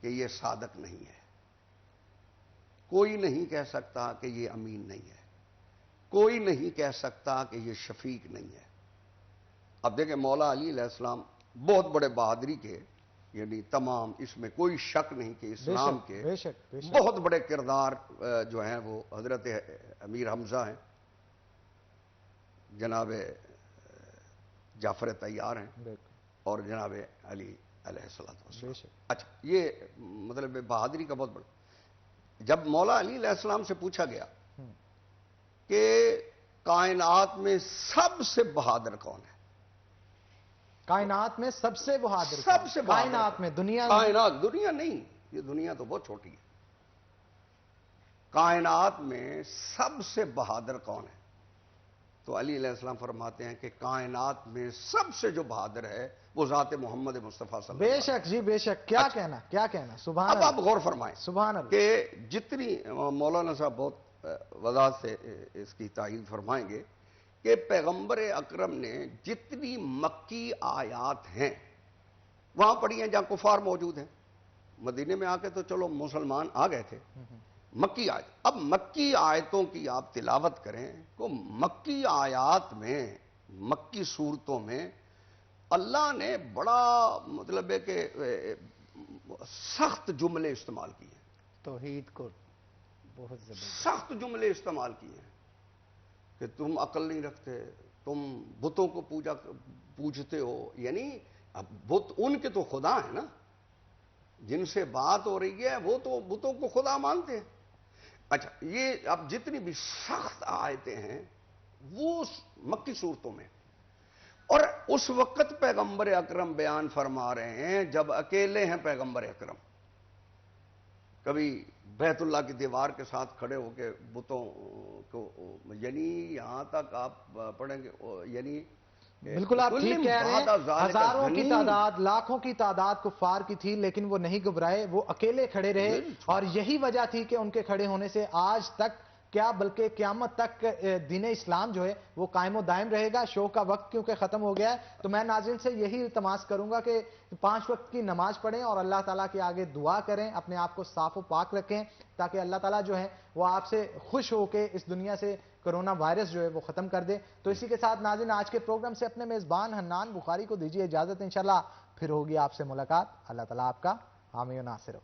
کہ یہ صادق نہیں ہے، کوئی نہیں کہہ سکتا کہ یہ امین نہیں ہے، کوئی نہیں کہہ سکتا کہ یہ شفیق نہیں ہے۔ اب دیکھیں مولا علی علیہ السلام بہت بڑے بہادری کے، یعنی تمام اس میں کوئی شک نہیں کہ اسلام کے بہت بڑے کردار جو ہیں وہ حضرت امیر حمزہ ہیں، جناب جعفر طیار ہیں، اور جناب علی علیہ السلام۔ اچھا، یہ مطلب بہادری کا بہت بڑا۔ جب مولا علی علیہ السلام سے پوچھا گیا کہ کائنات میں سب سے بہادر کون ہے، کائنات میں سب سے بہادر، سب سے بہادر، کائنات میں، دنیا نہیں، یہ دنیا تو بہت چھوٹی ہے، کائنات میں سب سے بہادر کون ہے؟ تو علی علیہ السلام فرماتے ہیں کہ کائنات میں سب سے جو بہادر ہے وہ ذات محمد مصطفیٰ صلی اللہ علیہ وسلم۔ بے شک جی، بے شک، کیا کہنا، کیا کہنا، سبحان اللہ۔ اب آپ غور فرمائیں سبحان اللہ کہ جتنی مولانا صاحب بہت وضاحت سے اس کی تائید فرمائیں گے کہ پیغمبر اکرم نے جتنی مکی آیات ہیں وہاں پڑھی ہیں جہاں کفار موجود ہیں، مدینے میں آ کے تو چلو مسلمان آ گئے تھے، مکی آیت، اب مکی آیتوں کی آپ تلاوت کریں تو مکی آیات میں، مکی صورتوں میں اللہ نے بڑا مطلب ہے کہ سخت جملے استعمال کیے ہیں، توحید کو بہت زبردست سخت جملے استعمال کیے ہیں کہ تم عقل نہیں رکھتے، تم بتوں کو پوجتے ہو، یعنی اب بت ان کے تو خدا ہیں نا، جن سے بات ہو رہی ہے وہ تو بتوں کو خدا مانتے ہیں۔ اچھا، یہ اب جتنی بھی سخت آیتیں ہیں وہ مکی صورتوں میں، اور اس وقت پیغمبر اکرم بیان فرما رہے ہیں جب اکیلے ہیں پیغمبر اکرم، کبھی بیت اللہ کی دیوار کے ساتھ کھڑے ہو کے بتوں کو، یعنی یہاں تک آپ پڑھیں گے، یعنی بالکل آپ ٹھیک کہہ رہے ہیں، ہزاروں کی تعداد، لاکھوں کی تعداد کفار کی تھی، لیکن وہ نہیں گھبرائے، وہ اکیلے کھڑے رہے، اور یہی وجہ تھی کہ ان کے کھڑے ہونے سے آج تک کیا بلکہ قیامت تک دین اسلام جو ہے وہ قائم و دائم رہے گا۔ شو کا وقت کیونکہ ختم ہو گیا ہے، تو میں ناظرین سے یہی التماس کروں گا کہ 5 وقت کی نماز پڑھیں اور اللہ تعالیٰ کے آگے دعا کریں، اپنے آپ کو صاف و پاک رکھیں تاکہ اللہ تعالیٰ جو ہے وہ آپ سے خوش ہو کے اس دنیا سے کرونا وائرس جو ہے وہ ختم کر دے۔ تو اسی کے ساتھ ناظرین آج کے پروگرام سے اپنے میزبان حنان بخاری کو دیجیے اجازت، انشاءاللہ پھر ہوگی آپ سے ملاقات۔ اللہ تعالیٰ آپ کا حامی و ناصر ہو۔